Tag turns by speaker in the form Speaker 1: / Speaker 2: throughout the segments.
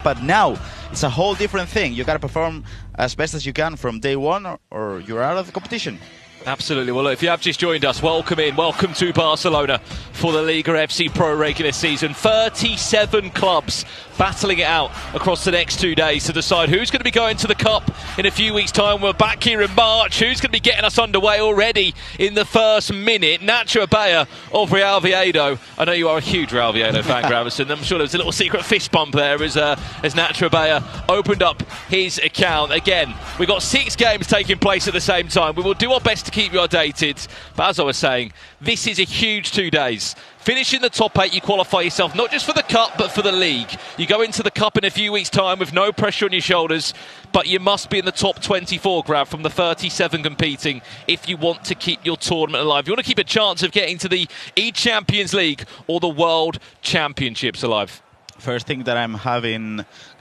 Speaker 1: But now it's a whole different thing. You got to perform as best as you can from day one, or you're out of the competition.
Speaker 2: Absolutely. Well, look, if you have just joined us, welcome in. Welcome to Barcelona for the Liga FC Pro regular season. 37 clubs battling it out across the next 2 days to decide who's going to be going to the Cup in a few weeks' time. We're back here in March. Who's going to be getting us underway already in the first minute? Nacho Abella of Real Oviedo. I know you are a huge Real Oviedo fan, Gravison. I'm sure there was a little secret fist bump there as Nacho Abella opened up his account. Again, we've got 6 games taking place at the same time. We will do our best to keep you updated. But as I was saying, this is a huge 2 days. Finish in the top 8, you qualify yourself not just for the Cup but for the league. You go into the Cup in a few weeks' time with no pressure on your shoulders, but you must be in the top 24, Grav, from the 37 competing if you want to keep your tournament alive. You want to keep a chance of getting to the E-Champions League or the World Championships alive.
Speaker 1: First thing that I'm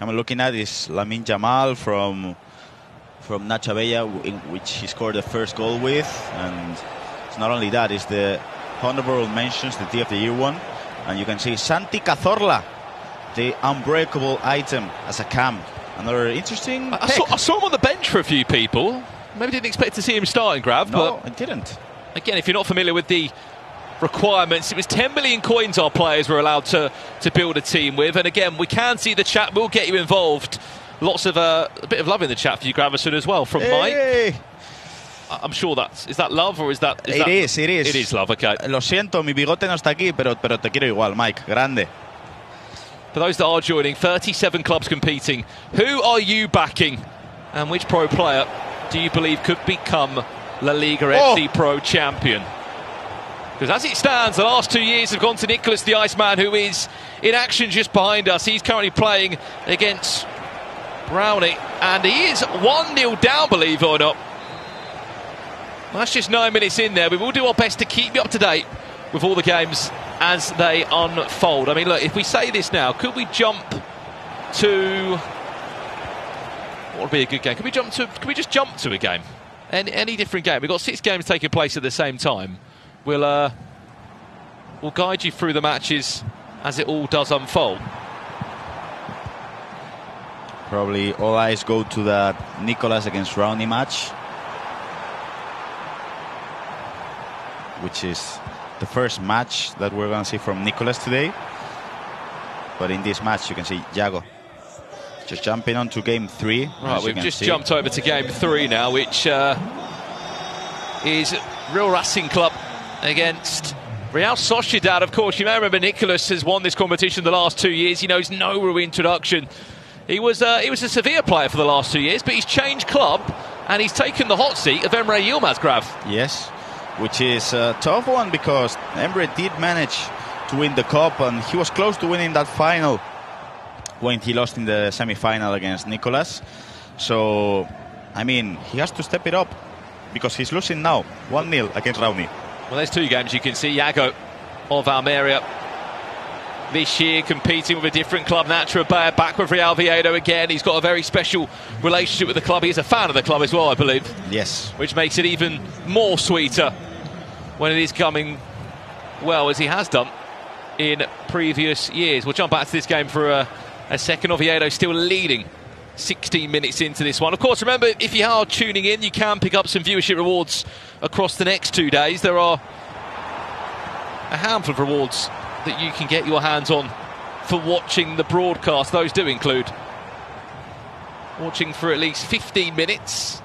Speaker 1: looking at is Lamine Yamal from Nacho Abella, in which he scored the first goal with, and it's not only that, it's the honorable mentions, the Team of the Year one, and you can see Santi Cazorla, the unbreakable item as a cam. Another interesting
Speaker 2: I saw him on the bench for a few people. Maybe didn't expect to see him starting, Grav.
Speaker 1: No, I didn't.
Speaker 2: Again, if you're not familiar with the requirements, it was 10 million coins our players were allowed to build a team with, and again, we can see the chat. We'll get you involved. Lots of a bit of love in the chat for you, Gravison, as well, from Mike. I'm sure is that love, or is that...
Speaker 1: It is.
Speaker 2: It is love, okay.
Speaker 1: Lo siento, mi bigote no está aquí, pero te quiero igual, Mike. Grande.
Speaker 2: For those that are joining, 37 clubs competing. Who are you backing? And which pro player do you believe could become La Liga FC Pro champion? Because as it stands, the last 2 years have gone to Nicholas the Iceman, who is in action just behind us. He's currently playing against Brownie, and he is 1-0 down, believe it or not. That's just 9 minutes in there. We will do our best to keep you up to date with all the games as they unfold. I mean, look, if we say this now, could we jump to... What would be a good game? Could we just jump to a game? Any different game? We've got 6 games taking place at the same time. We'll guide you through the matches as it all does unfold.
Speaker 1: Probably all eyes go to that Nicolas against Rowney match, which is the first match that we're going to see from Nicolas today. But in this match, you can see Yago just jumping on to game 3.
Speaker 2: Right, we've just jumped over to game 3 now, which is Real Racing Club against Real Sociedad. Of course, you may remember Nicolas has won this competition the last 2 years. He knows no reintroduction. He was a Sevilla player for the last 2 years, but he's changed club and he's taken the hot seat of Emre Yilmaz, Grav.
Speaker 1: Yes, which is a tough one because Emre did manage to win the Cup, and he was close to winning that final when he lost in the semi-final against Nicolas. So, I mean, he has to step it up because he's losing now 1-0 against Rowney.
Speaker 2: Well, there's 2 games you can see. Yago of Almeria this year competing with a different club. Nacho Abella back with Real Oviedo again. He's got a very special relationship with the club. He's a fan of the club as well, I believe.
Speaker 1: Yes.
Speaker 2: Which makes it even more sweeter when it is coming well, as he has done in previous years. We'll jump back to this game for a second. Oviedo still leading 16 minutes into this one. Of course, remember, if you are tuning in, you can pick up some viewership rewards across the next 2 days. There are a handful of rewards that you can get your hands on for watching the broadcast. Those do include watching for at least 15 minutes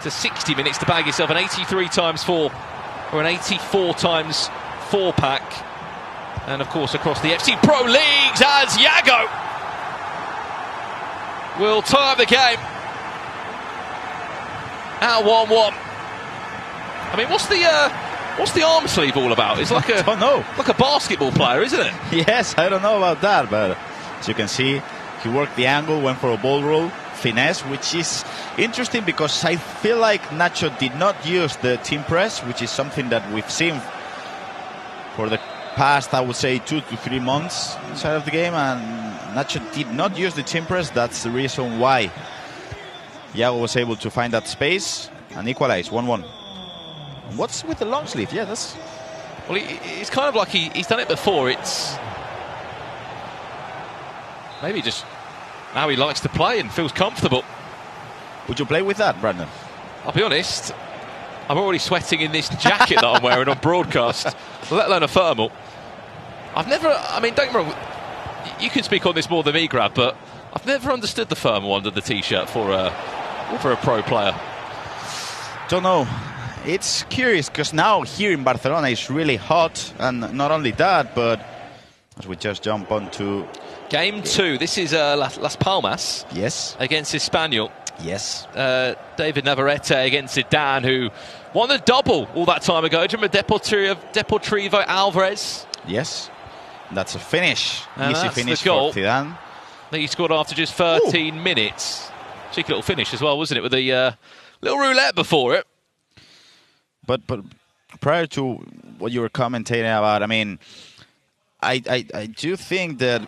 Speaker 2: to 60 minutes to bag yourself an 83x4 or an 84x4 pack. And of course, across the FC Pro Leagues, as Yago will tie up the game at 1-1. I mean, what's the arm sleeve all about? It's like like a basketball player, isn't it?
Speaker 1: Yes, I don't know about that, but as you can see, he worked the angle, went for a ball roll, finesse, which is interesting because I feel like Nacho did not use the team press, which is something that we've seen for the past, I would say, 2 to 3 months inside of the game, and Nacho did not use the team press. That's the reason why Yago was able to find that space and equalize 1-1. What's with the long sleeve? Yeah, that's...
Speaker 2: Well, it's kind of like he's done it before. It's Maybe just how he likes to play and feels comfortable.
Speaker 1: Would you play with that, Brandon?
Speaker 2: I'll be honest, I'm already sweating in this jacket that I'm wearing on broadcast, let alone a thermal. I've never, I mean, don't get me wrong, you can speak on this more than me, Grab, but I've never understood the thermal under the t-shirt for a pro player.
Speaker 1: Don't know. It's curious because now here in Barcelona it's really hot, and not only that, but as we just jump onto
Speaker 2: Game 2, this is Las Palmas.
Speaker 1: Yes.
Speaker 2: Against Espanyol.
Speaker 1: Yes.
Speaker 2: David Navarrete against Zidane, who won the double all that time ago. Do you remember Deportivo Alvarez?
Speaker 1: Yes. That's a finish.
Speaker 2: And
Speaker 1: easy
Speaker 2: that's
Speaker 1: finish
Speaker 2: the goal
Speaker 1: for Zidane.
Speaker 2: That he scored after just 13 minutes. Cheeky little finish as well, wasn't it? With a little roulette before it.
Speaker 1: But prior to what you were commentating about, I mean, I do think that,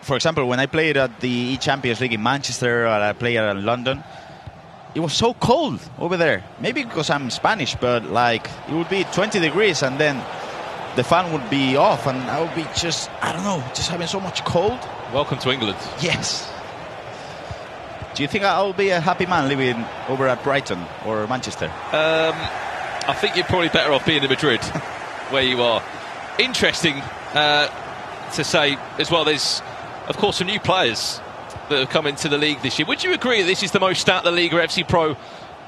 Speaker 1: for example, when I played at the Champions League in Manchester, or I played in London, it was so cold over there. Maybe because I'm Spanish, but like it would be 20 degrees and then the fan would be off and I would be just, I don't know, just having so much cold.
Speaker 2: Welcome to England.
Speaker 1: Yes. Do you think I'll be a happy man living over at Brighton or Manchester?
Speaker 2: I think you're probably better off being in Madrid, where you are. Interesting to say as well, there's of course some new players that have come into the league this year. Would you agree this is the most stat the LALIGA FC Pro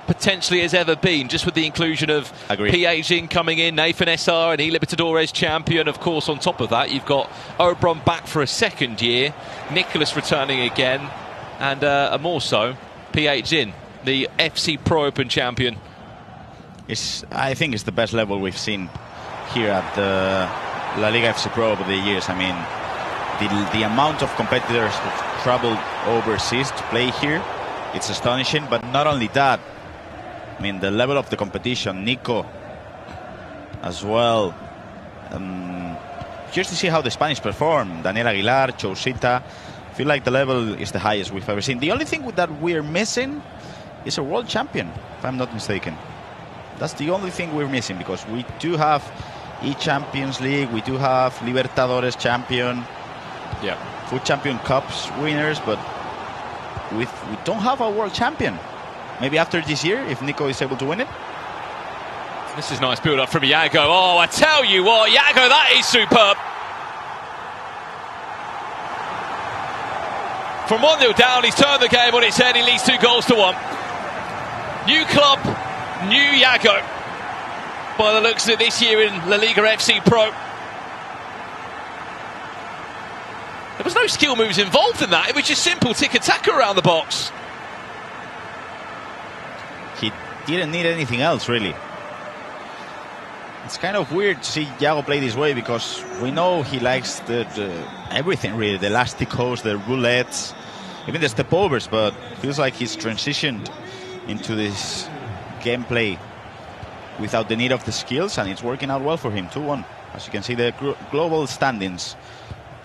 Speaker 2: potentially has ever been, just with the inclusion of PH coming in, Nathan SR and E Libertadores champion? Of course, on top of that, you've got Obron back for a second year, Nicholas returning again, and more so, PH in, the FC Pro Open champion.
Speaker 1: I think it's the best level we've seen here at the LALIGA FC Pro over the years. I mean, the amount of competitors who've traveled overseas to play here, it's astonishing. But not only that, I mean, the level of the competition, Nico as well. Just to see how the Spanish perform, Daniel Aguilar, Chousita, I feel like the level is the highest we've ever seen. The only thing that we're missing is a world champion, if I'm not mistaken. That's the only thing we're missing, because we do have E-Champions League, we do have Libertadores champion, Food Champion Cups winners, but we don't have a world champion. Maybe after this year, if Nico is able to win it.
Speaker 2: This is nice build-up from Iago. Oh, I tell you what, Iago, that is superb. From 1-0 down, he's turned the game on its head. He leads 2-1. New club, new Iago, by the looks of it this year in LALIGA FC Pro. There was no skill moves involved in that. It was just simple tiki-taka around the box.
Speaker 1: He didn't need anything else, really. It's kind of weird to see Iago play this way, because we know he likes the everything, really. The elasticos, the roulettes, even the step-overs, but feels like he's transitioned into this gameplay without the need of the skills, and it's working out well for him. 2-1. As you can see, the global standings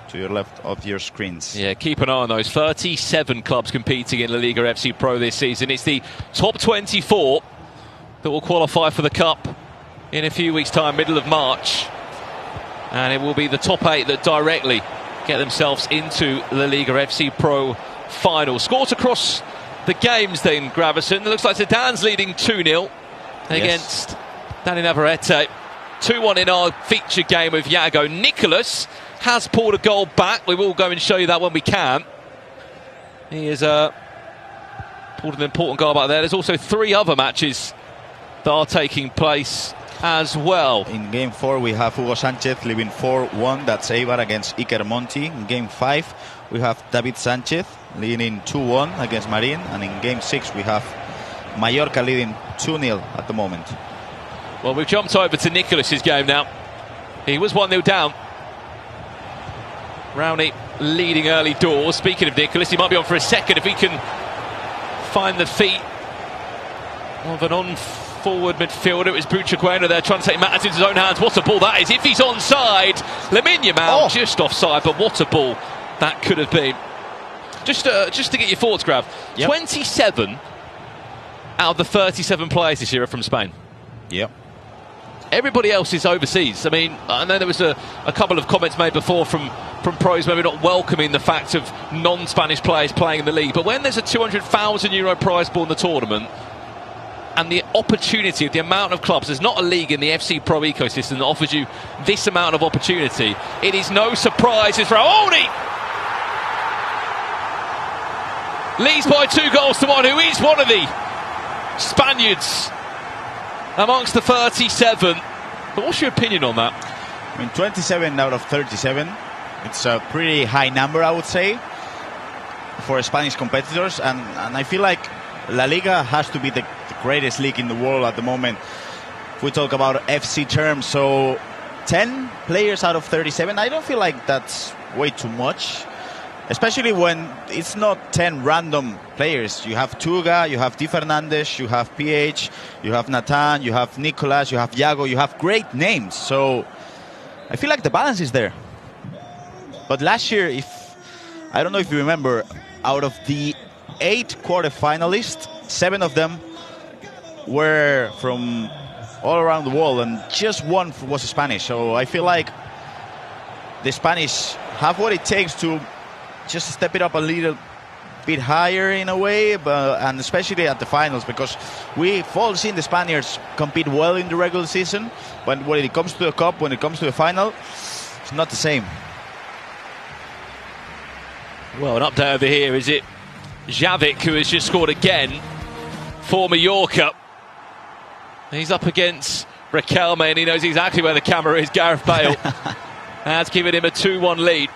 Speaker 1: to your left of your screens.
Speaker 2: Yeah, keep an eye on those. 37 clubs competing in LALIGA FC Pro this season. It's the top 24 that will qualify for the Cup in a few weeks' time, middle of March. And it will be the top 8 that directly get themselves into LALIGA FC Pro final. Scores across the games then, Gravison. It looks like Zidane's leading 2-0 against Dani Navarrete. 2-1 in our feature game with Iago. Nicholas has pulled a goal back. We will go and show you that when we can. He has pulled an important goal back there. There's also 3 other matches that are taking place as well.
Speaker 1: In game 4 we have Hugo Sanchez leading 4-1. That's Eibar against Iker Monti. In game 5 we have David Sanchez leading 2-1 against Marin. And in game 6 we have Mallorca leading 2-0 at the moment.
Speaker 2: Well, we've jumped over to Nicholas's game now. He was 1-0 down. Rowney leading early doors. Speaking of Nicholas, he might be on for a second if he can find the feet of an on-forward midfielder. It was Buchaguena there trying to take matters into his own hands. What a ball that is. If he's onside, Lamine Yamal just offside, but what a ball that could have been. Just to get your thoughts, Grav. 27 out of the 37 players this year are from Spain.
Speaker 1: Yep.
Speaker 2: Everybody else is overseas. I mean, I know there was a couple of comments made before from pros maybe not welcoming the fact of non-Spanish players playing in the league. But when there's a €200,000 prize pool in the tournament, and the opportunity of the amount of clubs, there's not a league in the FC Pro ecosystem that offers you this amount of opportunity. It is no surprise it's Raoni leads by 2 goals to 1, who is one of the Spaniards amongst the 37. But what's your opinion on that?
Speaker 1: I mean, 27 out of 37. It's a pretty high number, I would say, for Spanish competitors. And I feel like La Liga has to be the greatest league in the world at the moment, if we talk about FC terms. So 10 players out of 37, I don't feel like that's way too much, especially when it's not 10 random players. You have Tuga, you have Di Fernandes, you have PH, you have Nathan, you have Nicolas, you have Iago, you have great names. So I feel like the balance is there. But last year, I don't know if you remember, out of the 8 quarterfinalists, 7 of them were from all around the world, and just 1 was Spanish. So I feel like the Spanish have what it takes to just step it up a little bit higher in a way, and especially at the finals, because we've all seen the Spaniards compete well in the regular season, but when it comes to the cup, when it comes to the final, it's not the same.
Speaker 2: Well, an update over here, is it Javik, who has just scored again for Mallorca. He's up against Raquelme, and he knows exactly where the camera is. Gareth Bale has given him a 2-1 lead.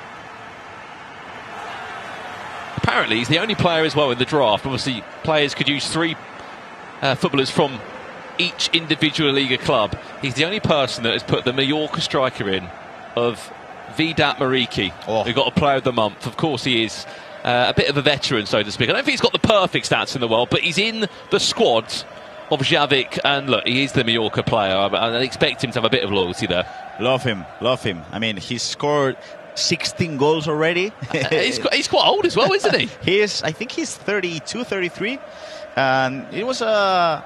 Speaker 2: Apparently, he's the only player as well in the draft. Obviously, players could use 3 footballers from each individual Liga club. He's the only person that has put the Mallorca striker in of Vedat Mariki, who got a player of the month. Of course, he is a bit of a veteran, so to speak. I don't think he's got the perfect stats in the world, but he's in the squad of Javik, and look, he is the Mallorca player. I expect him to have a bit of loyalty there.
Speaker 1: Love him. I mean, he's scored 16 goals already.
Speaker 2: He's quite old as well, isn't he?
Speaker 1: I think he's 32, 33. And it was a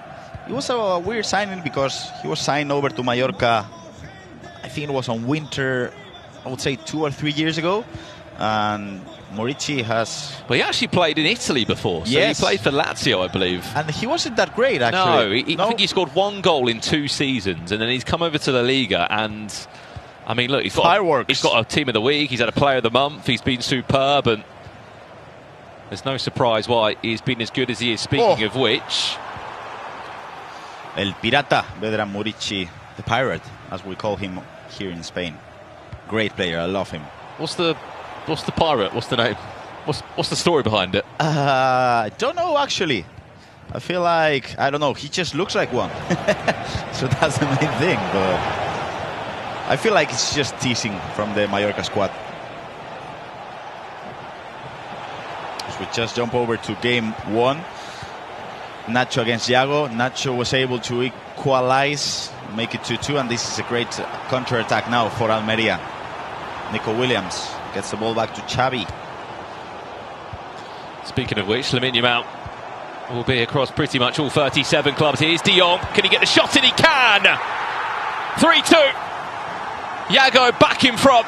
Speaker 1: weird signing, because he was signed over to Mallorca, I think it was on winter, I would say 2 or 3 years ago. And Morici has...
Speaker 2: Well, he actually played in Italy before, so
Speaker 1: yes.
Speaker 2: He played for Lazio, I believe.
Speaker 1: And he wasn't that great, actually.
Speaker 2: No, I think he scored 1 goal in 2 seasons, and then he's come over to the Liga, and I mean, look, he's got a team of the week, he's had a player of the month, he's been superb, and there's no surprise why he's been as good as he is. Speaking of which...
Speaker 1: El Pirata, Vedran Murici, the Pirate, as we call him here in Spain. Great player, I love him.
Speaker 2: What's the pirate? What's the name? What's the story behind it?
Speaker 1: I don't know, actually. I feel like, I don't know, he just looks like one. So that's the main thing, but I feel like it's just teasing from the Mallorca squad. As we just jump over to game 1. Nacho against Iago. Nacho was able to equalize, make it 2-2, and this is a great counter-attack now for Almeria. Nico Williams gets the ball back to Xavi. Speaking of which, Lamine Yamal will be across pretty much all 37 clubs. Here's De Jong. Can he get the shot in? He can! 3-2. Iago back in front.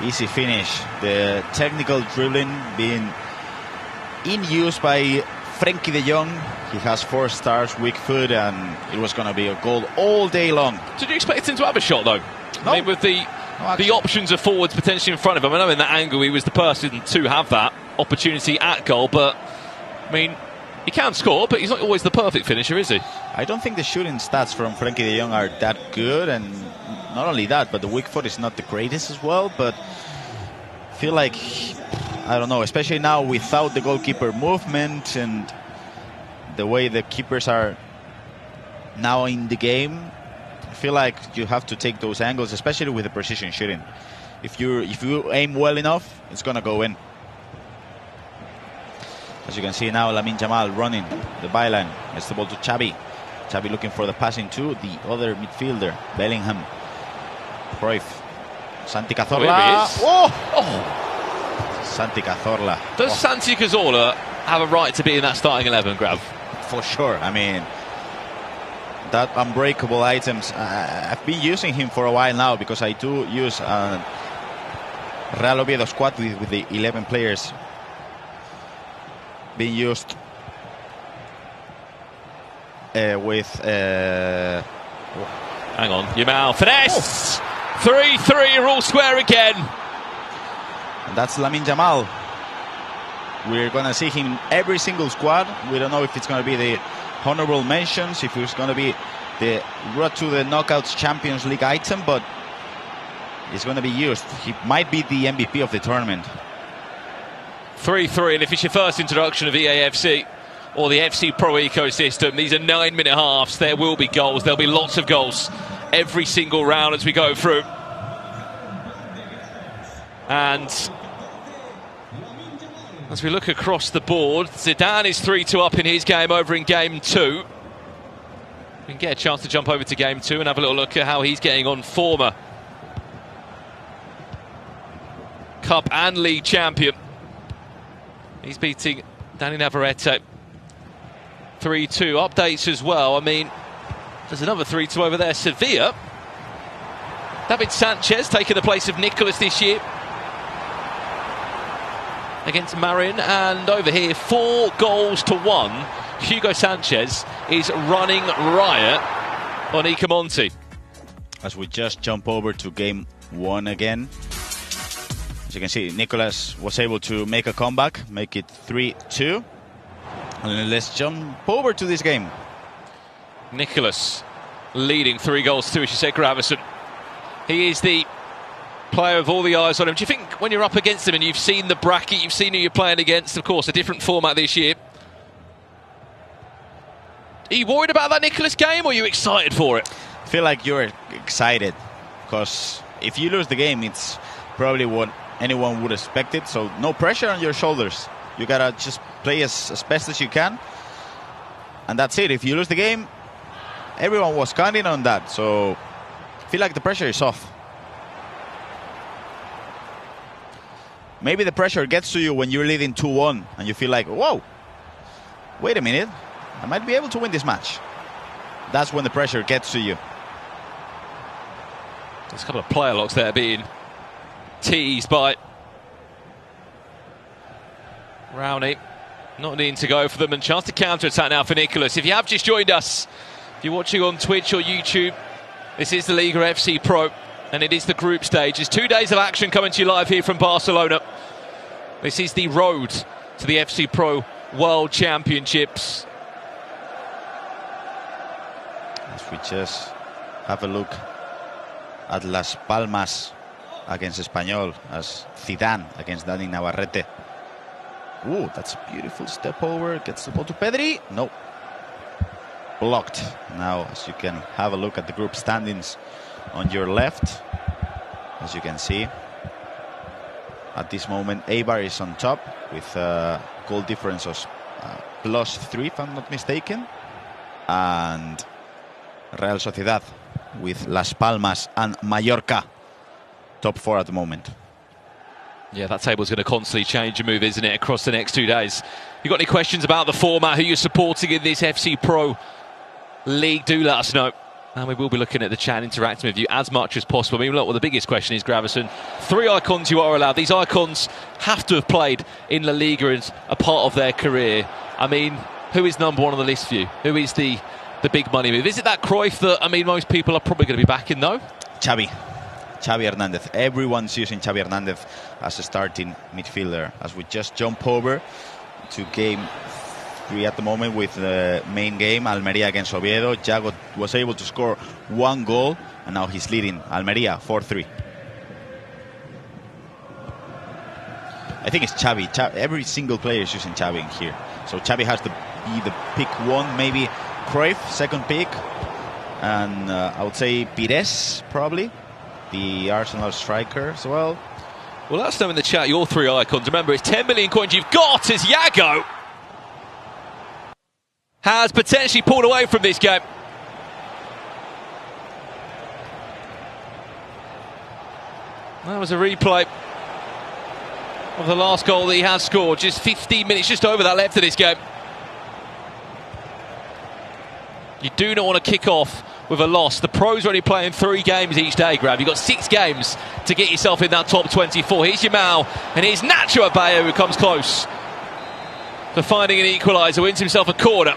Speaker 1: Easy finish. The technical dribbling being in use by Frenkie de Jong. He has 4 stars, weak foot, and it was going to be a goal all day long. Did you expect him to have a shot, though? No. I mean, with the options of forwards potentially in front of him. I know in that angle he was the person to have that opportunity at goal, but I mean, he can score, but he's not always the perfect finisher, is he? I don't think the shooting stats from Frenkie de Jong are that good, and not only that, but the weak foot is not the greatest as well. But I feel like, I don't know, especially now without the goalkeeper movement and the way the keepers are now in the game, I feel like you have to take those angles, especially with the precision shooting. If you aim well enough, it's gonna go in. As you can see now, Lamine Yamal running the byline. Gets the ball to Xavi. Xavi looking for the passing to the other midfielder, Bellingham. Cruyff. Santi Cazorla. Santi Cazorla. Does Santi Cazorla have a right to be in that starting 11, Grav? For sure. I mean, that unbreakable items. I've been using him for a while now because I do use Real Oviedo squad with the 11 players being used with.
Speaker 2: Hang on, Yamal finesse. 3-3, you're all square again.
Speaker 1: And that's Lamine Yamal. We're going to see him every single squad. We don't know if it's going to be the honorable mentions, if it's going to be the road to the Knockouts Champions League item, but it's going to be used. He might be the MVP of the tournament.
Speaker 2: 3-3, and if it's your first introduction of EAFC or the FC Pro ecosystem, these are 9-minute halves. There will be goals. There'll be lots of goals every single round as we go through. And as we look across the board, Zidane is 3-2 up in his game over in game 2. We can get a chance to jump over to game 2 and have a little look at how he's getting on. Former Cup and League champion. He's beating Dani Navarrete 3-2. Updates as well. I mean, there's another 3-2 over there. Sevilla. David Sanchez taking the place of Nicolas this year against Marin, and over here 4-1. Hugo Sanchez is running riot on Ikemonti.
Speaker 1: As we just jump over to game 1 again, as you can see, Nicolas was able to make a comeback, make it 3-2. And let's jump over to this game.
Speaker 2: Nicolas leading 3-2, as you said, Gravison. He is the player of all the eyes on him. Do you think when you're up against him and you've seen the bracket, you've seen who you're playing against, of course, a different format this year, are you worried about that Nicolas game, or are you excited for it?
Speaker 1: I feel like you're excited, because if you lose the game, it's probably what anyone would expect it, so no pressure on your shoulders. You gotta just play as best as you can, and that's it. If you lose the game, everyone was counting on that, so I feel like the pressure is off. Maybe the pressure gets to you when you're leading 2-1 and you feel like, whoa, wait a minute, I might be able to win this match. That's when the pressure gets to you.
Speaker 2: There's a couple of player locks there being teased by Rowney. Not needing to go for them, and chance to counter-attack now for Nicolas. If you have just joined us, if you're watching on Twitch or YouTube, this is the Liga FC Pro, and it is the group stage. There's 2 days of action coming to you live here from Barcelona. This is the road to the FC Pro World Championships.
Speaker 1: As we just have a look at Las Palmas against Espanyol, as Zidane against Dani Navarrete. Ooh, that's a beautiful step over. Gets the ball to Pedri. No. Blocked. Now, as you can have a look at the group standings on your left, as you can see, at this moment, Eibar is on top with a goal difference of +3, if I'm not mistaken, and Real Sociedad with Las Palmas and Mallorca top 4 at the moment.
Speaker 2: Yeah, that table's going to constantly change and move, isn't it, across the next 2 days. You got any questions about the format, who you're supporting in this FC Pro League, do let us know. And we will be looking at the chat, interacting with you as much as possible. I mean, look, well, the biggest question is, Gravison, 3 icons you are allowed. These icons have to have played in La Liga as a part of their career. I mean, who is number 1 on the list for you? Who is the big money move? Is it that Cruyff that, I mean, most people are probably going to be backing, though?
Speaker 1: Xavi Hernandez. Everyone's using Xavi Hernandez as a starting midfielder. As we just jump over to game 3 at the moment with the main game, Almería against Oviedo. Jago was able to score 1 goal, and now he's leading Almería 4-3. I think it's Xavi. Every single player is using Xavi in here. So Xavi has to be the pick 1, maybe Cruyff, second pick, and I would say Pires, probably, the Arsenal striker as well.
Speaker 2: Well, let us know in the chat your 3 icons. Remember, it's 10 million coins you've got as Yago has potentially pulled away from this game. That was a replay of the last goal that he has scored. Just 15 minutes, just over that left of this game. You do not want to kick off with a loss. The pros are only playing 3 games each day, Grab. You've got 6 games to get yourself in that top 24. Here's Yamal, and here's Nacho Abello who comes close to finding an equaliser, wins himself a corner.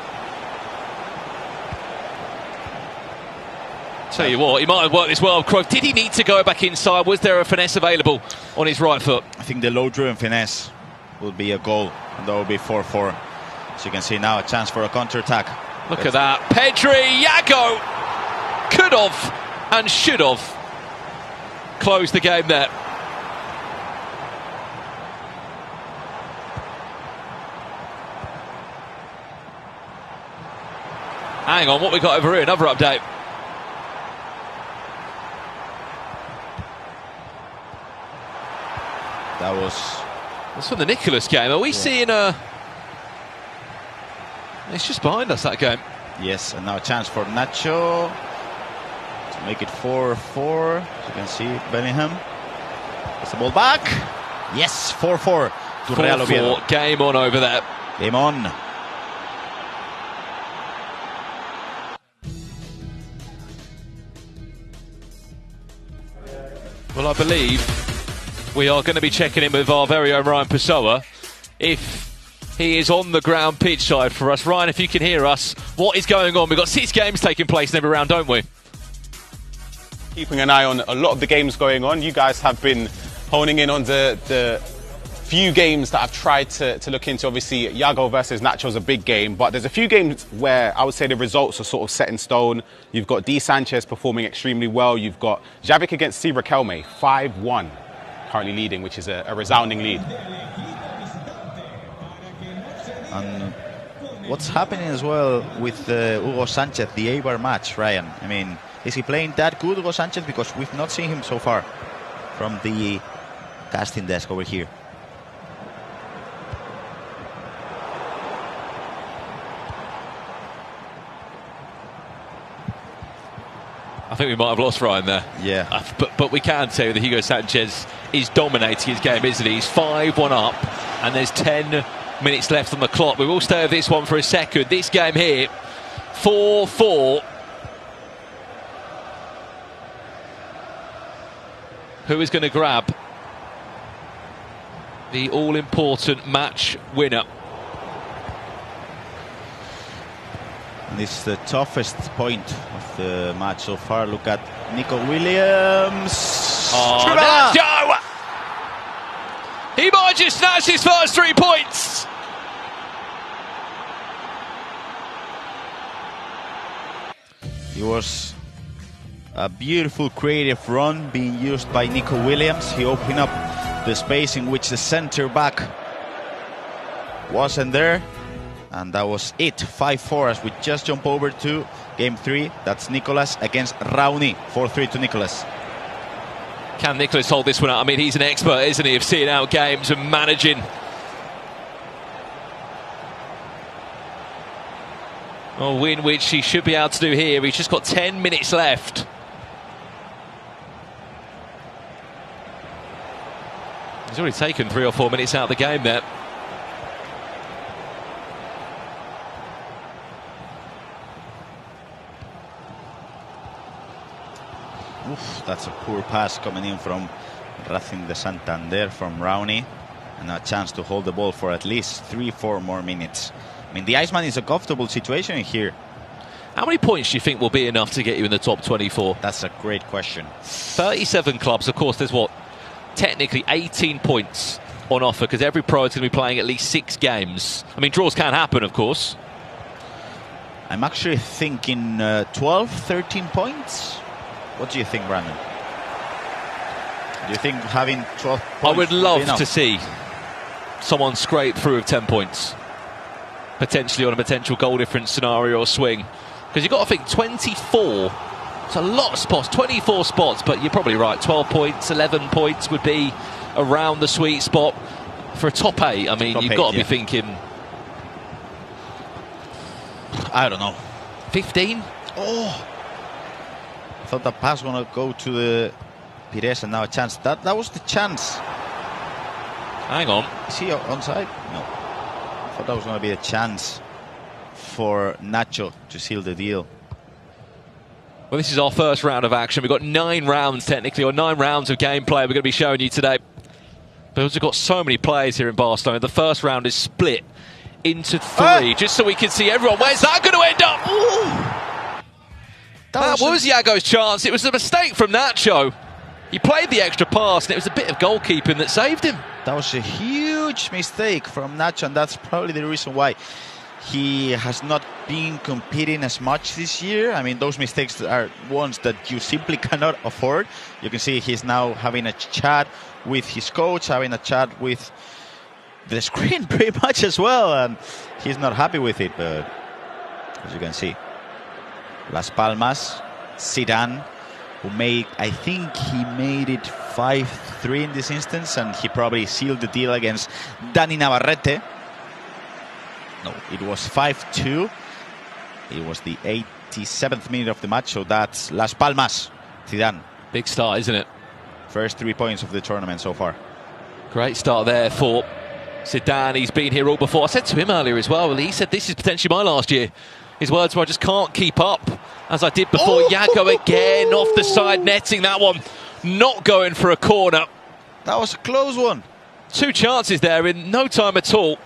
Speaker 2: Tell you what, he might have worked this well. Did he need to go back inside? Was there a finesse available on his right foot?
Speaker 1: I think the low-driven finesse will be a goal, and that will be 4-4. So you can see now a chance for a counter-attack.
Speaker 2: Look at that. Pedri, Yago could have and should have closed the game there. Hang on, what we got over here? Another update. That's from the Nicholas game. Are we seeing a... It's just behind us, that game.
Speaker 1: Yes, and now a chance for Nacho to make it 4-4. As you can see, Bellingham gets the ball back. Yes, 4-4 to Real Oviedo.
Speaker 2: Game on over there.
Speaker 1: Game on.
Speaker 2: Well, I believe we are going to be checking in with our very own Ryan Pessoa if he is on the ground pitch side for us. Ryan, if you can hear us, what is going on? We've got 6 games taking place in every round, don't we?
Speaker 3: Keeping an eye on a lot of the games going on. You guys have been honing in on the few games that I've tried to look into. Obviously, Yago versus Nacho is a big game, but there's a few games where I would say the results are sort of set in stone. You've got Di Sanchez performing extremely well. You've got Javik against C. Riquelme, 5-1, currently leading, which is a resounding lead.
Speaker 1: And what's happening as well with Hugo Sanchez, the Eibar match, Ryan? I mean, is he playing that good, Hugo Sanchez? Because we've not seen him so far from the casting desk over here.
Speaker 2: I think we might have lost Ryan there.
Speaker 1: Yeah.
Speaker 2: But we can say that Hugo Sanchez is dominating his game, isn't he? He's 5-1 up, and there's 10 minutes left on the clock. We will stay with this one for a second. This game here, 4-4. Who is going to grab the all-important match winner?
Speaker 1: And this is the toughest point of the match so far. Look at Nico Williams.
Speaker 2: Oh, Nacho! He might just snatch his first 3 points.
Speaker 1: It was a beautiful creative run being used by Nico Williams. He opened up the space in which the centre back wasn't there. And that was it, 5-4 as we just jump over to game 3. That's Nicolas against Raoni, 4-3 to Nicolas.
Speaker 2: Can Nicolas hold this one out? I mean, he's an expert, isn't he, of seeing out games and managing. A win which he should be able to do here. He's just got 10 minutes left. He's already taken 3 or 4 minutes out of the game there.
Speaker 1: Oof, that's a poor pass coming in from Racing de Santander from Raoni. And a chance to hold the ball for at least 3-4 more minutes. I mean, the Iceman is a comfortable situation here.
Speaker 2: How many points do you think will be enough to get you in the top 24?
Speaker 1: That's a great question.
Speaker 2: 37 clubs, of course, there's what? Technically 18 points on offer, because every pro is going to be playing at least 6 games. I mean, draws can happen, of course.
Speaker 1: I'm actually thinking 12, 13 points. What do you think, Brandon? Do you think having 12 points...
Speaker 2: I would love to see someone scrape through with 10 points. Potentially on a potential goal difference scenario or swing. Because you've got to think 24. It's a lot of spots, 24 spots, but you're probably right. 12 points, 11 points would be around the sweet spot for a top 8. I mean, you've got to be thinking...
Speaker 1: I don't know.
Speaker 2: 15?
Speaker 1: Oh! I thought the pass was going to go to the Pires, and now a chance. That was the chance.
Speaker 2: Hang on.
Speaker 1: Is he onside? No. I thought that was going to be a chance for Nacho to seal the deal.
Speaker 2: Well, this is our first round of action. We've got 9 rounds technically, or 9 rounds of gameplay we're going to be showing you today. But we've got so many players here in Barcelona. The first round is split into 3, just so we can see everyone. Where's that going to end up? Ooh. That was Yago's chance. It was a mistake from Nacho. He played the extra pass, and it was a bit of goalkeeping that saved him.
Speaker 1: That was a huge mistake from Nacho, and that's probably the reason why he has not been competing as much this year. I mean, those mistakes are ones that you simply cannot afford. You can see he's now having a chat with his coach, having a chat with the screen pretty much as well, and he's not happy with it. But as you can see, Las Palmas, Zidane, who made, I think he made it 5-3 in this instance, and he probably sealed the deal against Dani Navarrete. No, it was 5-2. It was the 87th minute of the match, so that's Las Palmas, Zidane.
Speaker 2: Big start, isn't it?
Speaker 1: First 3 points of the tournament so far.
Speaker 2: Great start there for Zidane. He's been here all before. I said to him earlier as well, he said this is potentially my last year. His words were, I just can't keep up as I did before. Yago again off the side, netting that one. Not going for a corner.
Speaker 1: That was a close one.
Speaker 2: 2 chances there in no time at all.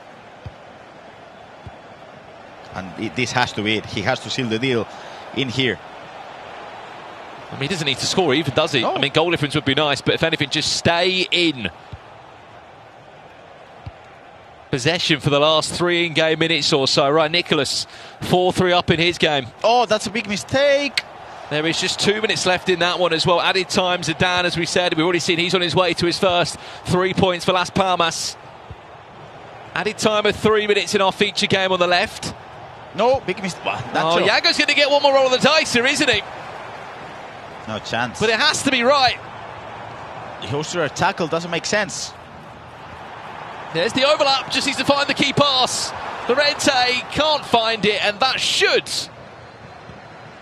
Speaker 1: And this has to be it. He has to seal the deal in here.
Speaker 2: I mean, he doesn't need to score even, does he?
Speaker 1: No.
Speaker 2: I mean, goal difference would be nice, but if anything, just stay in. Possession for the last 3 in-game minutes or so. Right, Nicholas, 4-3 up in his game.
Speaker 1: Oh, that's a big mistake.
Speaker 2: There is just 2 minutes left in that one as well. Added time, Zidane, as we said. We've already seen he's on his way to his first 3 points for Las Palmas. Added time of 3 minutes in our feature game on the left.
Speaker 1: No, big mistake.
Speaker 2: Oh, Yago's going to get one more roll of the dice here, isn't he?
Speaker 1: No chance.
Speaker 2: But it has to be right.
Speaker 1: The Hoster tackle doesn't make sense.
Speaker 2: There's the overlap, just needs to find the key pass. Lorente can't find it, and that should...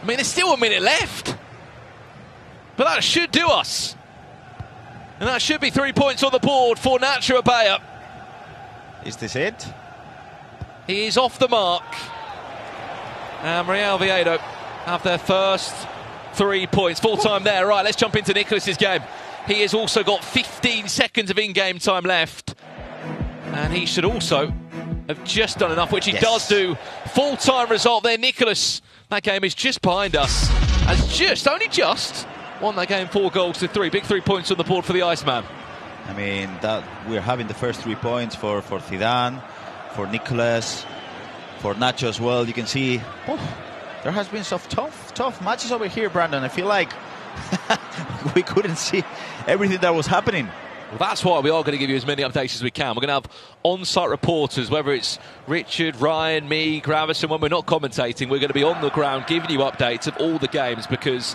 Speaker 2: I mean, there's still 1 minute left. But that should do us. And that should be 3 points on the board for Nacho Abaya.
Speaker 1: Is this it?
Speaker 2: He is off the mark. And Real Oviedo have their first 3 points. Full time there. Right, let's jump into Nicholas's game. He has also got 15 seconds of in-game time left. And he should also have just done enough, which he does do. Full-time result there, Nicholas. That game is just behind us. Has only just won that game 4-3. Big 3 points on the board for the Iceman.
Speaker 1: I mean, that we're having the first 3 points for Zidane, for Nicholas, for Nacho as well. You can see there has been some tough matches over here, Brandon. I feel like we couldn't see everything that was happening.
Speaker 2: Well, that's why we are going to give you as many updates as we can. We're going to have on-site reporters, whether it's Richard, Ryan, me, Gravison. When we're not commentating, we're going to be on the ground giving you updates of all the games because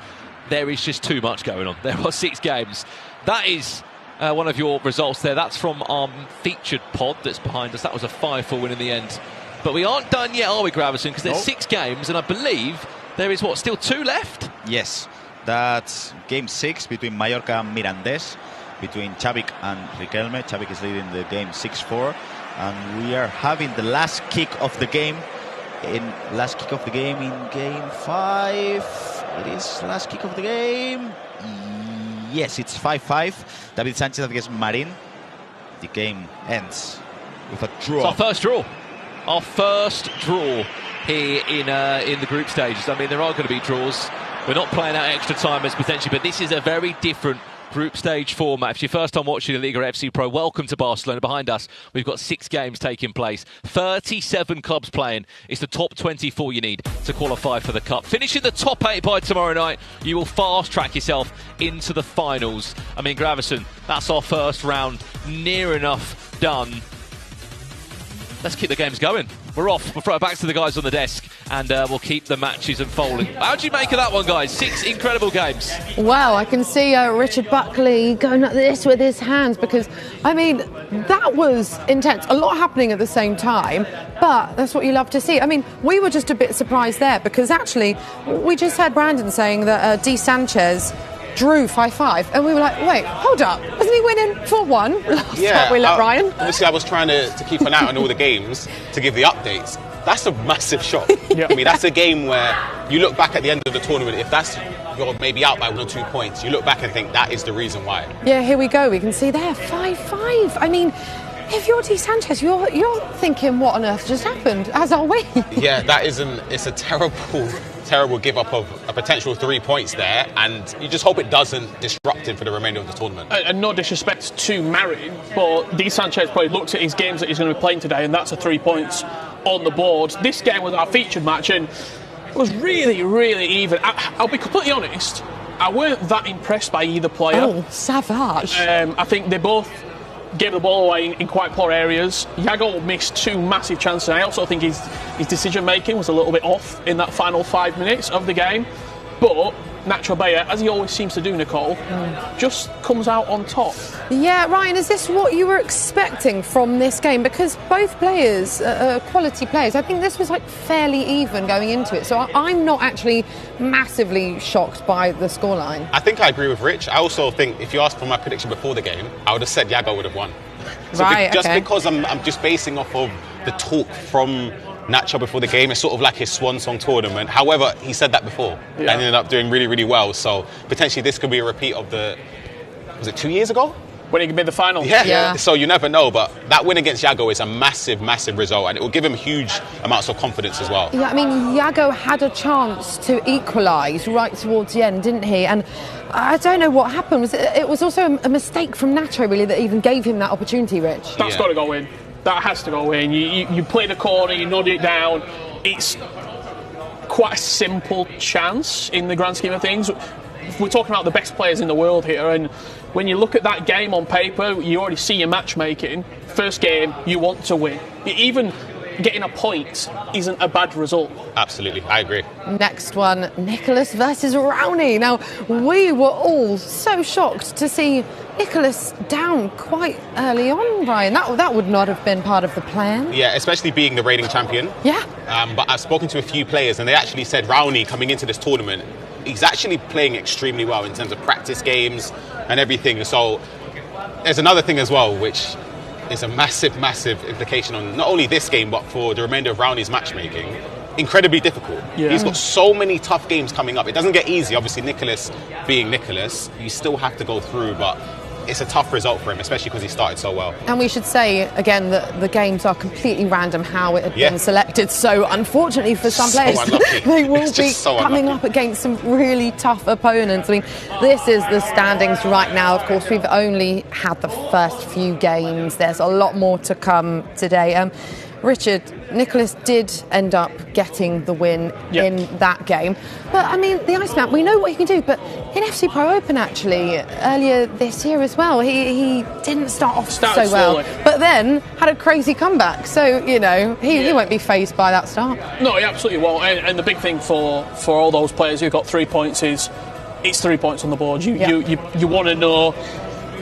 Speaker 2: there is just too much going on. There are 6 games. That is one of your results there. That's from our featured pod that's behind us. That was a 5-4 win in the end. But we aren't done yet, are we, Gravison? Because there's 6 games, and I believe there is, still 2 left?
Speaker 1: Yes, that's game 6 between Mallorca and Mirandés, between Xavic and Riquelme. Xavic is leading the game 6-4, and we are having the last kick of the game in game 5. It is last kick of the game. Yes, it's 5-5. David Sanchez against Marin. The game ends with a draw.
Speaker 2: It's our first draw. Our first draw here in the group stages. I mean, there are going to be draws. We're not playing out extra timers potentially, but this is a very different group stage format. If it's your first time watching the LALIGA FC Pro, welcome to Barcelona. Behind us, we've got 6 games taking place. 37 clubs playing. It's the top 24 you need to qualify for the Cup. Finishing the top 8 by tomorrow night, you will fast-track yourself into the finals. I mean, Gravison, that's our first round near enough done. Let's keep the games going. We're off. We'll throw it back to the guys on the desk, and we'll keep the matches unfolding. How do you make of that one, guys? 6 incredible games.
Speaker 4: Well, I can see Richard Buckley going like this with his hands because, I mean, that was intense. A lot happening at the same time, but that's what you love to see. I mean, we were just a bit surprised there because actually we just heard Brandon saying that Di Sanchez drew 5-5, and we were like, wait, hold up, wasn't he winning 4-1 last time we let Ryan?
Speaker 3: Obviously, I was trying to keep an eye on all the games to give the updates. That's a massive shock. I mean, that's a game where you look back at the end of the tournament, if that's you're maybe out by 1 or 2 points, you look back and think that is the reason why.
Speaker 4: Yeah, here we go. We can see there 5-5. I mean, if you're Di Sanchez, you're thinking, what on earth just happened? As are we.
Speaker 3: Yeah, it's a terrible give up of a potential 3 points there, and you just hope it doesn't disrupt him for the remainder of the tournament.
Speaker 5: And no disrespect to Marin, but Di Sanchez probably looks at his games that he's going to be playing today, and that's a 3 points on the board. This game was our featured match, and it was really, really even. I'll be completely honest, I weren't that impressed by either player.
Speaker 4: Oh, savage.
Speaker 5: I think they both gave the ball away in quite poor areas. Yago missed 2 massive chances. I also think his decision making was a little bit off in that final 5 minutes of the game. But Nacho Bea, as he always seems to do, Nicole, just comes out on top.
Speaker 4: Yeah, Ryan, is this what you were expecting from this game? Because both players are quality players. I think this was like fairly even going into it. So I'm not actually massively shocked by the scoreline.
Speaker 3: I think I agree with Rich. I also think if you asked for my prediction before the game, I would have said Yago would have won. So
Speaker 4: Right,
Speaker 3: just
Speaker 4: okay.
Speaker 3: because I'm just basing off of the talk from Nacho before the game, it's sort of like his swan song tournament. However, he said that before and ended up doing really, really well. So potentially this could be a repeat of was it 2 years ago?
Speaker 5: When he made the final.
Speaker 4: Yeah.
Speaker 3: So you never know, but that win against Yago is a massive, massive result, and it will give him huge amounts of confidence as well.
Speaker 4: Yeah, I mean, Yago had a chance to equalise right towards the end, didn't he? And I don't know what happened. It was also a mistake from Nacho, really, that even gave him that opportunity, Rich.
Speaker 5: That's got to go in. That has to go in. You play the corner, you nod it down. It's quite a simple chance in the grand scheme of things. We're talking about the best players in the world here, and when you look at that game on paper, you already see your matchmaking. First game, you want to win. Even getting a point isn't a bad result.
Speaker 3: Absolutely, I agree.
Speaker 4: Next one, Nicholas versus Rowney. Now, we were all so shocked to see Nicholas down quite early on, Ryan. That would not have been part of the plan.
Speaker 3: Yeah, especially being the reigning champion.
Speaker 4: Yeah.
Speaker 3: But I've spoken to a few players, and they actually said Rowney coming into this tournament, he's actually playing extremely well in terms of practice games and everything. So there's another thing as well, which is a massive, massive implication on not only this game, but for the remainder of Rowney's matchmaking. Incredibly difficult.
Speaker 5: Yeah.
Speaker 3: He's got so many tough games coming up. It doesn't get easy. Obviously, Nicholas being Nicholas, you still have to go through, but it's a tough result for him, especially because he started so well.
Speaker 4: And we should say, again, that the games are completely random how it had been selected. So, unfortunately for some players, they will be coming up against some really tough opponents. I mean, this is the standings right now. Of course, we've only had the first few games. There's a lot more to come today. Richard, Nicholas did end up getting the win in that game. But, I mean, the Iceman, we know what he can do, but in FC Pro Open, actually, earlier this year as well, he didn't start off so well. But then had a crazy comeback. So, you know, he won't be fazed by that start.
Speaker 5: No, he absolutely won't. And the big thing for all those players who got 3 points is it's 3 points on the board. You want to know.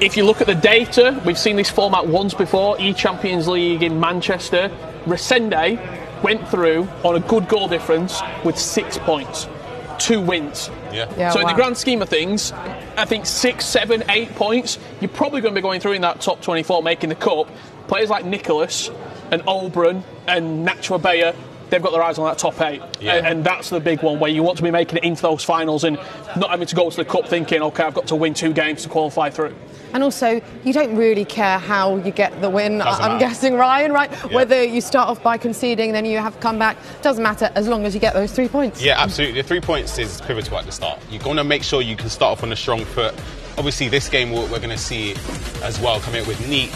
Speaker 5: If you look at the data, we've seen this format once before, E-Champions League in Manchester. Resende went through on a good goal difference with 6 points, 2 wins. So in the grand scheme of things, I think 6, 7, 8 points, you're probably going to be going through in that top 24, making the cup. Players like Nicholas and Oberon and Nacho Bea, they've got their eyes on that top 8. And that's the big one, where you want to be making it into those finals and not having to go to the cup thinking, OK, I've got to win 2 games to qualify through.
Speaker 4: And also, you don't really care how you get the win, I'm guessing, Ryan, right? Yeah. Whether you start off by conceding, then you have to come back, doesn't matter as long as you get those 3 points.
Speaker 3: Yeah, absolutely. The 3 points is pivotal at the start. You're going to make sure you can start off on a strong foot. Obviously, this game we're going to see as well coming up with Neat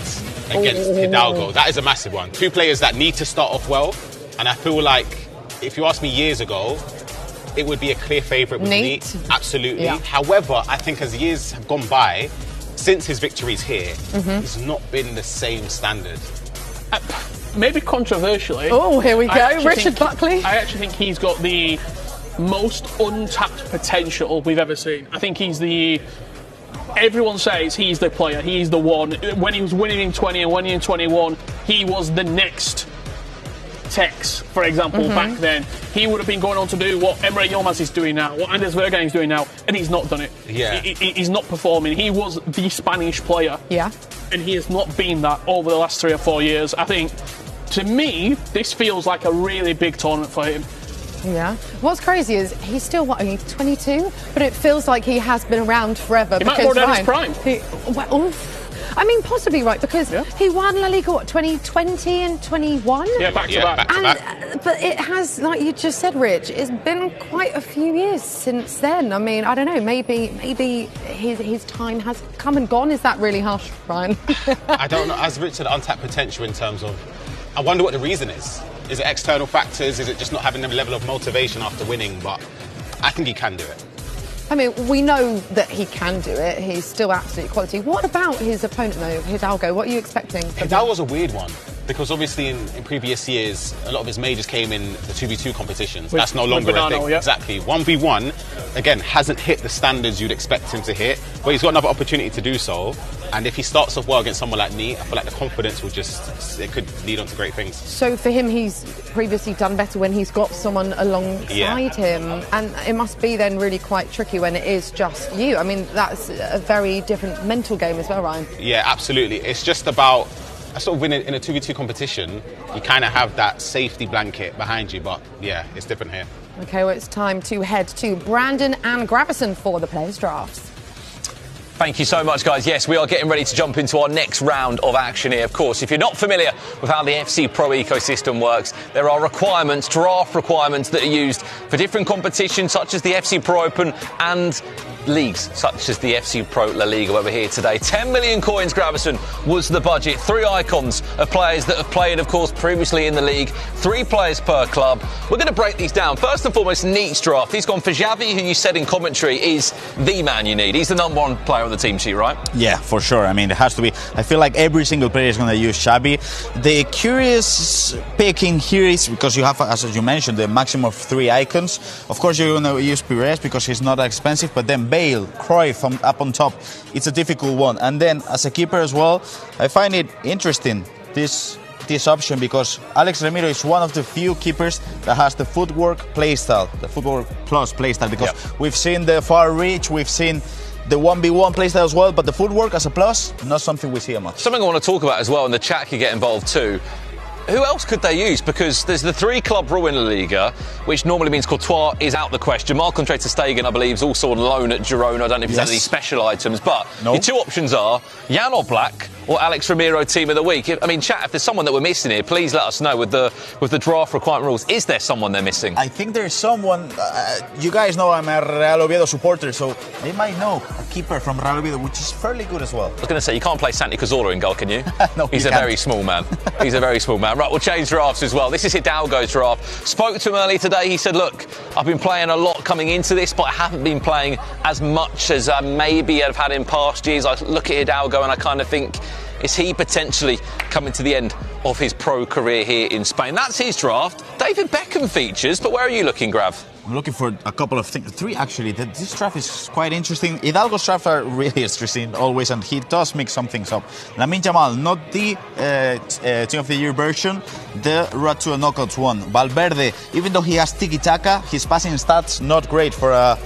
Speaker 3: against Hidalgo. That is a massive one. 2 players that need to start off well. And I feel like, if you asked me years ago, it would be a clear favourite with Neat. Absolutely. Yeah. However, I think as years have gone by, since his victories here, it's not been the same standard.
Speaker 5: Maybe controversially.
Speaker 4: Oh, here we go. Richard Buckley.
Speaker 5: I actually think he's got the most untapped potential we've ever seen. I think he's the... Everyone says he's the player, he's the one. When he was winning in 20 and winning in 21, he was the next Tex, for example, back then. He would have been going on to do what Emre Yilmaz is doing now, what Anders Vergen is doing now, and he's not done it. He's not performing. He was the Spanish player. And he has not been that over the last 3 or 4 years. I think, to me, this feels like a really big tournament for him.
Speaker 4: Yeah. What's crazy is he's still, he's 22? But it feels like he has been around forever.
Speaker 5: He might have run his prime.
Speaker 4: I mean, possibly, right, because he won La Liga, 2020 and 21?
Speaker 5: Yeah, back to back.
Speaker 4: But it has, like you just said, Rich, it's been quite a few years since then. I mean, I don't know, maybe his time has come and gone. Is that really harsh, Ryan?
Speaker 3: I don't know. As Rich said, untapped potential in terms of, I wonder what the reason is. Is it external factors? Is it just not having the level of motivation after winning? But I think he can do it.
Speaker 4: I mean, we know that he can do it. He's still absolute quality. What about his opponent, though, Hidalgo? What are you expecting?
Speaker 3: That was a weird one, because obviously in previous years, a lot of his majors came in the 2v2 competitions. That's no longer a thing. Exactly. 1v1, again, hasn't hit the standards you'd expect him to hit, but he's got another opportunity to do so. And if he starts off well against someone like me, I feel like the confidence will it could lead on to great things.
Speaker 4: So for him, he's previously done better when he's got someone alongside him. And it must be then really quite tricky when it is just you. I mean, that's a very different mental game as well, Ryan.
Speaker 3: Yeah, absolutely. It's just about, sort of winning in a 2v2 competition, you kind of have that safety blanket behind you, but yeah, it's different here.
Speaker 4: OK, well, it's time to head to Brandon and Gravison for the Players' Drafts.
Speaker 6: Thank you so much, guys. Yes, we are getting ready to jump into our next round of action here. Of course, if you're not familiar with how the FC Pro ecosystem works, there are requirements, draft requirements that are used for different competitions such as the FC Pro Open and leagues such as the FC Pro La Liga, where we're here today. 10 million coins, Gravison, was the budget. 3 icons of players that have played, of course, previously in the league. 3 players per club. We're going to break these down. First and foremost, Neat's draft. He's gone for Xavi, who you said in commentary is the man you need. He's the number 1 player on the team sheet, right?
Speaker 1: Yeah, for sure. I mean, it has to be. I feel like every single player is going to use Xavi. The curious picking here is because you have, as you mentioned, the maximum of 3 icons. Of course, you're going to use Pires because he's not that expensive, but then Bale, Cruyff up on top. It's a difficult one. And then as a keeper as well, I find it interesting, this option, because Alex Ramiro is one of the few keepers that has the footwork playstyle, the footwork plus playstyle, because we've seen the far reach, we've seen the 1v1 playstyle as well, but the footwork as a plus, not something we see much.
Speaker 6: Something I want to talk about as well, and the chat can get involved too. Who else could they use? Because there's the 3-club rule in La Liga, which normally means Courtois is out the question. Marc-Andre ter Stegen, I believe, is also on loan at Girona. I don't know if he's had any special items, but your 2 options are Jan Oblak or Alex Ramiro, team of the week. I mean, chat, if there's someone that we're missing here, please let us know with the draft requirement rules. Is there someone they're missing?
Speaker 1: I think there's someone. You guys know I'm a Real Oviedo supporter, so they might know a keeper from Real Oviedo, which is fairly good as well.
Speaker 6: I was going to say, you can't play Santi Cazorla in goal, can you?
Speaker 1: No,
Speaker 6: he's a very small man. He's a very small man. Right, we'll change drafts as well. This is Hidalgo's draft. Spoke to him earlier today. He said, look, I've been playing a lot coming into this, but I haven't been playing as much as I maybe have had in past years. I look at Hidalgo and I kind of think, is he potentially coming to the end of his pro career here in Spain? That's his draft. David Beckham features, but where are you looking, Grav?
Speaker 1: I'm looking for a couple of things. 3, actually. This draft is quite interesting. Hidalgo's drafts are really interesting always, and he does mix some things up. Lamine Yamal, not the Team of the Year version, the Road to a Knockouts one. Valverde, even though he has tiki-taka, his passing stats not great for a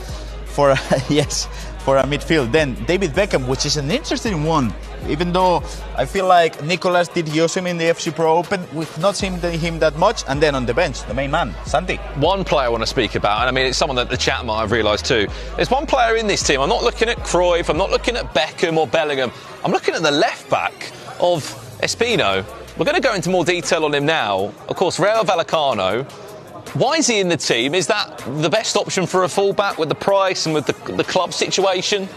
Speaker 1: midfield. Then David Beckham, which is an interesting one, even though I feel like Nicolas did use him in the FC Pro Open, we've not seen him that much. And then on the bench, the main man, Santi.
Speaker 6: One player I want to speak about, and I mean, it's someone that the chat might have realised too. There's one player in this team. I'm not looking at Cruyff, I'm not looking at Beckham or Bellingham. I'm looking at the left back of Espino. We're going to go into more detail on him now. Of course, Rayo Vallecano. Why is he in the team? Is that the best option for a fullback with the price and with the club situation?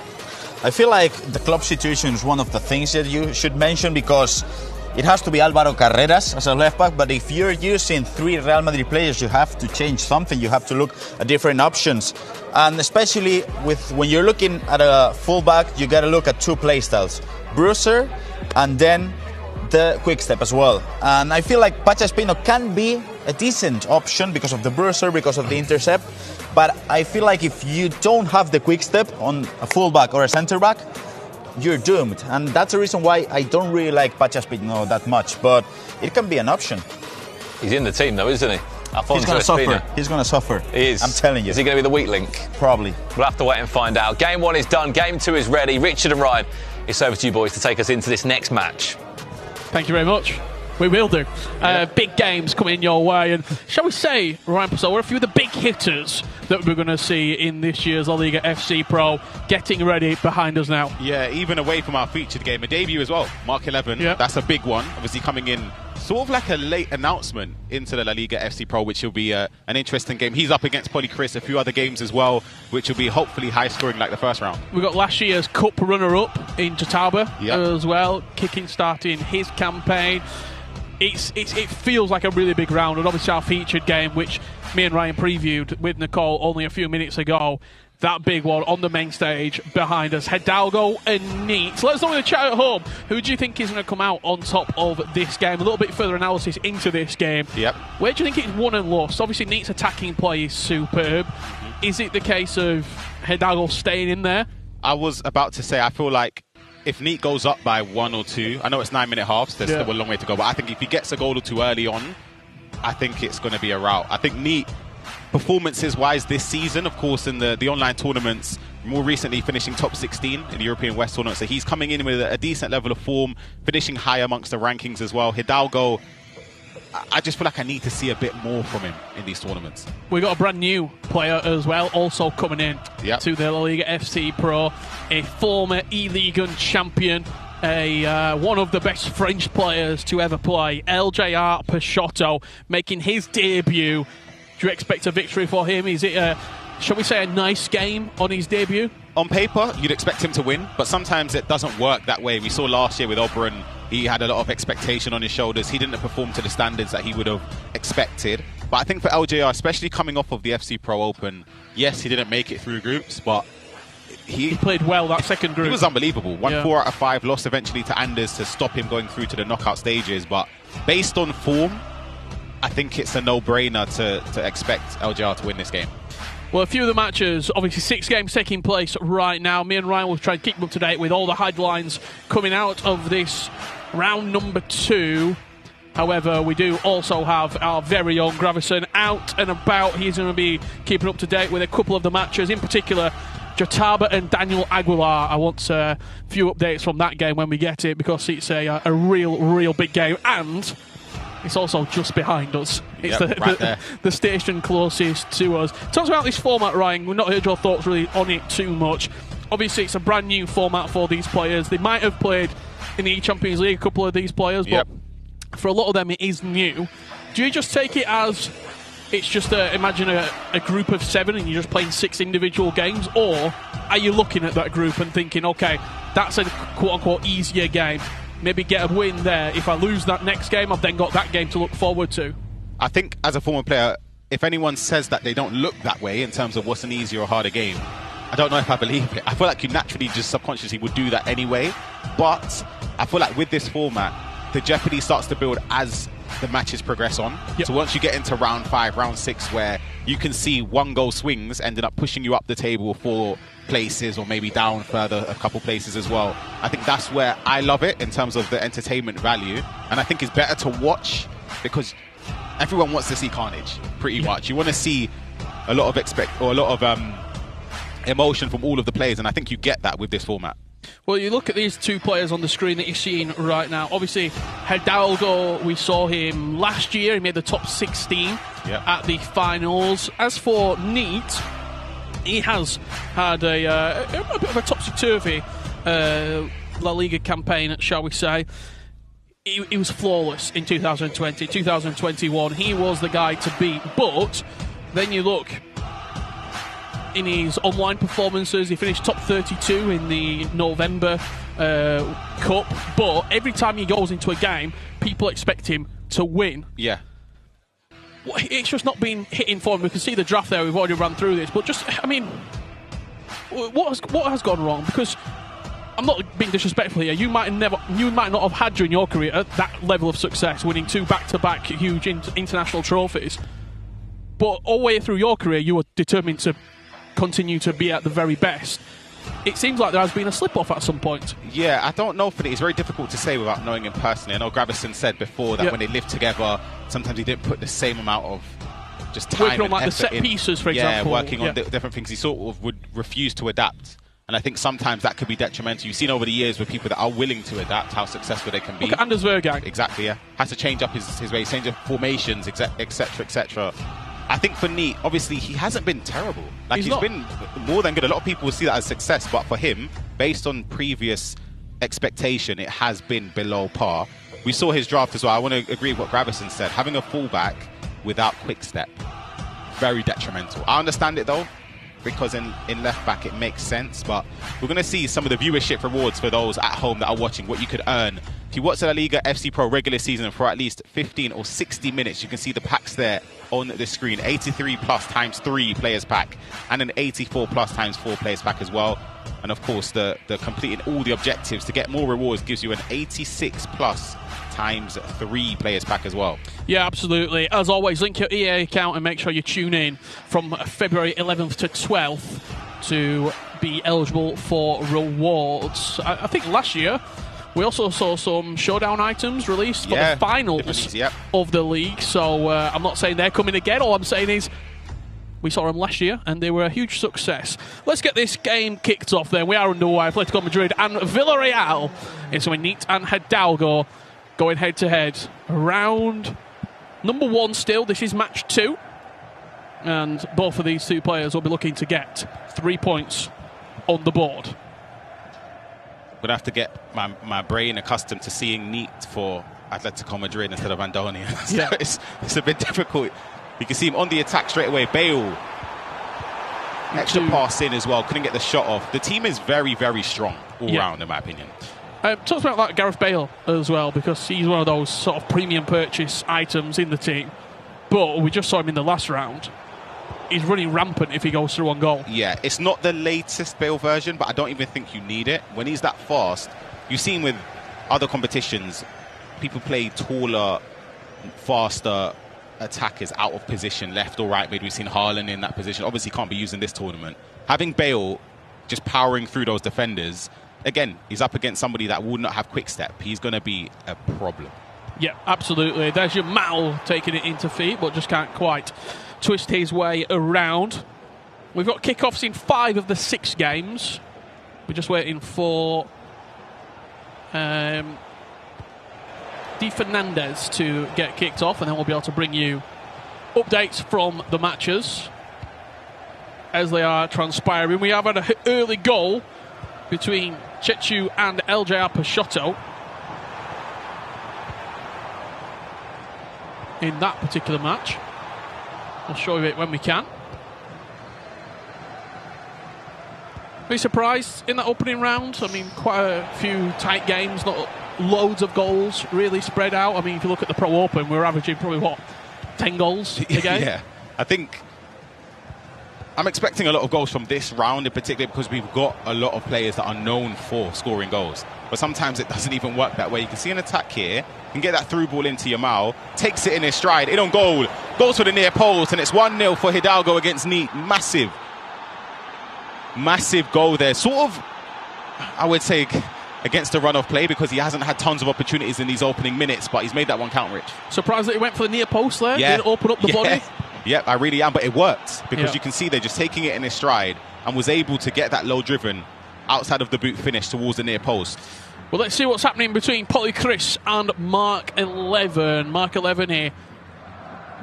Speaker 1: I feel like the club situation is one of the things that you should mention, because it has to be Álvaro Carreras as a left back, but if you're using 3 Real Madrid players, you have to change something. You have to look at different options. And especially when you're looking at a fullback, you got to look at 2 play styles. Bruiser and then the quick step as well. And I feel like Pacha Espino can be a decent option because of the bruiser, because of the intercept. But I feel like if you don't have the quick step on a fullback or a centre back, you're doomed. And that's the reason why I don't really like Pacha Espino that much. But it can be an option.
Speaker 6: He's in the team though, isn't he?
Speaker 1: He's going to suffer. He's going to suffer.
Speaker 6: He is.
Speaker 1: I'm telling you.
Speaker 6: Is he going to be the weak link?
Speaker 1: Probably.
Speaker 6: We'll have to wait and find out. Game 1 is done. Game 2 is ready. Richard and Ryan, it's over to you boys to take us into this next match.
Speaker 5: Thank you very much. We will do. Big games coming your way. And shall we say, Ryan Purcell, a few of the big hitters that we're going to see in this year's La Liga FC Pro getting ready behind us now.
Speaker 3: Yeah, even away from our featured game, a debut as well. Mark 11, that's a big one. Obviously coming in sort of like a late announcement into the La Liga FC Pro, which will be an interesting game. He's up against Polly Chris, a few other games as well, which will be hopefully high scoring like the first round.
Speaker 5: We've got last year's Cup runner-up in Jataba as well, starting his campaign. It feels like a really big round, and obviously our featured game, which me and Ryan previewed with Nicole only a few minutes ago, that big one on the main stage behind us. Hidalgo and Neat. Let us know in the chat at home, who do you think is going to come out on top of this game? A little bit further analysis into this game.
Speaker 3: Yep.
Speaker 5: Where do you think it's won and lost? Obviously Neat's attacking play is superb. Is it the case of Hidalgo staying in there?
Speaker 3: I was about to say, I feel like if Neat goes up by 1 or 2, I know it's 9-minute halves, there's still a long way to go, but I think if he gets a goal or 2 early on, I think it's going to be a rout. I think Neat, performances-wise this season, of course, in the online tournaments, more recently finishing top 16 in the European West tournament, so he's coming in with a decent level of form, finishing high amongst the rankings as well. Hidalgo, I just feel like I need to see a bit more from him in these tournaments.
Speaker 5: We got a brand new player as well, also coming in to the La Liga FC Pro, a former E-Ligue champion, one of the best French players to ever play, LJR Peixoto, making his debut. Do you expect a victory for him? Is it, shall we say, a nice game on his debut?
Speaker 3: On paper, you'd expect him to win, but sometimes it doesn't work that way. We saw last year with Oberon, he had a lot of expectation on his shoulders. He didn't perform to the standards that he would have expected. But I think for LJR, especially coming off of the FC Pro Open, yes, he didn't make it through groups, but he
Speaker 5: played well that second group.
Speaker 3: He was unbelievable. Won 4 out of 5, lost eventually to Anders to stop him going through to the knockout stages. But based on form, I think it's a no-brainer to expect LJR to win this game.
Speaker 5: Well, a few of the matches, obviously 6 games taking place right now. Me and Ryan will try to keep them up to date with all the headlines coming out of this round number 2. However, we do also have our very own Gravison out and about. He's going to be keeping up to date with a couple of the matches, in particular Jataba and Daniel Aguilar. I want a few updates from that game when we get it, because it's a real big game, and it's also just behind us. It's the station closest to us. Talk about this format, Ryan. We've not heard your thoughts really on it too much. Obviously, it's a brand new format for these players. They might have played in the Champions League, a couple of these players, but for a lot of them, it is new. Do you just take it as it's just imagine a group of 7 and you're just playing 6 individual games, or are you looking at that group and thinking, okay, that's a quote-unquote easier game, maybe get a win there. If I lose that next game, I've then got that game to look forward to?
Speaker 3: I think as a former player, if anyone says that they don't look that way in terms of what's an easier or harder game, I don't know if I believe it. I feel like you naturally just subconsciously would do that anyway. But I feel like with this format, the jeopardy starts to build as the matches progress on. So once you get into round 5, round 6, where you can see 1-goal swings ended up pushing you up the table for places, or maybe down further a couple places as well. I think that's where I love it in terms of the entertainment value. And I think it's better to watch because everyone wants to see carnage, pretty much. You want to see a lot of emotion from all of the players, and I think you get that with this format.
Speaker 5: Well, you look at these 2 players on the screen that you're seeing right now. Obviously, Hidalgo, we saw him last year. He made the top 16 at the finals. As for Neat, he has had a bit of a topsy-turvy La Liga campaign, shall we say. He was flawless in 2020. 2021, he was the guy to beat. But then you look in his online performances, he finished top 32 in the November Cup, but every time he goes into a game, people expect him to win.
Speaker 3: Yeah.
Speaker 5: It's just not been hitting for him. We can see the draft there, we've already run through this, but just, I mean, what has gone wrong? Because I'm not being disrespectful here, you might not have had during your career that level of success, winning 2 back-to-back huge international trophies, but all the way through your career, you were determined to continue to be at the very best. It seems like there has been a slip-off at some point.
Speaker 3: Yeah, I don't know, it's very difficult to say without knowing him personally. I know Gravison said before that when they lived together, sometimes he didn't put the same amount of just time
Speaker 5: working on
Speaker 3: and
Speaker 5: the set pieces, for example.
Speaker 3: Yeah, working on different things. He sort of would refuse to adapt. And I think sometimes that could be detrimental. You've seen over the years with people that are willing to adapt how successful they can be.
Speaker 5: Look at Anders Vergang.
Speaker 3: Exactly, yeah. Has to change up his ways, change up formations, etc., etc. I think for Neat, obviously, he hasn't been terrible. Like, he's been more than good. A lot of people will see that as success, but for him, based on previous expectation, it has been below par. We saw his draft as well. I want to agree with what Gravison said. Having a fullback without quick step, very detrimental. I understand it, though, because in left back it makes sense, but we're going to see some of the viewership rewards for those at home that are watching, what you could earn. If you watch the La Liga FC Pro regular season for at least 15 or 60 minutes, you can see the packs there on the screen. 83 plus times 3 players pack, and an 84 plus times 4 players pack as well. And of course, the completing all the objectives to get more rewards gives you an 86 plus times 3 players pack as well.
Speaker 5: Yeah, absolutely. As always, link your EA account and make sure you tune in from February 11th to 12th to be eligible for rewards. I think last year we also saw some showdown items released for the finals of the league. So I'm not saying they're coming again. All I'm saying is we saw them last year, and they were a huge success. Let's get this game kicked off then. We are underway. Atletico Madrid and Villarreal. It's with Neat and Hidalgo going head-to-head. Round number 1 still. This is match 2. And both of these 2 players will be looking to get 3 points on the board.
Speaker 3: I'm going to have to get my brain accustomed to seeing Neat for Atletico Madrid instead of Andoni. So
Speaker 5: Yeah.
Speaker 3: it's a bit difficult. You can see him on the attack straight away. Bale, extra pass in as well. Couldn't get the shot off. The team is very, very strong all round, in my opinion.
Speaker 5: Talk about that Gareth Bale as well, because he's one of those sort of premium purchase items in the team. But we just saw him in the last round. He's running rampant if he goes through on goal.
Speaker 3: Yeah, it's not the latest Bale version, but I don't even think you need it. When he's that fast, you've seen with other competitions, people play taller, faster attackers out of position, left or right mid. We've seen Haaland in that position. Obviously can't be used in this tournament. Having Bale just powering through those defenders, again, he's up against somebody that would not have quick step. He's going to be a problem.
Speaker 5: Yeah, absolutely. There's your Mal taking it into feet, but just can't quite twist his way around. We've got kickoffs in 5 of the 6 games. We're just waiting for Di Fernandez to get kicked off, and then we'll be able to bring you updates from the matches as they are transpiring. We have had an early goal between Chechu and LJR Peixoto in that particular match. I'll show you it when we can. Be surprised in that opening round. I mean, quite a few tight games, not loads of goals really spread out. I mean, if you look at the Pro Open, we're averaging probably 10 goals a game.
Speaker 3: Yeah, I think I'm expecting a lot of goals from this round in particular, because we've got a lot of players that are known for scoring goals. But sometimes it doesn't even work that way. You can see an attack here, you can get that through ball into Yamal, takes it in his stride, in on goal, goes for the near post, and it's 1-0 for Hidalgo against Neat. Massive goal there. Sort of, I would say, against the run of play, because he hasn't had tons of opportunities in these opening minutes, but he's made that one count, Rich.
Speaker 5: Surprised that he went for the near post there?
Speaker 3: Yeah.
Speaker 5: Didn't open up the body?
Speaker 3: Yeah, I really am, but it worked, because you can see they're just taking it in his stride and was able to get that low driven outside of the boot finish towards the near post.
Speaker 5: Well, let's see what's happening between Polly Chris and Mark 11. Mark 11 here,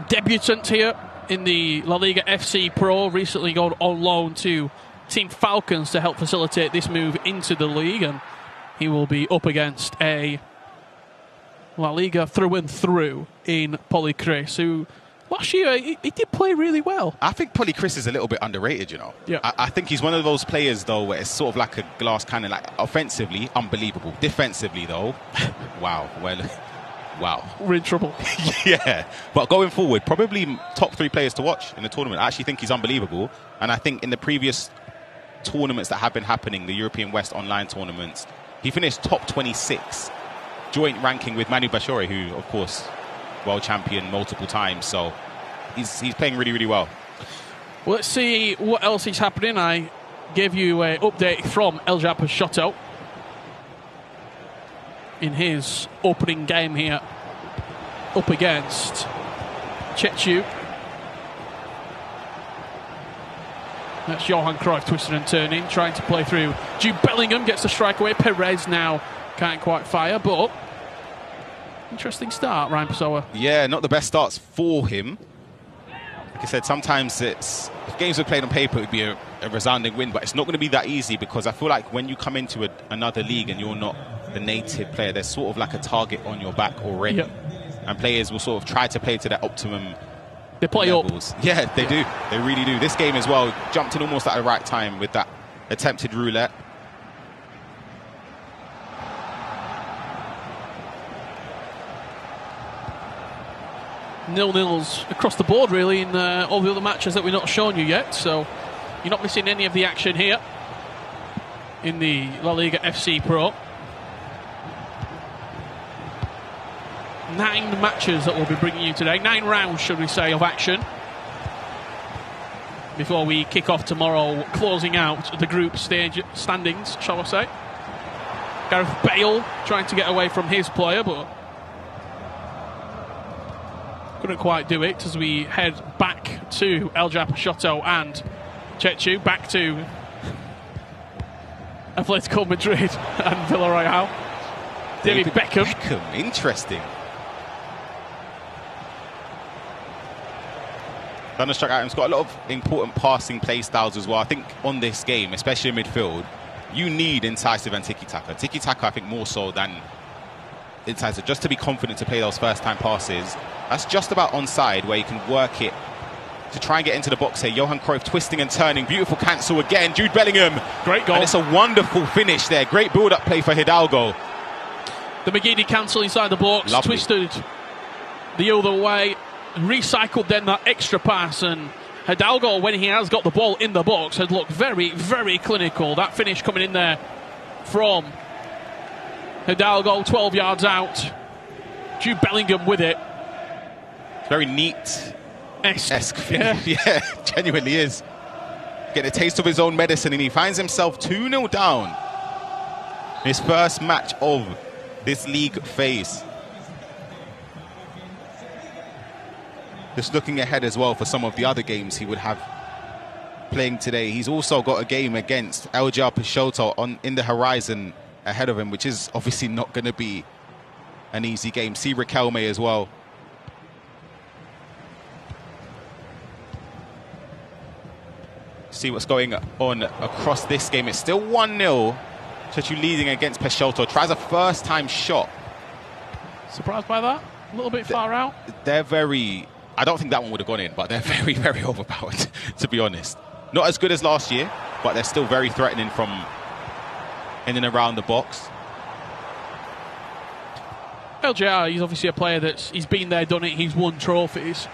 Speaker 5: debutant here in the La Liga FC Pro, recently gone on loan to Team Falcons to help facilitate this move into the league, and he will be up against a La Liga through and through in Polly Chris, who last year he did play really well.
Speaker 3: I think Polly Chris is a little bit underrated, you know.
Speaker 5: Yeah.
Speaker 3: I think he's one of those players, though, where it's sort of like a glass cannon. Like, offensively, unbelievable. Defensively, though, wow.
Speaker 5: We're in trouble.
Speaker 3: Yeah, but going forward, probably top 3 players to watch in the tournament. I actually think he's unbelievable, and I think in the previous tournaments that have been happening, the European West online tournaments, he finished top 26, joint ranking with Manu Bashori, who, of course, world champion multiple times. So he's playing really, really well.
Speaker 5: Well, let's see what else is happening. I gave you an update from LJR Peixoto in his opening game here up against Chechu. That's Johan Cruyff twisting and turning, trying to play through. Jude Bellingham gets the strike away. Perez now can't quite fire, but interesting start, Ryan Pessoa.
Speaker 3: Yeah, not the best starts for him. Like I said, sometimes if games were played on paper, it would be a resounding win, but it's not going to be that easy, because I feel like when you come into another league and you're not the native player, there's sort of like a target on your back already. Yep. And players will sort of try to play to their optimum.
Speaker 5: They play
Speaker 3: levels. Yeah, they do. They really do. This game as well, jumped in almost at the right time with that attempted roulette.
Speaker 5: Nil-nils across the board, really, in all the other matches that we're not showing you yet. So you're not missing any of the action here in the La Liga FC Pro. 9 matches that we'll be bringing you today. 9 rounds, should we say, of action before we kick off tomorrow, closing out the group stage standings, shall I say. Gareth Bale trying to get away from his player, but couldn't quite do it, as we head back to El Peixoto and Chechu, back to Atletico Madrid and Villarreal. David Beckham.
Speaker 3: Interesting. Thunderstruck Items got a lot of important passing play styles as well. I think on this game, especially in midfield, you need incisive and tiki-taka. Tiki-taka, I think, more so than incisive, just to be confident to play those first-time passes. That's just about onside, where you can work it to try and get into the box here. Johan Cruyff twisting and turning. Beautiful cancel again. Jude Bellingham.
Speaker 5: Great goal.
Speaker 3: And it's a wonderful finish there. Great build-up play for Hidalgo.
Speaker 5: The McGeady cancel inside the box.
Speaker 3: Lovely.
Speaker 5: Twisted the other way. Recycled then that extra pass, and Hidalgo, when he has got the ball in the box, had looked very, very clinical. That finish coming in there from Hidalgo, 12 yards out. Jude Bellingham with it.
Speaker 3: Very neat-esque finish. Yeah, genuinely is. Getting a taste of his own medicine, and he finds himself 2-0 down. His first match of this league phase. Just looking ahead as well for some of the other games he would have playing today. He's also got a game against LALIGA Peixoto in the horizon ahead of him, which is obviously not going to be an easy game. See Riquelme as well. See what's going on across this game. It's still 1-0. Chechu leading against Peixoto. Tries a first-time shot.
Speaker 5: Surprised by that? A little bit far out?
Speaker 3: They're very... I don't think that one would have gone in, but they're very, very overpowered, to be honest. Not as good as last year, but they're still very threatening from in and around the box.
Speaker 5: LJR, he's obviously a player he's been there, done it, he's won trophies.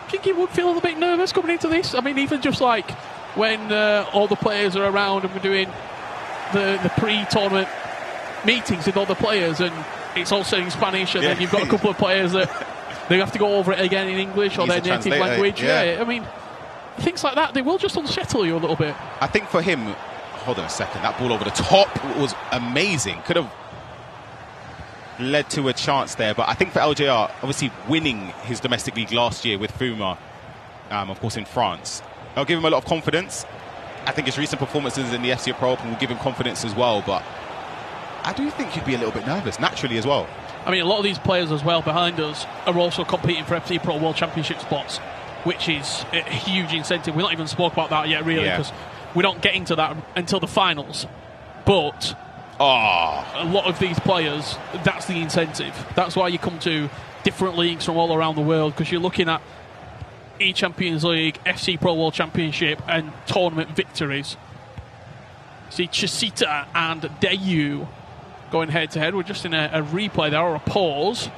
Speaker 5: I think he would feel a little bit nervous coming into this. I mean, even just like when all the players are around and we're doing the pre-tournament meetings with all the players, and it's all said in Spanish, and then you've got a couple of players that they have to go over it again in English or their native language. Yeah, I mean, things like that, they will just unsettle you a little bit.
Speaker 3: I think for him, hold on a second, that ball over the top was amazing. Could have led to a chance there, but I think for LJR, obviously winning his domestic league last year with Fuma, of course in France, that'll give him a lot of confidence. I think his recent performances in the FC Pro Open will give him confidence as well, but I do think he'd be a little bit nervous, naturally as well.
Speaker 5: I mean, a lot of these players as well behind us are also competing for FC Pro World Championship spots, which is a huge incentive. We've not even spoke about that yet, really, because we don't get into that until the finals. But a lot of these players, that's the incentive. That's why you come to different leagues from all around the world, because you're looking at E-Champions League, FC Pro World Championship and tournament victories. See Chesita and Dayu going head-to-head. We're just in a replay there, or a pause.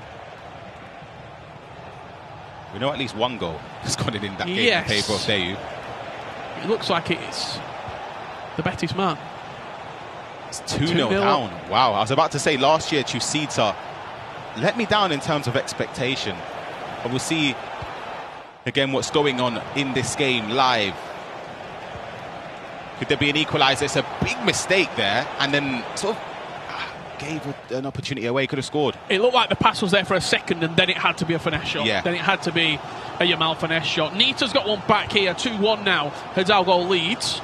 Speaker 3: We know at least one goal has gone in that game in favour of Dayu.
Speaker 5: It looks like it's the Betis man.
Speaker 3: It's 2-0 down. Wow, I was about to say last year Chusita let me down in terms of expectation. But we'll see again what's going on in this game live. Could there be an equaliser? It's a big mistake there, and then sort of gave an opportunity away. Could have scored.
Speaker 5: It looked like the pass was there for a second, and then it had to be a finesse shot.
Speaker 3: Yeah.
Speaker 5: Then it had to be a Yamal finesse shot. Nita's got one back here, 2-1 now. Hidalgo leads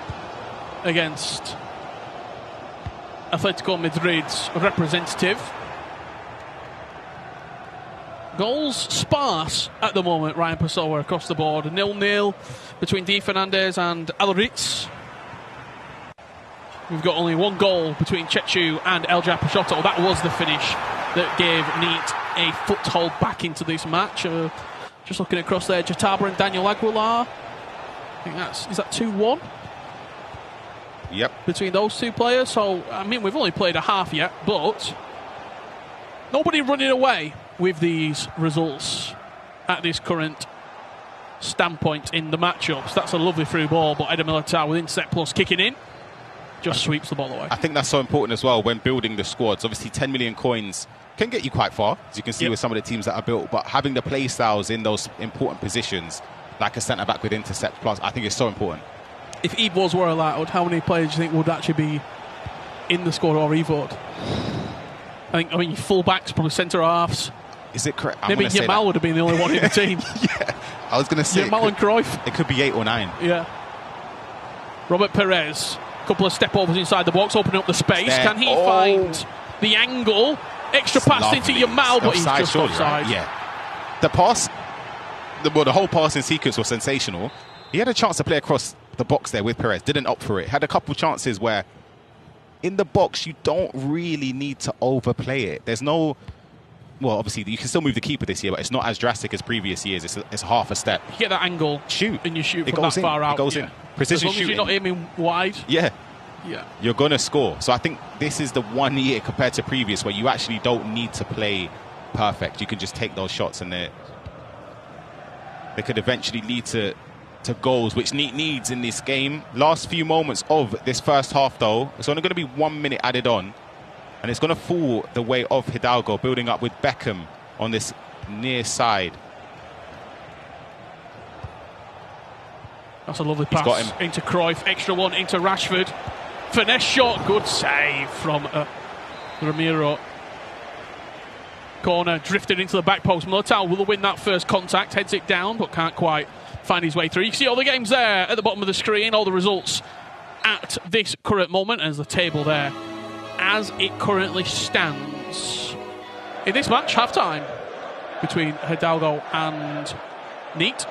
Speaker 5: against Atletico Madrid's representative. Goals sparse at the moment, Ryan Pessoa across the board. 0-0 between Di Fernandez and Alritz. We've got only one goal between Chechu and El Japashotto. That was the finish that gave Neat a foothold back into this match. Just looking across there, Jataba and Daniel Aguilar. I think is that 2-1?
Speaker 3: Yep.
Speaker 5: Between those two players. So, I mean, we've only played a half yet, but nobody running away with these results at this current standpoint in the matchups. That's a lovely through ball, but Eder Militao with intercept plus kicking in. Just sweeps the ball away.
Speaker 3: I think that's so important as well when building the squads. Obviously, 10 million coins can get you quite far, as you can see with some of the teams that are built. But having the play styles in those important positions, like a centre-back with intercept plus, I think is so important.
Speaker 5: If eVotes were allowed, how many players do you think would actually be in the squad or eVote? I mean, full-backs, probably centre-halves.
Speaker 3: Is it correct?
Speaker 5: Maybe Yamal would have been the only one in the team.
Speaker 3: Yeah, I was going to say
Speaker 5: Yamal and Cruyff.
Speaker 3: It could be 8 or 9.
Speaker 5: Yeah. Robert Perez. Couple of step overs inside the box, opening up the space.
Speaker 3: There.
Speaker 5: Can he find the angle? Extra pass into Yamal, but he's just offside.
Speaker 3: Right? Yeah. The pass, the whole passing sequence was sensational. He had a chance to play across the box there with Perez. Didn't opt for it. Had a couple chances where in the box you don't really need to overplay it. There's no... Well, obviously, you can still move the keeper this year, but it's not as drastic as previous years. It's half a step.
Speaker 5: You get that angle,
Speaker 3: shoot,
Speaker 5: and you shoot from that far out.
Speaker 3: It goes in. Precision shooting.
Speaker 5: As long as you're not aiming wide.
Speaker 3: Yeah.
Speaker 5: Yeah.
Speaker 3: You're going to score. So I think this is the 1 year compared to previous where you actually don't need to play perfect. You can just take those shots and they could eventually lead to goals, which Neat needs in this game. Last few moments of this first half, though, it's only going to be 1 minute added on. And it's going to fall the way of Hidalgo, building up with Beckham on this near side.
Speaker 5: That's a lovely pass into Cruyff. Extra one into Rashford. Finesse shot. Good save from Ramiro. Corner drifted into the back post. Militao will win that first contact. Heads it down, but can't quite find his way through. You can see all the games there at the bottom of the screen. All the results at this current moment. As the table there as it currently stands. In this match, half-time between Hidalgo and Neat.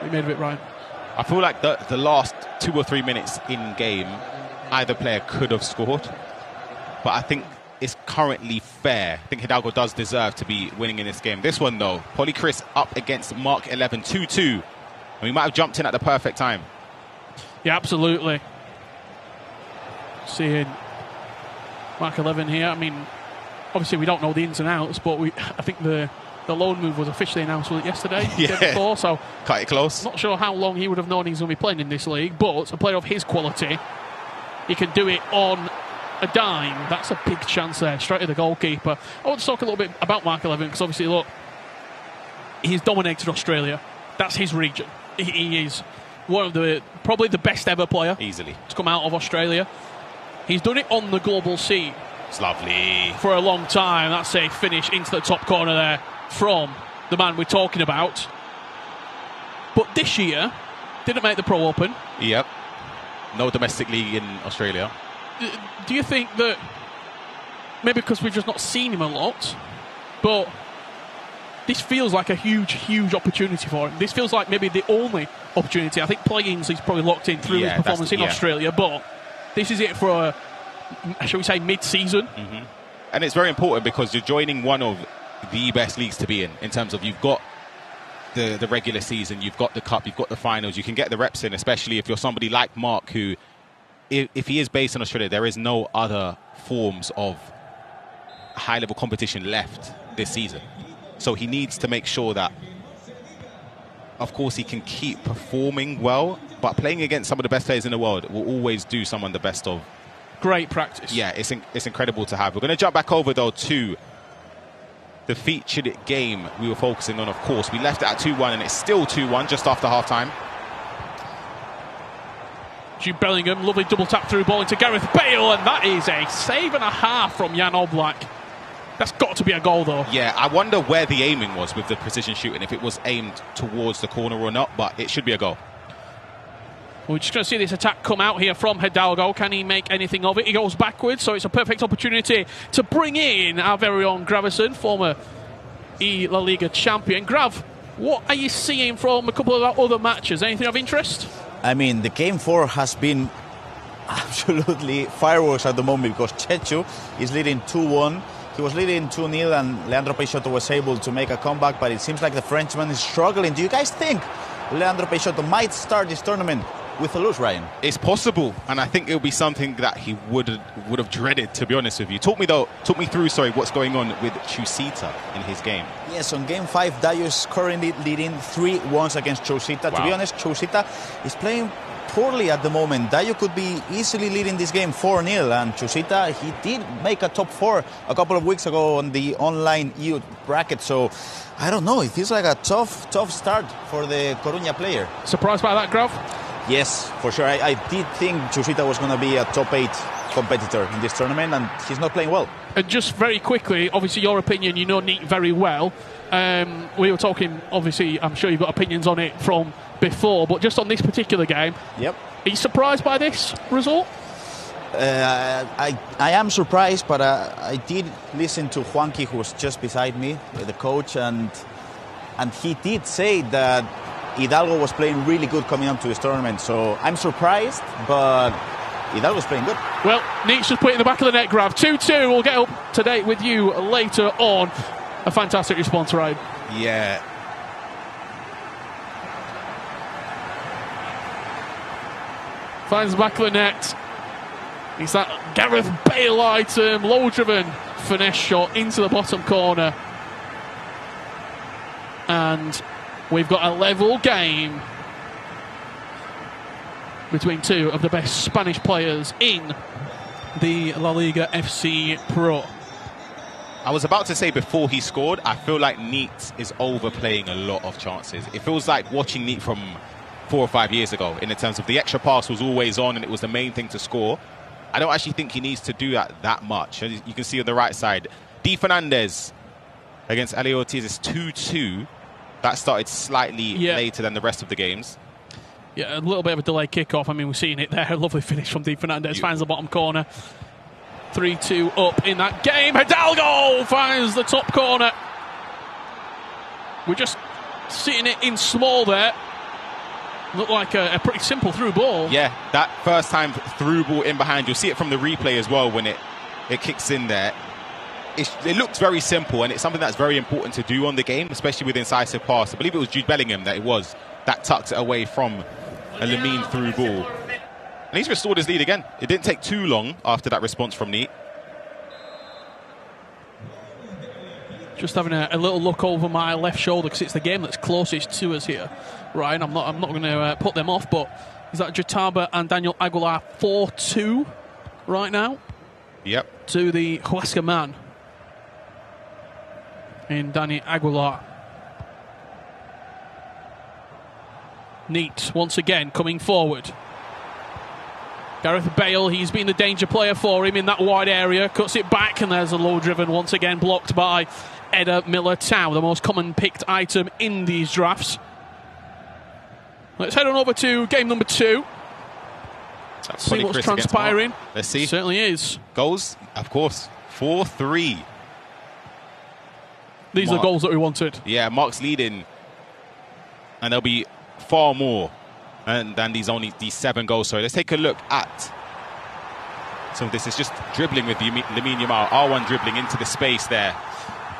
Speaker 5: We made of it, Ryan.
Speaker 3: I feel like the last 2 or 3 minutes in game, either player could have scored. But I think it's currently fair. I think Hidalgo does deserve to be winning in this game. This one, though, Polychris up against Mark 11, 2-2. And we might have jumped in at the perfect time.
Speaker 5: Yeah, absolutely. Seeing Mark 11 here. I mean, obviously we don't know the ins and outs, but I think the loan move was officially announced yesterday,
Speaker 3: yeah.
Speaker 5: Before, so
Speaker 3: cut it close.
Speaker 5: Not sure how long he would have known he's going to be playing in this league, but a player of his quality, he can do it on a dime. That's a big chance there, straight to the goalkeeper. I want to talk a little bit about Mark 11, because obviously, look, he's dominated Australia. That's his region. He is one of probably the best ever player
Speaker 3: easily
Speaker 5: to come out of Australia. He's done it on the global scene.
Speaker 3: It's lovely.
Speaker 5: For a long time. That's a finish into the top corner there from the man we're talking about. But this year, didn't make the Pro Open.
Speaker 3: Yep. No domestic league in Australia.
Speaker 5: Do you think that maybe because we've just not seen him a lot, but this feels like a huge opportunity for him? This feels like maybe the only opportunity. I think play-ins he's probably locked in through his performance in Australia, but this is it for shall we say, mid-season.
Speaker 3: Mm-hmm. And it's very important because you're joining one of the best leagues to be in terms of you've got the regular season, you've got the cup, you've got the finals, you can get the reps in, especially if you're somebody like Mark who, if he is based in Australia, there is no other forms of high-level competition left this season. So he needs to make sure that, of course, he can keep performing well, but playing against some of the best players in the world will always do someone the best of.
Speaker 5: Great practice.
Speaker 3: Yeah, it's incredible to have. We're going to jump back over, though, to the featured game we were focusing on, of course. We left it at 2-1, and it's still 2-1 just after half-time.
Speaker 5: Jude Bellingham, lovely double tap through ball into Gareth Bale, and that is a save and a half from Jan Oblak. That's got to be a goal, though.
Speaker 3: Yeah, I wonder where the aiming was with the precision shooting, if it was aimed towards the corner or not, but it should be a goal.
Speaker 5: We're just going to see this attack come out here from Hidalgo. Can he make anything of it? He goes backwards, so it's a perfect opportunity to bring in our very own Gravison, former La Liga champion. Grav, what are you seeing from a couple of other matches? Anything of interest?
Speaker 1: I mean, the game 4 has been absolutely fireworks at the moment because Chechu is leading 2-1. He was leading 2-0 and Leandro Peixoto was able to make a comeback, but it seems like the Frenchman is struggling. Do you guys think Leandro Peixoto might start this tournament with a lose, Ryan?
Speaker 3: It's possible, and I think it'll be something that he would have dreaded, to be honest with you. Talk me through what's going on with Chusita in his game.
Speaker 1: Yes, on game 5, Dayo is currently leading 3-1 against Chusita.
Speaker 3: Wow.
Speaker 1: To be honest, Chusita is playing poorly at the moment. Dayo could be easily leading this game 4-0, and Chusita, he did make a top 4 a couple of weeks ago on the online EU bracket, so I don't know, it feels like a tough start for the Coruña player.
Speaker 5: Surprised by that, Grav?
Speaker 1: Yes, for sure. I did think Chusita was going to be a top 8 competitor in this tournament, and he's not playing well.
Speaker 5: And just very quickly, obviously your opinion, you know Neat very well. We were talking, obviously, I'm sure you've got opinions on it from before, but just on this particular game,
Speaker 1: yep.
Speaker 5: Are you surprised by this result?
Speaker 1: I am surprised, but I did listen to Juanqui, who was just beside me, the coach, and he did say that Hidalgo was playing really good coming up to this tournament, so I'm surprised, but Hidalgo's playing good.
Speaker 5: Well, Neat's just put it in the back of the net, Grav. 2-2, we'll get up to date with you later on. A fantastic response, Ryan.
Speaker 3: Yeah.
Speaker 5: Finds the back of the net. It's that Gareth Bale item, low-driven finesse shot into the bottom corner. And we've got a level game between two of the best Spanish players in the La Liga FC Pro.
Speaker 3: I was about to say before he scored, I feel like Neat is overplaying a lot of chances. It feels like watching Neat from 4 or 5 years ago in the terms of the extra pass was always on and it was the main thing to score. I don't actually think he needs to do that much. And you can see on the right side, Di Fernandez against Ali Ortiz is 2-2. That started slightly later than the rest of the games.
Speaker 5: Yeah, a little bit of a delayed kickoff. I mean, we're seeing it there. A lovely finish from Di Fernandez. Finds the bottom corner. 3-2 up in that game. Hidalgo finds the top corner. We're just seeing it in small there. Looked like a pretty simple through ball.
Speaker 3: Yeah, that first time through ball in behind. You'll see it from the replay as well when it kicks in there. It looks very simple, and it's something that's very important to do on the game, especially with incisive pass. I believe it was Jude Bellingham that tucked it away from a Lamine through ball. And he's restored his lead again. It didn't take too long after that response from Neat.
Speaker 5: Just having a little look over my left shoulder because it's the game that's closest to us here. Ryan, I'm not going to put them off, but is that Jataba and Daniel Aguilar 4-2 right now?
Speaker 3: Yep.
Speaker 5: To the Huesca man in Danny Aguilar. Neat once again coming forward. Gareth Bale, he's been the danger player for him in that wide area. Cuts it back and there's a low driven once again blocked by Eder Militao, the most common picked item in these drafts. Let's head on over to game number 2. See what's transpiring.
Speaker 3: Let's see.
Speaker 5: It certainly is.
Speaker 3: Goals, of course. 4-3.
Speaker 5: These are the goals that we wanted.
Speaker 3: Yeah, Mark's leading. And there'll be far more than these 7 goals. So let's take a look at some of this. It's just dribbling with Lamine Yamal. R1 dribbling into the space there.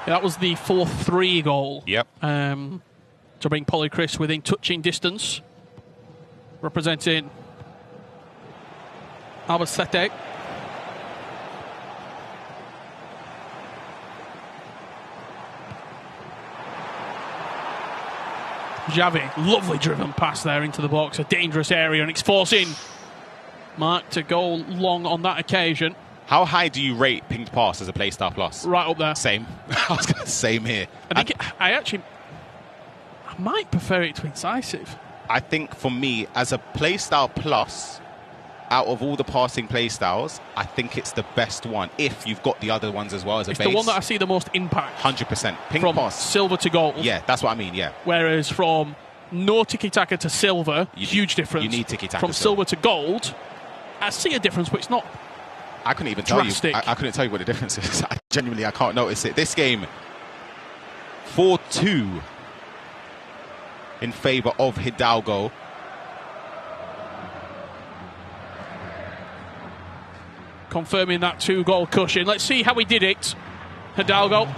Speaker 5: Yeah, that was the 4-3 goal.
Speaker 3: Yep.
Speaker 5: To bring Polychris within touching distance. Representing Albacete. Xavi, lovely driven pass there into the box, a dangerous area, and it's forcing Mark to go long on that occasion.
Speaker 3: How high do you rate pinged pass as a playstyle plus?
Speaker 5: Right up there.
Speaker 3: Same. I was going to same here.
Speaker 5: I might prefer it to incisive.
Speaker 3: I think for me, as a playstyle plus, out of all the passing play styles, I think it's the best one if you've got the other ones as well as a base.
Speaker 5: It's the one that I see the most impact.
Speaker 3: 100%. Ping
Speaker 5: from
Speaker 3: pass.
Speaker 5: silver to gold.
Speaker 3: Yeah, that's what I mean, yeah.
Speaker 5: Whereas from no tiki-taka to silver, huge difference.
Speaker 3: You need tiki-taka.
Speaker 5: From silver to gold, I see a difference, but it's not
Speaker 3: I couldn't even
Speaker 5: drastic.
Speaker 3: tell you. I couldn't tell you what the difference is. Genuinely, I can't notice it. This game, 4-2 in favour of Hidalgo.
Speaker 5: Confirming that 2-goal cushion. Let's see how he did it. Hidalgo.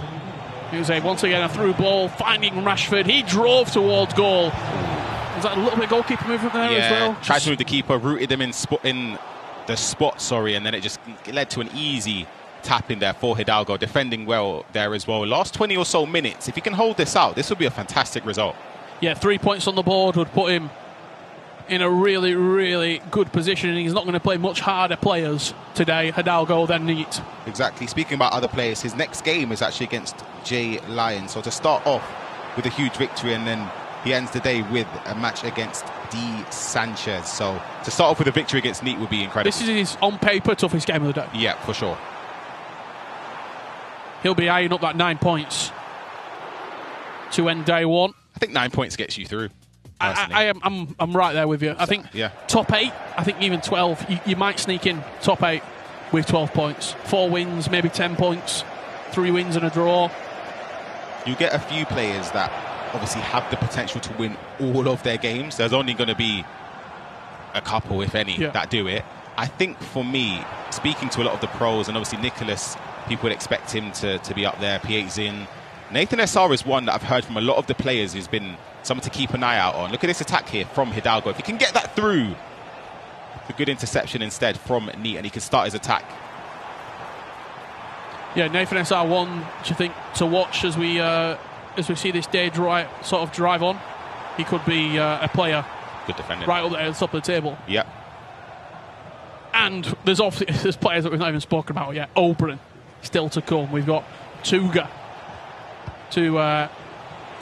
Speaker 5: It was once again a through ball, finding Rashford. He drove towards goal. Was that a little bit of goalkeeper movement there as well?
Speaker 3: Tried to move the keeper, rooted him in the spot, and then it led to an easy tap in there for Hidalgo, defending well there as well. Last 20 or so minutes, if he can hold this out, this would be a fantastic result.
Speaker 5: Yeah, 3 points on the board would put him in a really, really good position, and he's not going to play much harder players today, Hidalgo, than Neat.
Speaker 3: Exactly. Speaking about other players, his next game is actually against J Lions. So to start off with a huge victory, and then he ends the day with a match against D Sanchez. So to start off with a victory against Neat would be incredible.
Speaker 5: This is his, on paper, toughest game of the day.
Speaker 3: Yeah, for sure.
Speaker 5: He'll be eyeing up that 9 points to end day one.
Speaker 3: I think 9 points gets you through.
Speaker 5: I'm right there with you. I think top 8, I think even 12, you might sneak in top 8 with 12 points. 4 wins, maybe 10 points, 3 wins and a draw.
Speaker 3: You get a few players that obviously have the potential to win all of their games. There's only going to be a couple, if any, that do it. I think for me, speaking to a lot of the pros, and obviously Nicholas, people would expect him to be up there, P8 Zin. Nathan SR is one that I've heard from a lot of the players who's been someone to keep an eye out on. Look at this attack here from Hidalgo. If he can get that through, a good interception instead from Neat, and he can start his attack.
Speaker 5: Yeah, Nathan SR one, do you think, to watch as we see this day sort of drive on? He could be a player.
Speaker 3: Good defender.
Speaker 5: Right up there at the top of the table.
Speaker 3: Yep.
Speaker 5: And there's players that we've not even spoken about yet. Oberon still to come. We've got Tuga to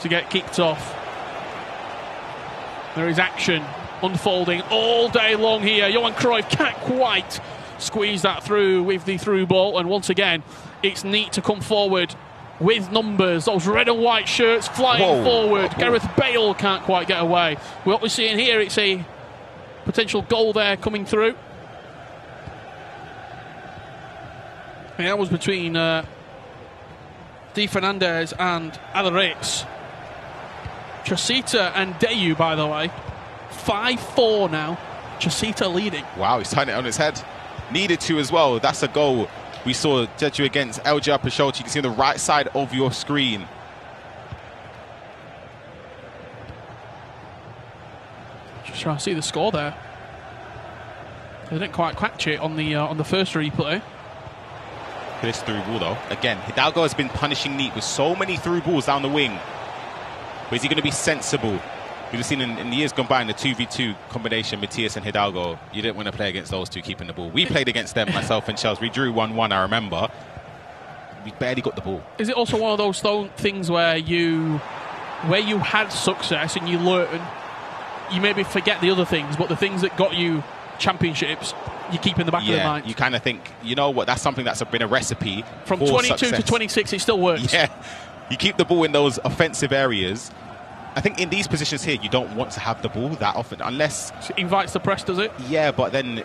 Speaker 5: get kicked off. There is action unfolding all day long here. Johan Cruyff can't quite squeeze that through with the through ball, and once again it's Neat to come forward with numbers. Those red and white shirts flying forward. Gareth Bale can't quite get away. What we're seeing here, it's a potential goal there coming through. And that was between Di Fernandez and Alarex. Chasita and Deyu, by the way. 5-4 now. Chasita leading.
Speaker 3: Wow, he's turning it on his head. Needed to as well. That's a goal we saw Jeju against LGR Pashot. You can see on the right side of your screen.
Speaker 5: Just trying to see the score there. They didn't quite catch it on the first replay.
Speaker 3: This through ball though. Again, Hidalgo has been punishing Neat with so many through balls down the wing. But is he going to be sensible? We've seen in the years gone by in the 2v2 combination, Matthias and Hidalgo, you didn't want to play against those two keeping the ball. We played against them, myself and Charles. We drew 1-1, I remember. We barely got the ball.
Speaker 5: Is it also one of those things where you had success and you learn, you maybe forget the other things, but the things that got you championships, you keep in the back of your mind?
Speaker 3: You kind of think, you know what, that's something that's been a recipe
Speaker 5: from
Speaker 3: for
Speaker 5: 22
Speaker 3: success.
Speaker 5: to 26, it still works.
Speaker 3: Yeah, you keep the ball in those offensive areas. I think in these positions here, you don't want to have the ball that often, unless...
Speaker 5: It invites the press, does it?
Speaker 3: Yeah, but then,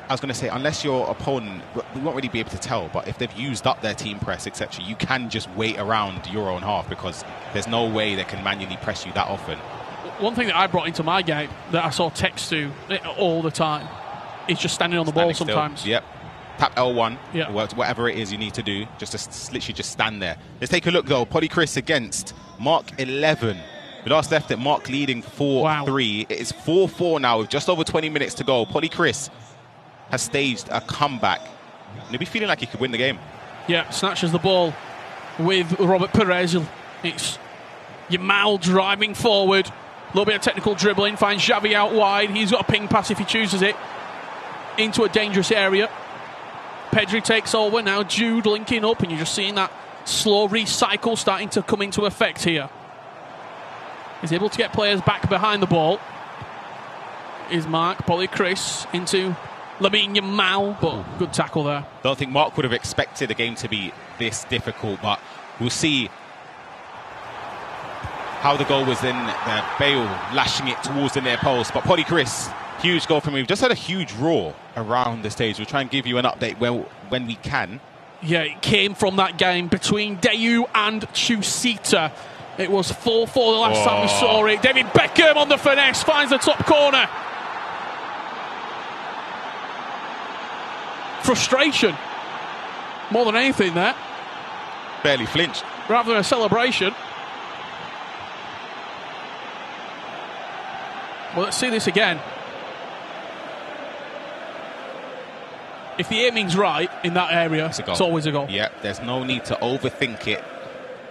Speaker 3: I was going to say, unless your opponent, we won't really be able to tell, but if they've used up their team press, etc., you can just wait around your own half, because there's no way they can manually press you that often.
Speaker 5: One thing that I brought into my game that I saw text to all the time is just standing on the ball sometimes.
Speaker 3: Yep. Tap L1, whatever it is you need to do, just to literally just stand there. Let's take a look, though. Polychris against Mark 11. We last left it, Mark leading 4-3. It is 4-4 now with just over 20 minutes to go. Polychris has staged a comeback. And he'll be feeling like he could win the game.
Speaker 5: Yeah, snatches the ball with Robert Perez. It's Yamal driving forward. A little bit of technical dribbling. Finds Xavi out wide. He's got a ping pass if he chooses it. Into a dangerous area. Pedri takes over. Now Jude linking up. And you're just seeing that slow recycle starting to come into effect here. He's able to get players back behind the ball. Is Mark Polychris into Lamine Yamal, but good tackle there.
Speaker 3: Don't think Mark would have expected the game to be this difficult, but we'll see how the goal was in there. Bale lashing it towards the near post, but Polychris, huge goal from him. We've just had a huge roar around the stage. We'll try and give you an update when we can.
Speaker 5: Yeah, it came from that game between Dayu and Chusita. It was 4-4 the last time we saw it. David Beckham on the finesse, finds the top corner. Frustration, more than anything there.
Speaker 3: Barely flinched.
Speaker 5: Rather than a celebration. Well, let's see this again. If the aiming's right in that area, it's always a goal.
Speaker 3: Yeah, there's no need to overthink it.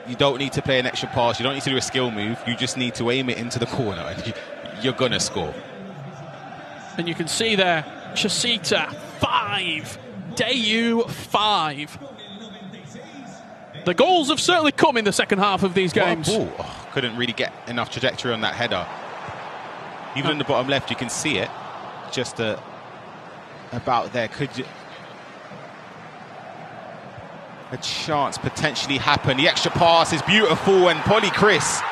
Speaker 3: You don't need to play an extra pass. You don't need to do a skill move. You just need to aim it into the corner and you're going to score.
Speaker 5: And you can see there, Chusita 5, Dayu 5. The goals have certainly come in the second half of these games.
Speaker 3: Couldn't really get enough trajectory on that header. Even in the bottom left, you can see it. Just about there. Could you... a chance potentially happen. The extra pass is beautiful, and Polychris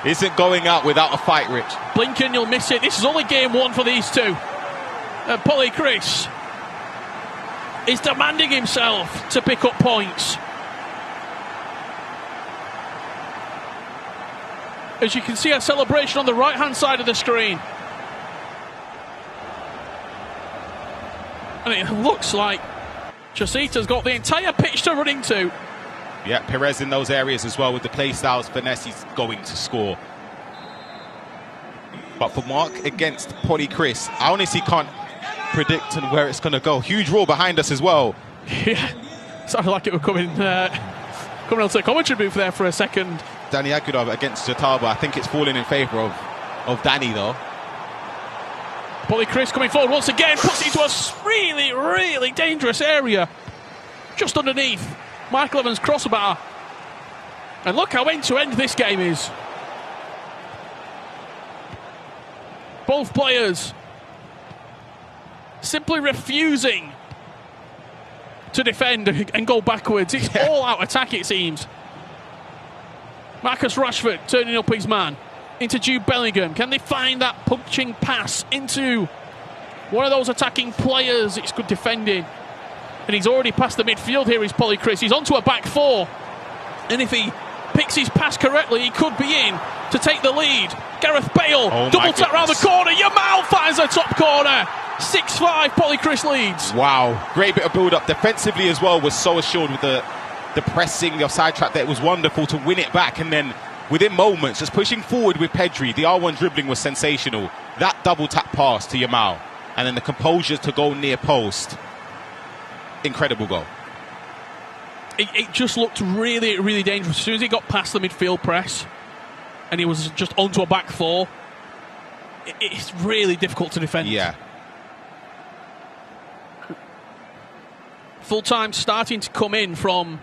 Speaker 3: isn't going out without a fight, Rich.
Speaker 5: Blinken, you'll miss it. This is only game one for these two. Polychris is demanding himself to pick up points. As you can see, a celebration on the right-hand side of the screen. And it looks like Chusita's got the entire pitch to run into.
Speaker 3: Yeah, Perez in those areas as well with the play styles. Finesse, he's going to score. But for Mark against Polychris, I honestly can't predict where it's going to go. Huge roar behind us as well.
Speaker 5: Yeah, sounded like it were coming onto the commentary booth there for a second.
Speaker 3: Danny Agudov against Jataba. I think it's falling in favour of Danny, though.
Speaker 5: Polychris coming forward once again, puts it into a really, really dangerous area. Just underneath Michael Evans' crossbar. And look how end-to-end this game is. Both players simply refusing to defend and go backwards. It's all out attack, it seems. Marcus Rashford turning up his man into Jude Bellingham. Can they find that punching pass into one of those attacking players? It's good defending. And he's already past the midfield here, is Polychris. He's onto a back four. And if he picks his pass correctly, he could be in to take the lead. Gareth Bale, double tap round the corner. Yamal finds the top corner. 6-5, Polychris leads.
Speaker 3: Wow, great bit of build-up. Defensively as well, was so assured with the pressing, the offside trap there. It was wonderful to win it back, and then within moments, just pushing forward with Pedri. The R1 dribbling was sensational. That double tap pass to Yamal, and then the composure to go near post. Incredible goal.
Speaker 5: It just looked really, really dangerous. As soon as he got past the midfield press, and he was just onto a back four, it's really difficult to defend.
Speaker 3: Yeah.
Speaker 5: Full time starting to come in from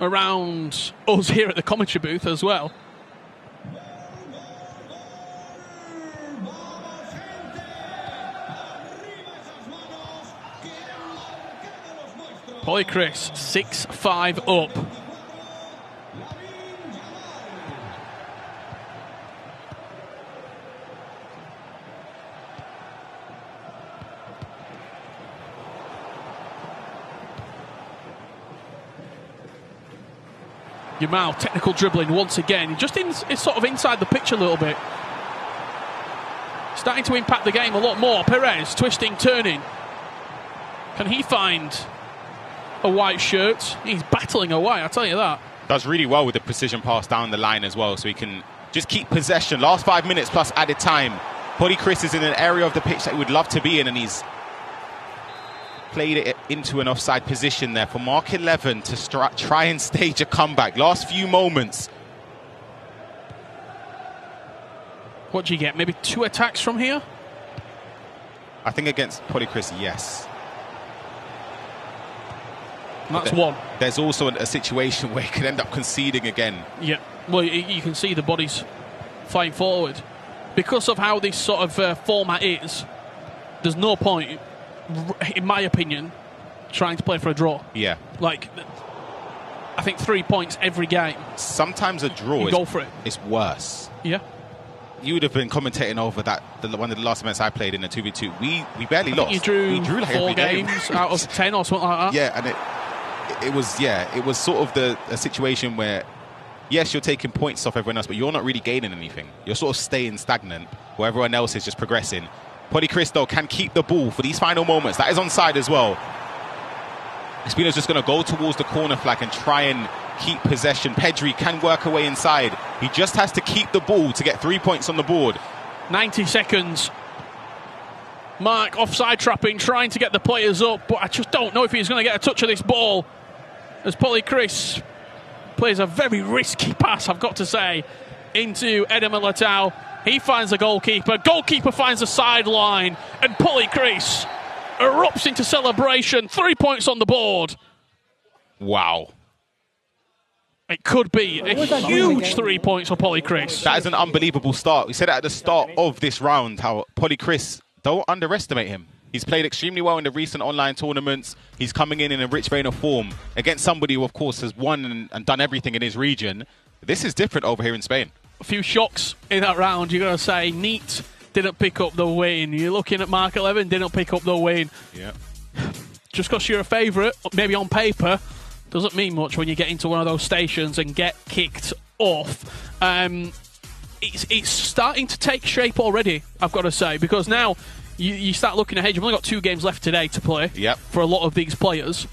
Speaker 5: around us here at the commentary booth as well. Polychris 6-5 up. Yamal, technical dribbling once again. Just is sort of inside the pitch a little bit. Starting to impact the game a lot more. Perez, twisting, turning. Can he find a white shirt? He's battling away, I'll tell you that.
Speaker 3: Does really well with the precision pass down the line as well, so he can just keep possession. Last 5 minutes plus added time. Polychris is in an area of the pitch that he would love to be in, and he's played it into an offside position there for Mark 11 to try and stage a comeback. Last few moments.
Speaker 5: What do you get? Maybe 2 attacks from here?
Speaker 3: I think against Polychris, yes.
Speaker 5: That's one.
Speaker 3: There's also a situation where he could end up conceding again.
Speaker 5: Yeah, well, you can see the bodies flying forward. Because of how this sort of format is, there's no point, in my opinion, trying to play for a draw.
Speaker 3: Yeah.
Speaker 5: Like, I think 3 points every game.
Speaker 3: Sometimes a draw
Speaker 5: go for it.
Speaker 3: It's worse.
Speaker 5: Yeah.
Speaker 3: You would have been commentating over that one of the last events I played in the 2v2. We barely lost.
Speaker 5: You drew
Speaker 3: like
Speaker 5: 4 games out of 10 or something like that.
Speaker 3: Yeah, and it was sort of a situation where, yes, you're taking points off everyone else, but you're not really gaining anything. You're sort of staying stagnant where everyone else is just progressing. Polychris, though, can keep the ball for these final moments. That is onside as well. Espino's just going to go towards the corner flag and try and keep possession. Pedri can work away inside. He just has to keep the ball to get 3 points on the board.
Speaker 5: 90 seconds. Mark offside trapping, trying to get the players up, but I just don't know if he's going to get a touch of this ball. As Polychris plays a very risky pass, I've got to say, into Eder Militao. He finds the goalkeeper. Goalkeeper finds the sideline, and Polychris erupts into celebration. 3 points on the board.
Speaker 3: Wow.
Speaker 5: It could be a huge 3 points for Polychris.
Speaker 3: That is an unbelievable start. We said at the start of this round how Polychris, don't underestimate him. He's played extremely well in the recent online tournaments. He's coming in a rich vein of form against somebody who, of course, has won and done everything in his region. This is different over here in Spain.
Speaker 5: A few shocks in that round, you've got to say. Neat didn't pick up the win. You're looking at Mark 11, didn't pick up the win. Yeah. Just because you're a favourite, maybe on paper, doesn't mean much when you get into one of those stations and get kicked off. It's starting to take shape already, I've got to say, because now you start looking ahead. You've only got 2 games left today to play for a lot of these players.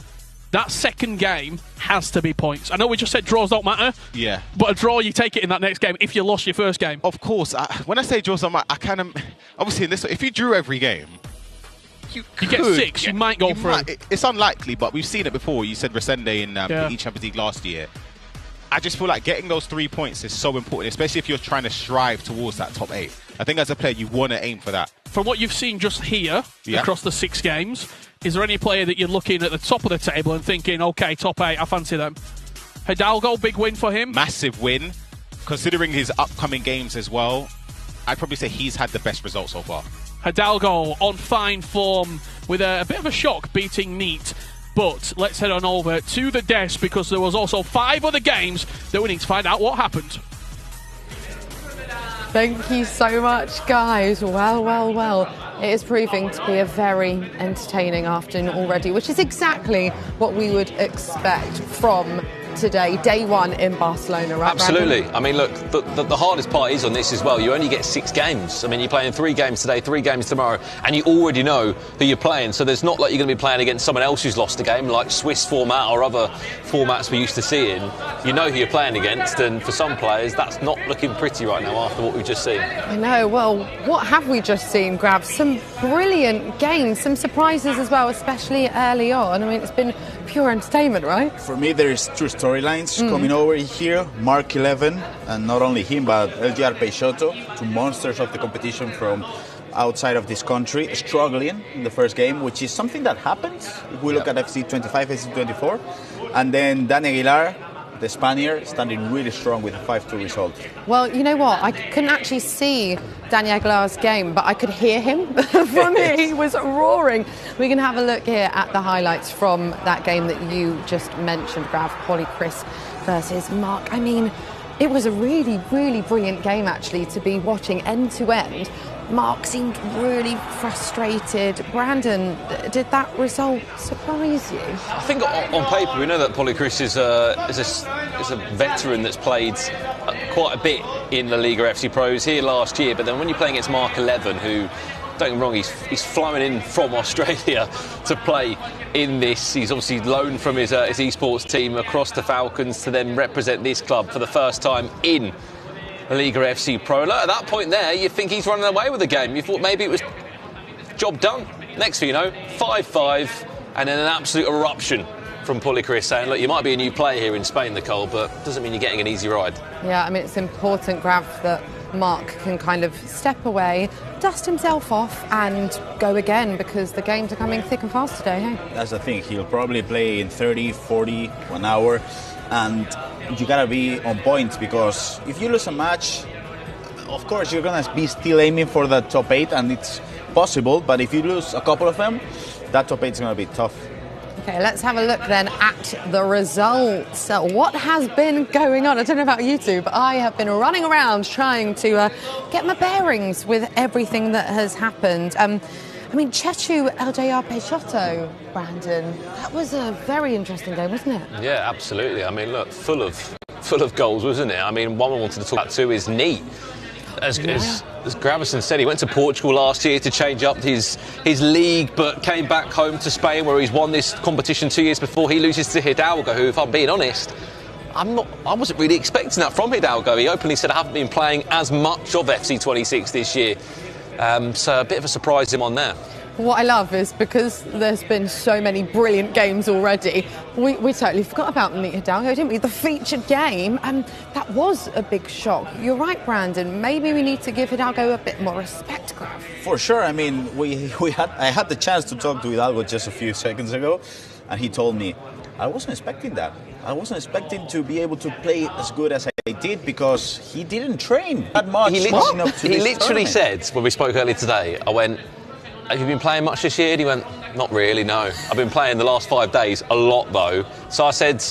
Speaker 5: That second game has to be points. I know we just said draws don't matter. Yeah. But a draw, you take it in that next game if you lost your first game.
Speaker 3: Of course. When I say draws don't matter, I kind of... Obviously, in this, if you drew every game, you
Speaker 5: get 6, you might go for it.
Speaker 3: It's unlikely, but we've seen it before. You said Resende in the Champions League last year. I just feel like getting those 3 points is so important, especially if you're trying to strive towards that top 8. I think as a player, you want to aim for that.
Speaker 5: From what you've seen just here, across the 6 games, is there any player that you're looking at the top of the table and thinking, OK, top 8, I fancy them? Hidalgo, big win for him.
Speaker 3: Massive win. Considering his upcoming games as well, I'd probably say he's had the best result so far.
Speaker 5: Hidalgo on fine form with a bit of a shock beating Neat. But let's head on over to the desk because there was also 5 other games that we need to find out what happened.
Speaker 4: Thank you so much, guys. Well. It is proving to be a very entertaining afternoon already, which is exactly what we would expect from today, day 1 in Barcelona, right?
Speaker 6: Absolutely.
Speaker 4: Brandon?
Speaker 6: I mean, look, the hardest part is on this as well. You only get 6 games. I mean, you're playing 3 games today, 3 games tomorrow, and you already know who you're playing. So there's not like you're going to be playing against someone else who's lost a game, like Swiss format or other formats we're used to seeing. You know who you're playing against, and for some players, that's not looking pretty right now after what we've just seen.
Speaker 4: I know. Well, what have we just seen, Grav? Some brilliant games, some surprises as well, especially early on. I mean, it's been pure entertainment, right?
Speaker 7: For me, there's 2 storylines coming over here. Mark 11, and not only him, but LGR Peixoto, 2 monsters of the competition from outside of this country, struggling in the first game, which is something that happens if we look at FC 25, FC 24. And then Dani Aguilar, the Spaniard, standing really strong with a 5-2 result.
Speaker 4: Well, you know what? I couldn't actually see Dani Aguilar's game, but I could hear him from here. He was roaring. We can have a look here at the highlights from that game that you just mentioned, Grav. Polychris versus Mark. I mean, it was a really brilliant game, actually, to be watching end to end. Mark seemed really frustrated. Brandon, did that result surprise you?
Speaker 6: I think on paper we know that Polychris is a veteran that's played quite a bit in the LALIGA FC Pros here last year, but then when you're playing against Mark 11, who, don't get me wrong, he's flown in from Australia to play in this. He's obviously loaned from his esports team across the Falcons to then represent this club for the first time in LALIGA FC Pro. At that point there, you think he's running away with the game. You thought maybe it was job done. Next thing you know, 5-5, and then an absolute eruption from Polychris saying, look, you might be a new player here in Spain, Nicole, but doesn't mean you're getting an easy ride.
Speaker 4: Yeah, I mean, it's important, Grav, that Mark can kind of step away, dust himself off and go again, because the games are coming thick and fast today, hey?
Speaker 7: That's the thing. He'll probably play in 30, 40, 1 hour, and you gotta be on point, because if you lose a match, of course you're gonna be still aiming for the top 8, and it's possible, but if you lose a couple of them, that top 8 is going to be tough.
Speaker 4: Okay, let's have a look then at the results. What has been going on? I don't know about you two, but I have been running around trying to get my bearings with everything that has happened. I mean, Chechu LJR Peixoto, Brandon, that was a very interesting game, wasn't it?
Speaker 6: Yeah, absolutely. I mean, look, full of goals, wasn't it? I mean, one I wanted to talk about too is Neat. As Gravison said, he went to Portugal last year to change up his league, but came back home to Spain where he's won this competition 2 years before. He loses to Hidalgo, who, if I'm being honest, I wasn't really expecting that from Hidalgo. He openly said, I haven't been playing as much of FC 26 this year. So a bit of a surprise him on there.
Speaker 4: What I love is because there's been so many brilliant games already, we totally forgot about Neat Hidalgo, didn't we? The featured game, and that was a big shock. You're right, Brandon. Maybe we need to give Hidalgo a bit more respect, Grav.
Speaker 7: For sure. I mean, I had the chance to talk to Hidalgo just a few seconds ago, and he told me, I wasn't expecting that. I wasn't expecting to be able to play as good as I did because he didn't train that much.
Speaker 6: He literally said, when we spoke earlier today, I went, have you been playing much this year? And he went, not really, no. I've been playing the last 5 days, a lot though. So I said,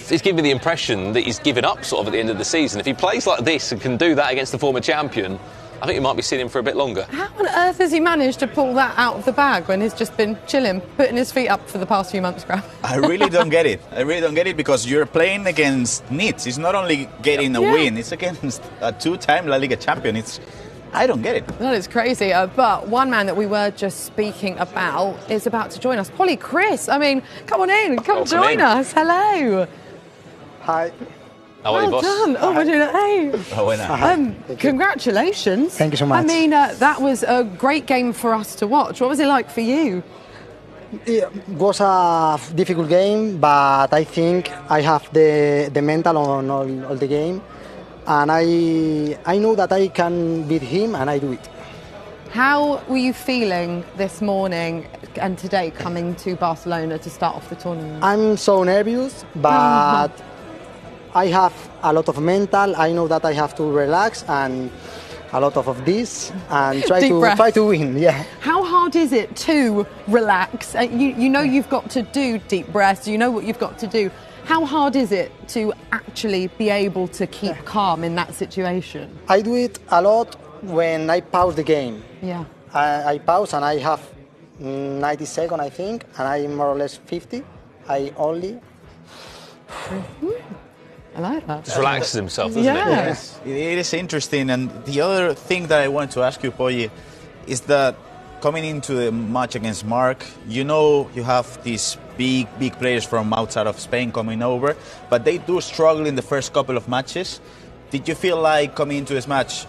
Speaker 6: he's giving me the impression that he's given up sort of at the end of the season. If he plays like this and can do that against the former champion, I think we might be seeing him for a bit longer.
Speaker 4: How on earth has he managed to pull that out of the bag when he's just been chilling, putting his feet up for the past few months, Graham?
Speaker 7: I really don't get it. I really don't get it because you're playing against Neat. It's not only getting a win, it's against a 2-time La Liga champion. I don't get it.
Speaker 4: That is crazy. But one man that we were just speaking about is about to join us. Polly Chris, I mean, come on in. Come join us. Hello.
Speaker 8: Hi.
Speaker 6: How are you, boss?
Speaker 4: Done. Oh, we're doing it. Hey. Congratulations.
Speaker 8: Thank you so much.
Speaker 4: I mean, that was a great game for us to watch. What was it like for you?
Speaker 8: It was a difficult game, but I think I have the mental on all the game. And I know that I can beat him, and I do it.
Speaker 4: How were you feeling this morning and today coming to Barcelona to start off the tournament?
Speaker 8: I'm so nervous, but I have a lot of mental. I know that I have to relax and a lot of this and try to win. Yeah.
Speaker 4: How hard is it to relax? You know you've got to do deep breaths. You know what you've got to do. How hard is it to actually be able to keep calm in that situation?
Speaker 8: I do it a lot when I pause the game.
Speaker 4: Yeah.
Speaker 8: I pause and I have 90 seconds, I think, and I'm more or less 50. I only...
Speaker 4: I like that.
Speaker 6: Just relaxes himself, doesn't it?
Speaker 7: Yes. It is interesting. And the other thing that I want to ask you, Polly, is that coming into the match against Mark, you know you have these big players from outside of Spain coming over, but they do struggle in the first couple of matches. Did you feel like coming into this match,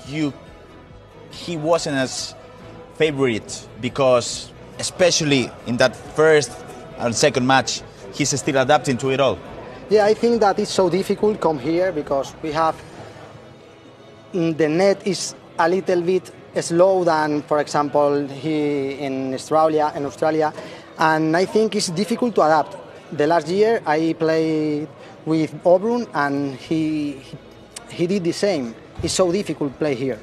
Speaker 7: he wasn't as favorite because, especially in that first and second match, he's still adapting to it all?
Speaker 8: Yeah, I think that it's so difficult to come here because we have the net is a little bit slow than, for example, here in Australia. And I think it's difficult to adapt. The last year I played with Obrun and he did the same. It's so difficult to play here.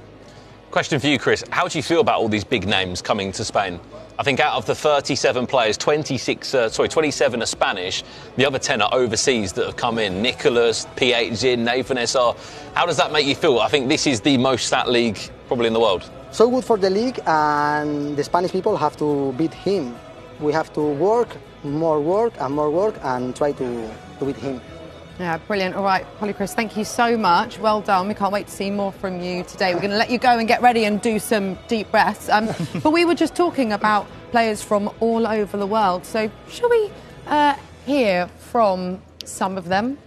Speaker 6: Question for you, Chris. How do you feel about all these big names coming to Spain? I think out of the 37 players, 27 are Spanish. The other 10 are overseas that have come in. Nicholas, PH, Nathan SR. How does that make you feel? I think this is the most stat league probably in the world.
Speaker 8: So good for the league, and the Spanish people have to beat him. We have to work, and try to beat him.
Speaker 4: Yeah, brilliant. All right, Polly Chris, thank you so much. Well done. We can't wait to see more from you today. We're going to let you go and get ready and do some deep breaths. But we were just talking about players from all over the world. So shall we hear from some of them?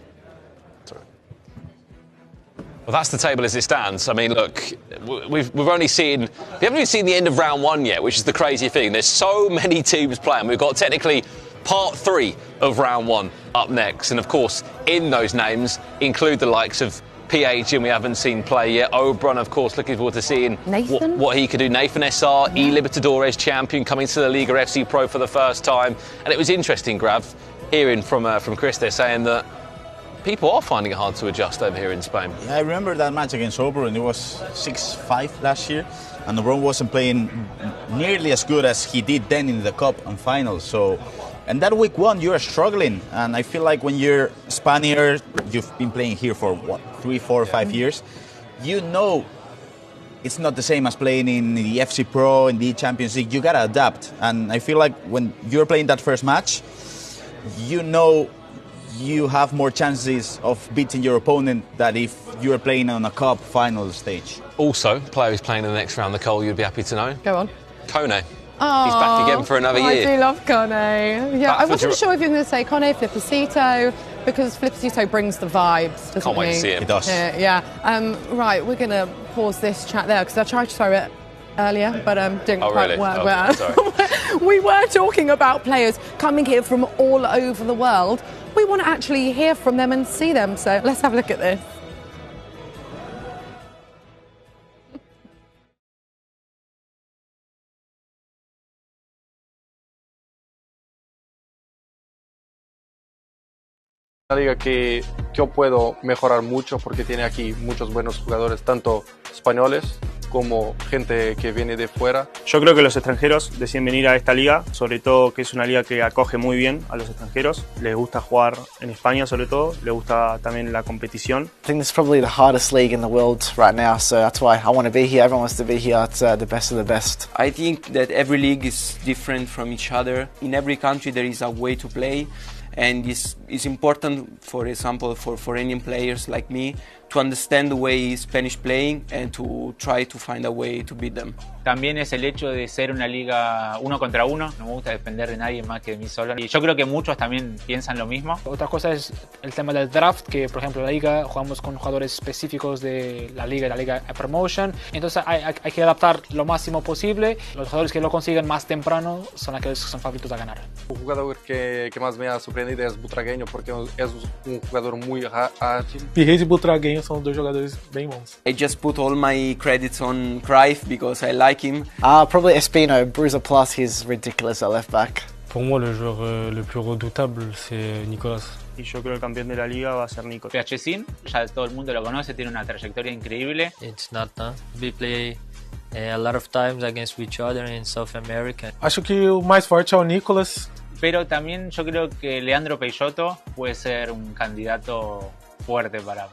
Speaker 6: Well, that's the table as it stands. I mean, look, we haven't even seen the end of round one yet, which is the crazy thing. There's so many teams playing. We've got technically part 3 of round 1 up next. And of course, in those names include the likes of PH, and we haven't seen play yet. Obrun, of course, looking forward to seeing what he could do. Nathan SR, E Libertadores champion, coming to the Liga FC Pro for the first time. And it was interesting, Grav, hearing from Chris there saying that people are finding it hard to adjust over here in Spain.
Speaker 7: Yeah, I remember that match against Oberon. It was 6-5 last year, and Oberon wasn't playing nearly as good as he did then in the Cup and finals. So, and that week one, you are struggling. And I feel like when you're Spaniard, you've been playing here for what, 3, 4, 5 years, you know it's not the same as playing in the FC Pro, in the Champions League. You gotta adapt. And I feel like when you're playing that first match, you know you have more chances of beating your opponent than if you're playing on a cup final stage.
Speaker 6: Also, player who's playing in the next round, Nicole, you'd be happy to know.
Speaker 4: Go on.
Speaker 6: Kone.
Speaker 4: Oh,
Speaker 6: he's back again for another year.
Speaker 4: I do love Kone. Yeah,
Speaker 6: Back
Speaker 4: I
Speaker 6: for
Speaker 4: wasn't sure if you were going to say Kone, Flipacito, because Flipacito brings the vibes, doesn't
Speaker 6: Can't wait
Speaker 4: he?
Speaker 6: to see him.
Speaker 7: It does.
Speaker 4: Yeah. Right, we're going to pause this chat there because I tried to throw it earlier, but didn't
Speaker 6: Oh,
Speaker 4: quite
Speaker 6: really?
Speaker 4: work
Speaker 6: Oh,
Speaker 4: well.
Speaker 6: sorry.
Speaker 4: We were talking about players coming here from all over the world. We want to actually hear from them and see them, so let's have a look at this.
Speaker 9: Una liga que yo puedo mejorar mucho porque tiene aquí muchos buenos jugadores, tanto españoles como gente que viene de fuera.
Speaker 10: Yo creo que los extranjeros deciden venir a esta liga, sobre todo que es una liga que acoge muy bien a los extranjeros. Les gusta jugar en España sobre todo, les gusta también la competición.
Speaker 11: I think this is probably the hardest league in the world right now, so that's why I want to be here. Everyone wants to be here. It's the best of the best.
Speaker 12: I think that every league is different from each other. In every country there is a way to play, and it's important, for example, for foreign players like me, to understand the way Spanish playing and to try to find a way to beat them.
Speaker 13: También es el hecho de ser una liga uno contra uno. No me gusta depender de nadie más que de mí solo. Y yo creo que muchos también piensan lo mismo.
Speaker 5: Otra cosa es el tema del draft, que por ejemplo en la liga jugamos con jugadores específicos de la liga Promotion. Entonces hay que adaptar lo máximo posible. Los jugadores que lo consiguen más temprano son aquellos que son favoritos a ganar.
Speaker 9: El jugador que más me ha sorprendido es Butragueño, porque es un jugador muy ágil.
Speaker 5: Pires e Butragueño são dois jogadores bem bons.
Speaker 12: I just put all my credits on Cruyff because I like him.
Speaker 11: Probably Espino, Bruiser Plus, he's ridiculous at left back.
Speaker 10: Pour moi, le joueur le plus redoutable, c'est Nicolas. Y yo creo que el campeón de la liga va a ser Nico.
Speaker 13: PHCin, ya todo el mundo lo conoce, tiene una trayectoria increíble.
Speaker 14: It's not, we play a lot of times against each other in South America.
Speaker 5: Acho que o mais forte é o Nicolas.
Speaker 13: Pero también yo creo que Leandro Peixoto puede ser un candidato fuerte para...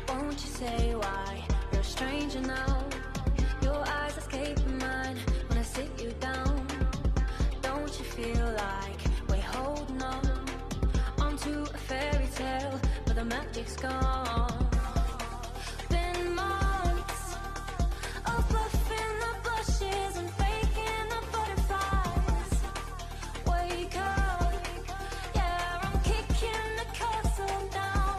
Speaker 15: Won't you say why you're a stranger now? Your eyes escape mine when I sit you down. Don't you feel like we're holding on onto a fairy tale, but the magic's gone? Been months of bluffing the blushes and faking the butterflies. Wake up, yeah, I'm kicking the castle down.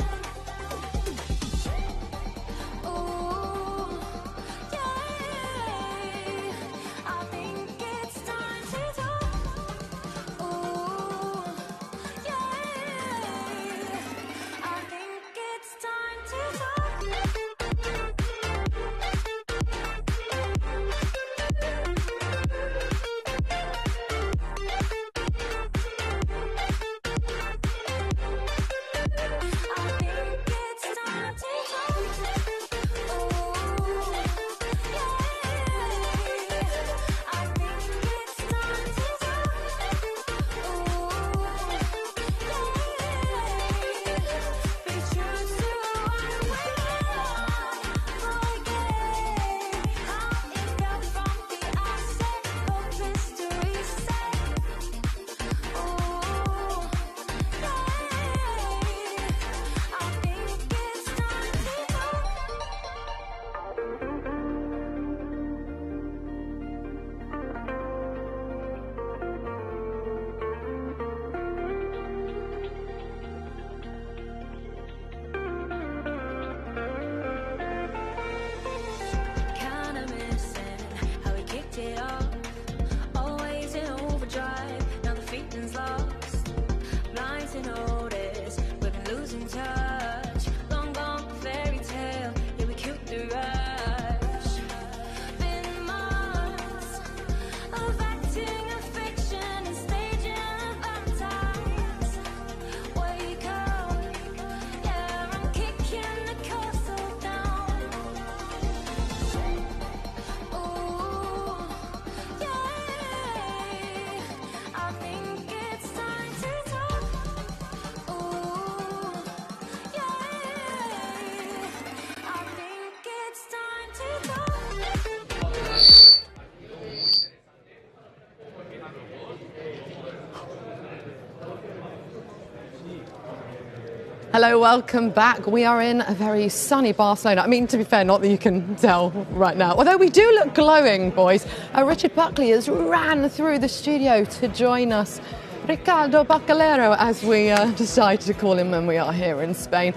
Speaker 4: Hello, welcome back. We are in a very sunny Barcelona. I mean, to be fair, not that you can tell right now. Although we do look glowing, boys. Richard Buckley has ran through the studio to join us. Ricardo Bacalero, as we decide to call him when we are here in Spain.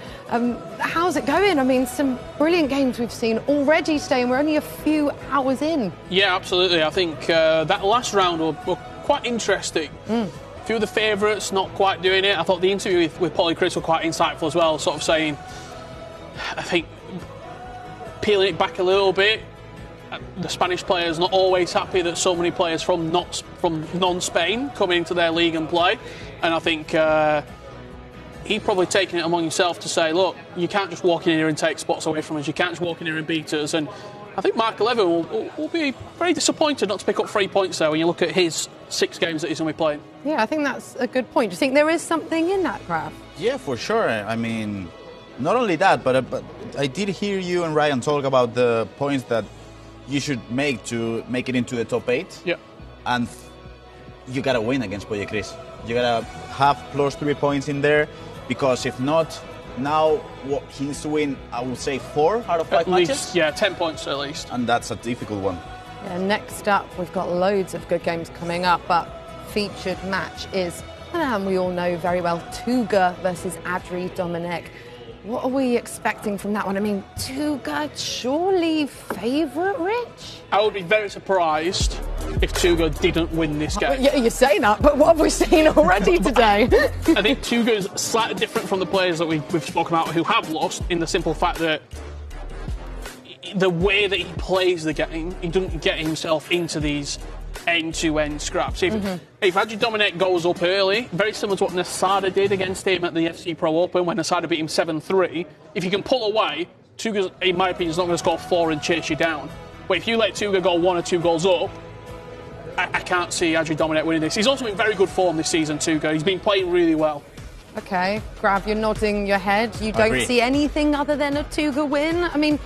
Speaker 4: How's it going? I mean, some brilliant games we've seen already today, and we're only a few hours in.
Speaker 5: Yeah, absolutely. I think that last round were quite interesting. A few of the favourites not quite doing it. I thought the interview with Paulie Chris were quite insightful as well, sort of saying, I think, peeling it back a little bit, the Spanish players not always happy that so many players from non-Spain come into their league and play. And I think he'd probably taken it among himself to say, look, you can't just walk in here and take spots away from us. You can't just walk in here and beat us. And I think Mark Levin will be very disappointed not to pick up 3 points there when you look at his 6 games that he's going to be playing.
Speaker 4: Yeah, I think that's a good point. Do you think there is something in that graph?
Speaker 7: Yeah, for sure. I mean, not only that, but I did hear you and Ryan talk about the points that you should make to make it into the top 8.
Speaker 5: Yeah.
Speaker 7: And you got to win against Pollo Chris. You got to have plus 3 points in there, because if not, now he needs to win, I would say 4 out of 5 matches.
Speaker 5: Least, yeah, 10 points at least.
Speaker 7: And that's a difficult one.
Speaker 4: Yeah, next up, we've got loads of good games coming up, but featured match is, and we all know very well, Tuga versus Adri Dominic. What are we expecting from that one? I mean, Tuga surely favourite, Rich?
Speaker 5: I would be very surprised if Tuga didn't win this game.
Speaker 4: Yeah, you're saying that, but what have we seen already today?
Speaker 5: I think Tuga's slightly different from the players that we've spoken about who have lost, in the simple fact that the way that he plays the game, he doesn't get himself into these end-to-end scraps. If Adri Dominic goes up early, very similar to what Nasada did against him at the FC Pro Open when Nasada beat him 7-3, if you can pull away, Tuga, in my opinion, is not going to score 4 and chase you down. But if you let Tuga go 1 or 2 goals up, I can't see Adri Dominic winning this. He's also in very good form this season, Tuga. He's been playing really well.
Speaker 4: Okay, Grav, you're nodding your head. You don't see anything other than a Tuga win? I mean,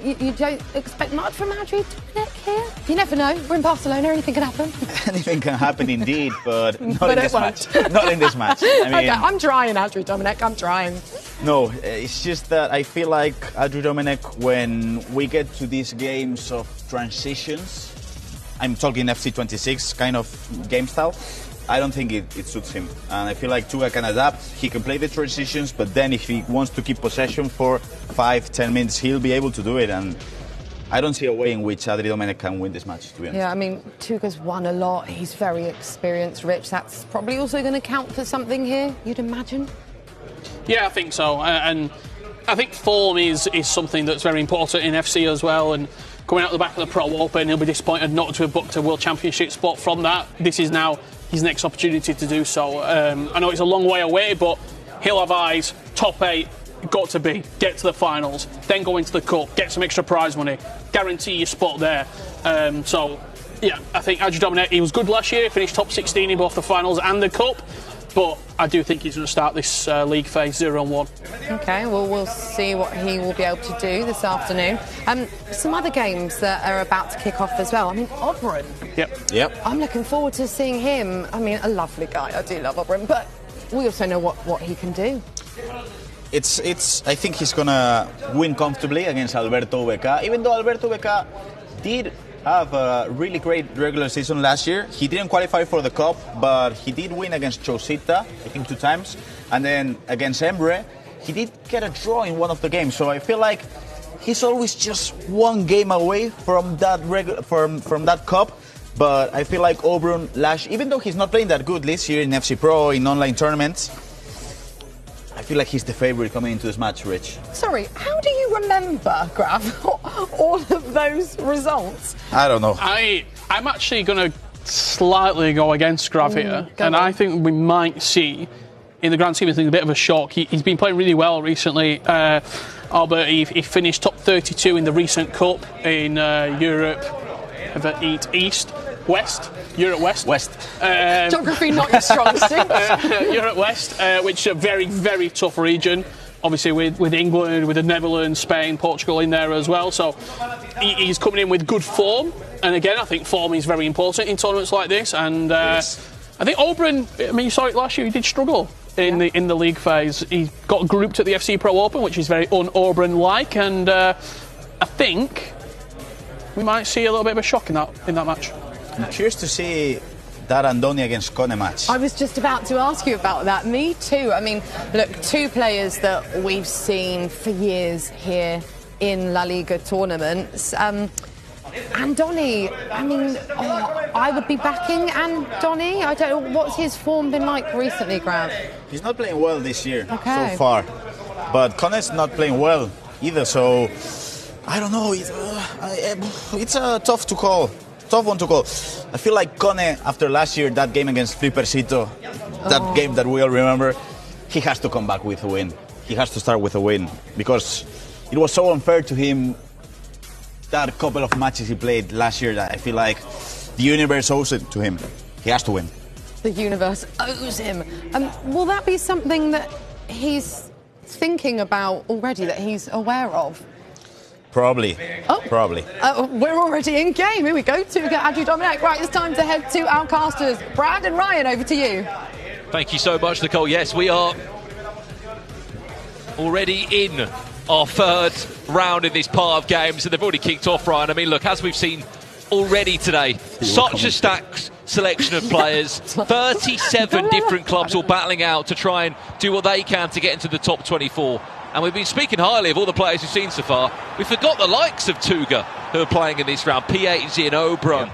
Speaker 4: you don't expect much from Adri Dominic here? You never know. We're in Barcelona. Anything can happen.
Speaker 7: Anything can happen indeed, but not in this match. Not in this match. I mean,
Speaker 4: okay, I'm trying, Adri Dominic. I'm trying.
Speaker 7: No, it's just that I feel like Adri Dominic, when we get to these games of transitions, I'm talking FC26 kind of game style, I don't think it suits him. And I feel like Tuga can adapt. He can play the transitions, but then if he wants to keep possession for 5-10 minutes, he'll be able to do it. And I don't see a way in which Adri Dominic can win this match, to be honest.
Speaker 4: Yeah, I mean, Tuga's won a lot. He's very experienced, Rich. That's probably also going to count for something here, you'd imagine?
Speaker 5: Yeah, I think so. And I think form is something that's very important in FC as well. And coming out the back of the Pro Open, he'll be disappointed not to have booked a World Championship spot from that. This is now his next opportunity to do so. I know it's a long way away, but he'll have eyes, top 8, got to be, get to the finals, then go into the Cup, get some extra prize money, guarantee your spot there. So, yeah, I think Adri Dominic, he was good last year, finished top 16 in both the finals and the Cup, but I do think he's going to start this league phase 0-1.
Speaker 4: Okay, well, we'll see what he will be able to do this afternoon. Some other games that are about to kick off as well. I mean, Oberon.
Speaker 7: Yep.
Speaker 4: I'm looking forward to seeing him. I mean, a lovely guy. I do love Oberon, but we also know what he can do.
Speaker 7: I think he's going to win comfortably against Alberto Beca, even though Alberto Beca did have a really great regular season last year. He didn't qualify for the Cup, but he did win against Chosita, I think 2 times. And then against Embre, he did get a draw in one of the games. So I feel like he's always just 1 game away from that from that Cup. But I feel like Oberon, even though he's not playing that good this year in FC Pro, in online tournaments, I feel like he's the favourite coming into this match, Rich.
Speaker 4: Sorry, how do you remember, Graf, all of those results?
Speaker 7: I don't know.
Speaker 5: I'm actually going to slightly go against Grav here, and I think we might see, in the grand scheme of things, a bit of a shock. He's been playing really well recently. Albert, he finished top 32 in the recent Cup in Europe, Europe West.
Speaker 4: Geography not your strong suit.
Speaker 5: Europe West, which is a very, very tough region. Obviously, with England, with the Netherlands, Spain, Portugal in there as well. So he's coming in with good form. And again, I think form is very important in tournaments like this. And I think Oberon, I mean, you saw it last year, he did struggle in the league phase. He got grouped at the FC Pro Open, which is very un-Orbran-like, and I think we might see a little bit of a shock in that match.
Speaker 7: I'm curious to see that Andoni against Kone match.
Speaker 4: I was just about to ask you about that. Me too. I mean, look, two players that we've seen for years here in La Liga tournaments. Andoni, I mean, I would be backing Andoni. I don't know, what's his form been like recently, Grant?
Speaker 7: He's not playing well this year
Speaker 4: Okay.
Speaker 7: so far. But Kone's not playing well either, so I don't know. It's tough to call. Tough one to call. I feel like Kone, after last year, that game against Flippercito, that game that we all remember, he has to come back with a win. He has to start with a win because it was so unfair to him, that couple of matches he played last year, that I feel like the universe owes it to him. He has to win.
Speaker 4: The universe owes him. Will that be something that he's thinking about already, that he's aware of?
Speaker 7: Probably.
Speaker 4: Oh.
Speaker 7: Probably.
Speaker 4: We're already in game. Here we go. Tuga, Andrew, Dominic. Right, it's time to head to our casters. Brad and Ryan, over to you.
Speaker 2: Thank you so much, Nicole. Yes, we are already in our third round in this part of games, and they've already kicked off, Ryan. I mean, look, as we've seen already today, such a stacked selection of players, 37 different clubs all battling out to try and do what they can to get into the top 24. And we've been speaking highly of all the players we've seen so far. We forgot the likes of Tuga, who are playing in this round, PhD and Oberon.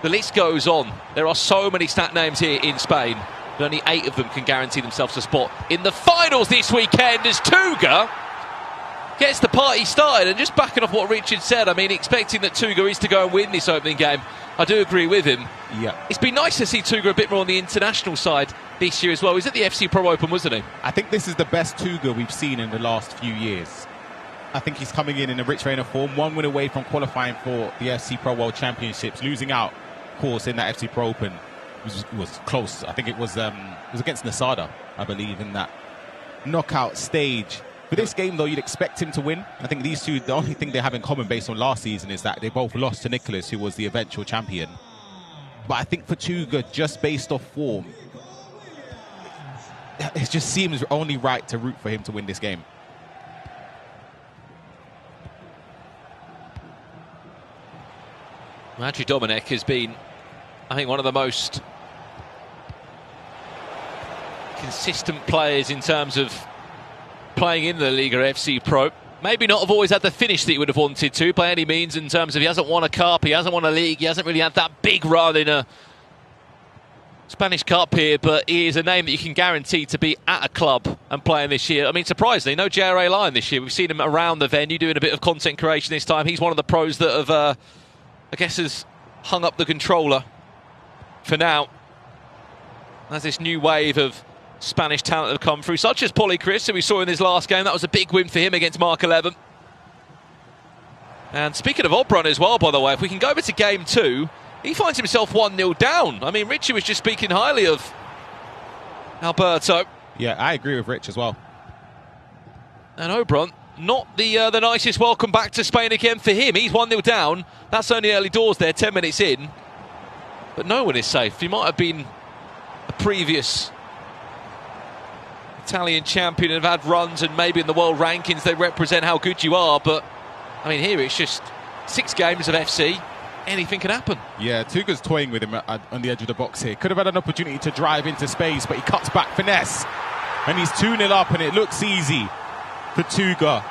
Speaker 2: The list goes on. There are so many stat names here in Spain, but only 8 of them can guarantee themselves a spot in the finals this weekend as Tuga gets the party started. And just backing off what Richard said, I mean, expecting that Tuga is to go and win this opening game, I do agree with him.
Speaker 16: Yeah.
Speaker 2: It's been nice to see Tuga a bit more on the international side this year as well. He was at the FC Pro Open, wasn't he?
Speaker 16: I think this is the best Tuga we've seen in the last few years. I think he's coming in a rich vein of form. 1 win away from qualifying for the FC Pro World Championships, losing out, of course, in that FC Pro Open. It was close. I think it was against Nasada, I believe, in that knockout stage. For this game, though, you'd expect him to win. I think these two, the only thing they have in common based on last season is that they both lost to Nicholas, who was the eventual champion. But I think for Tuga, just based off form, it just seems only right to root for him to win this game.
Speaker 2: Andrew Dominic has been, I think, one of the most consistent players in terms of playing in the Liga FC Pro. Maybe not have always had the finish that he would have wanted to by any means, in terms of he hasn't won a cup, he hasn't won a league, he hasn't really had that big run in a Spanish Cup here, but he is a name that you can guarantee to be at a club and playing this year. I mean, surprisingly, no JRA Lion this year. We've seen him around the venue doing a bit of content creation this time. He's one of the pros that have, I guess, has hung up the controller for now. There's this new wave of Spanish talent that have come through, such as Polly Chris, who we saw in his last game. That was a big win for him against Mark 11. And speaking of Oberon as well, by the way, if we can go over to game 2, he finds himself 1-0 down. I mean, Richie was just speaking highly of Alberto.
Speaker 16: Yeah, I agree with Rich as well.
Speaker 2: And Oberon, not the nicest welcome back to Spain again for him. He's 1-0 down. That's only early doors there, 10 minutes in. But no one is safe. He might have been a previous Italian champion and have had runs, and maybe in the world rankings they represent how good you are. But, I mean, here it's just 6 games of FC. Anything can happen.
Speaker 16: Yeah, Tuga's toying with him on the edge of the box here. Could have had an opportunity to drive into space, but he cuts back, finesse. And he's 2-0 up, and it looks easy for Tuga.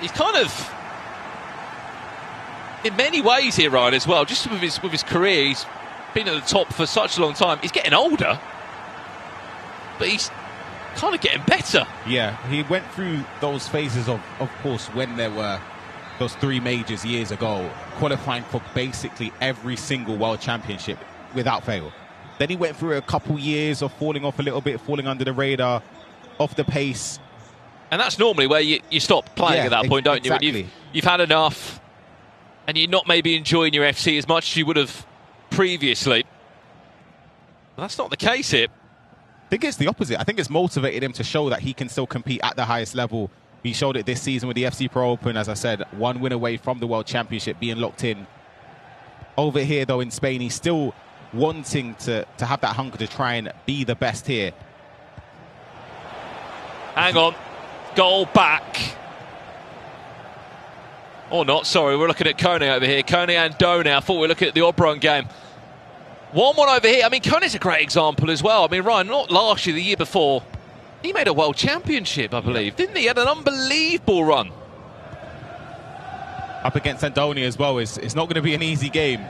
Speaker 2: He's kind of, in many ways here, Ryan, as well, just with his career, he's been at the top for such a long time. He's getting older, but he's kind of getting better.
Speaker 16: Yeah, he went through those phases of course, when there were those 3 majors years ago, qualifying for basically every single world championship without fail. Then he went through a couple years of falling off a little bit, falling under the radar, off the pace.
Speaker 2: And that's normally where you stop playing at that point, don't you?
Speaker 16: Exactly.
Speaker 2: When you've had enough and you're not maybe enjoying your FC as much as you would have previously. That's not the case here.
Speaker 16: I think it's the opposite. I think it's motivated him to show that he can still compete at the highest level. He showed it this season with the FC Pro Open, as I said, 1 win away from the World Championship, being locked in. Over here, though, in Spain, he's still wanting to have that hunger to try and be the best here.
Speaker 2: Hang on. Goal back. Or not, sorry, we're looking at Kone over here. Kone and Done. I thought we were looking at the Oberon game. 1-1 over here. I mean, Kone's a great example as well. I mean, Ryan, not last year, the year before, he made a world championship, I believe, didn't he? He had an unbelievable run.
Speaker 16: Up against Andoni as well. It's not going to be an easy game.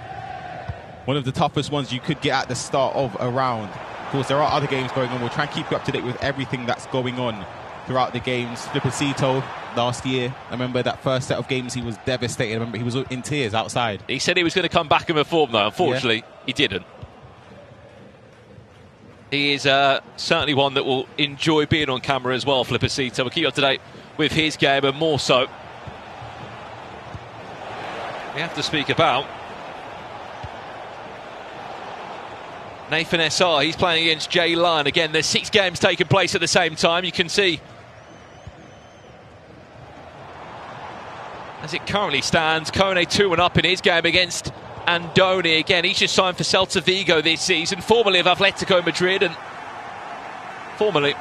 Speaker 16: One of the toughest ones you could get at the start of a round. Of course, there are other games going on. We'll try and keep you up to date with everything that's going on throughout the games. Flippercito last year, I remember that first set of games, he was devastated. I remember he was in tears outside.
Speaker 2: He said he was going to come back and perform, though. Unfortunately, he didn't. He is certainly one that will enjoy being on camera as well, Flippercito. We'll keep you up to date with his game, and more so we have to speak about Nathan SR. He's playing against Jay Lyon. Again, there's 6 games taking place at the same time. You can see as it currently stands, Kone 2-1 up in his game against Andoni. Again, he's just signed for Celta Vigo this season, formerly of Atletico Madrid, and formerly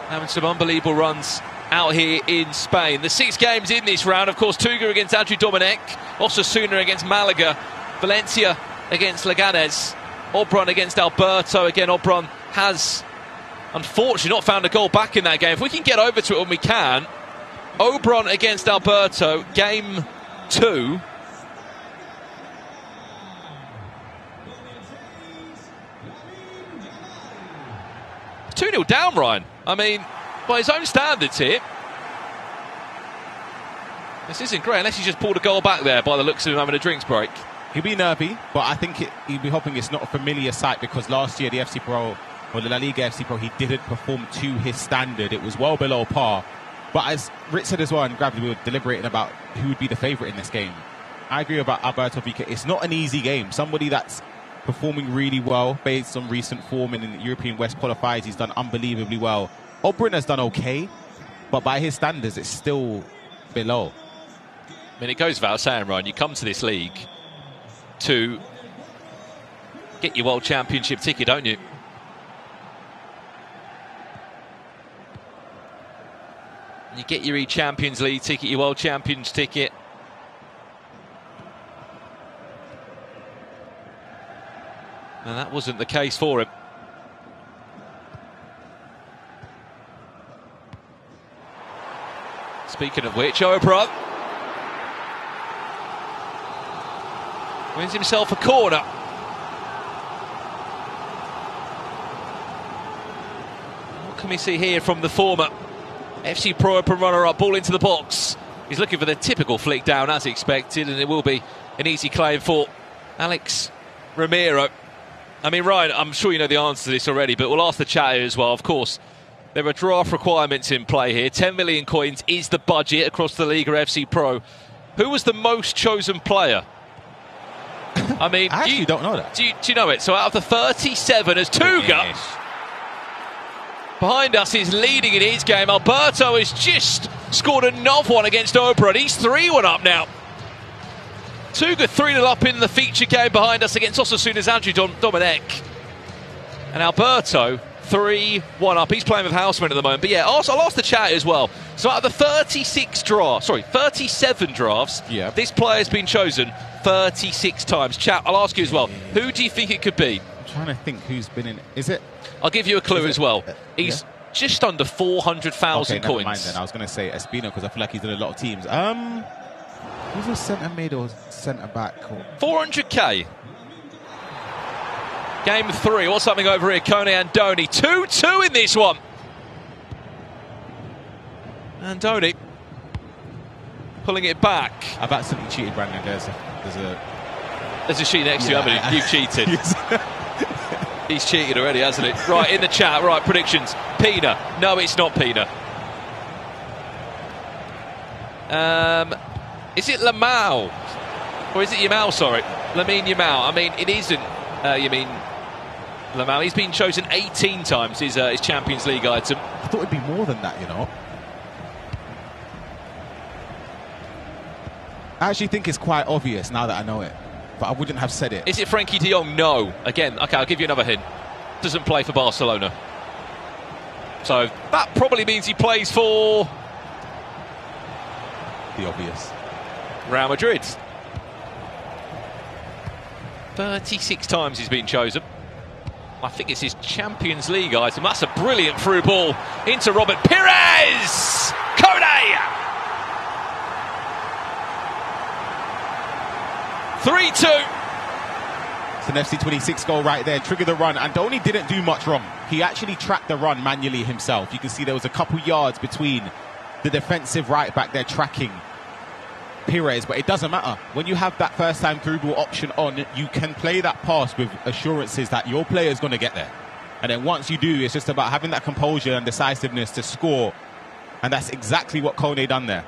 Speaker 2: having some unbelievable runs out here in Spain. The 6 games in this round, of course, Tuga against Adri Domenech, Osasuna against Malaga, Valencia against Leganés, Oberon against Alberto. Again, Oberon has unfortunately not found a goal back in that game. If we can get over to it when we can. Oberon against Alberto, game 2. It's 2-0 down, Ryan. I mean, by his own standards here, this isn't great unless he's just pulled a goal back there by the looks of him having a drinks break.
Speaker 16: He'll be nervy, but I think he'll be hoping it's not a familiar sight, because last year the FC Pro, or the La Liga FC Pro, he didn't perform to his standard. It was well below par. But as Rich said as well, and Gravity, we were deliberating about who would be the favourite in this game. I agree about Alberto Vica. It's not an easy game. Somebody that's performing really well based on recent form in the European West qualifiers. He's done unbelievably well. Oberon has done okay, but by his standards, it's still below.
Speaker 2: I mean, it goes without saying, Ryan, you come to this league to get your World Championship ticket, don't you? You get your E-Champions League ticket, your World Champions ticket. And that wasn't the case for him. Speaking of which, Oberon wins himself a corner. What can we see here from the former FC Pro Open runner-up? Ball into the box. He's looking for the typical flick down as expected, and it will be an easy claim for Alex Ramiro. I mean, Ryan, I'm sure you know the answer to this already, but we'll ask the chat here as well. Of course, there are draft requirements in play here. 10 million coins is the budget across the Liga FC Pro. Who was the most chosen player? I mean,
Speaker 16: I actually don't know that.
Speaker 2: Do you know it? So out of the 37, as Tuga behind us is leading in his game. Alberto has just scored another one against Oberon. He's 3-1 up now. Tuga 3-0 up in the feature game behind us against Osasuna's Adri Domenech. And Alberto 3-1 up. He's playing with Houseman at the moment. But yeah, I'll ask the chat as well. So out of the 37 drafts, this player has been chosen 36 times. Chat, I'll ask you as well. Who do you think it could be?
Speaker 16: I'm trying to think who's been in. Is it?
Speaker 2: I'll give you a clue as well. He's just under 400,000
Speaker 16: never
Speaker 2: coins.
Speaker 16: mind then. I was going to say Espino because I feel like he's done a lot of teams. Who's a centre mid or centre back?
Speaker 2: 400k. Game 3. What's happening over here? Kone Andoni. 2-2 in this one. Andoni pulling it back.
Speaker 16: I've absolutely cheated, Brandon.
Speaker 2: There's a sheet next to you, haven't you? You've cheated. He's cheated already, hasn't he? Right, in the chat. Right, predictions. Pina. No, it's not Pina. Is it Lamau? Or is it Yamal, sorry? Lamine Yamal. I mean, it isn't Yamin Lamau. He's been chosen 18 times, his Champions League item.
Speaker 16: I thought it'd be more than that, you know. I actually think it's quite obvious now that I know it. but I wouldn't have said it.
Speaker 2: Is it Frankie de Jong? No. Again, okay, I'll give you another hint. Doesn't play for Barcelona. So that probably means he plays for
Speaker 16: the obvious.
Speaker 2: Real Madrid. 36 times he's been chosen. I think it's his Champions League item. That's a brilliant through ball into Robert Pires! Kone! 3-2.
Speaker 16: It's an FC26 goal right there. Triggered the run, and Donny didn't do much wrong. He actually tracked the run manually himself. You can see there was a couple yards between the defensive right back there tracking Pires, but it doesn't matter. When you have that first time through ball option on, you can play that pass with assurances that your player is going to get there. And then once you do, it's just about having that composure and decisiveness to score. And that's exactly what Kone done there.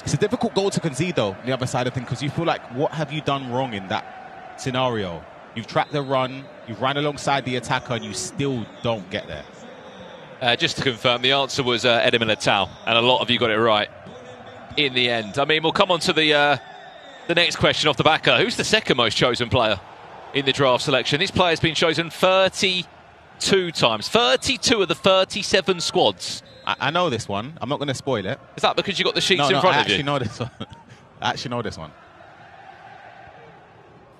Speaker 16: It's a difficult goal to concede, though, the other side of things, because you feel like, what have you done wrong in that scenario? You've tracked the run, you've run alongside the attacker, and you still don't get there.
Speaker 2: Just to confirm, the answer was Eder Militao, and a lot of you got it right in the end. I mean, we'll come on to the next question off the back. Who's the second most chosen player in the draft selection? This player's been chosen 32 times. 32 of the 37 squads.
Speaker 16: I know this one. I'm not going to spoil it.
Speaker 2: Is that because you got the sheets
Speaker 16: in
Speaker 2: front of you?
Speaker 16: I actually know this one. I actually know this one.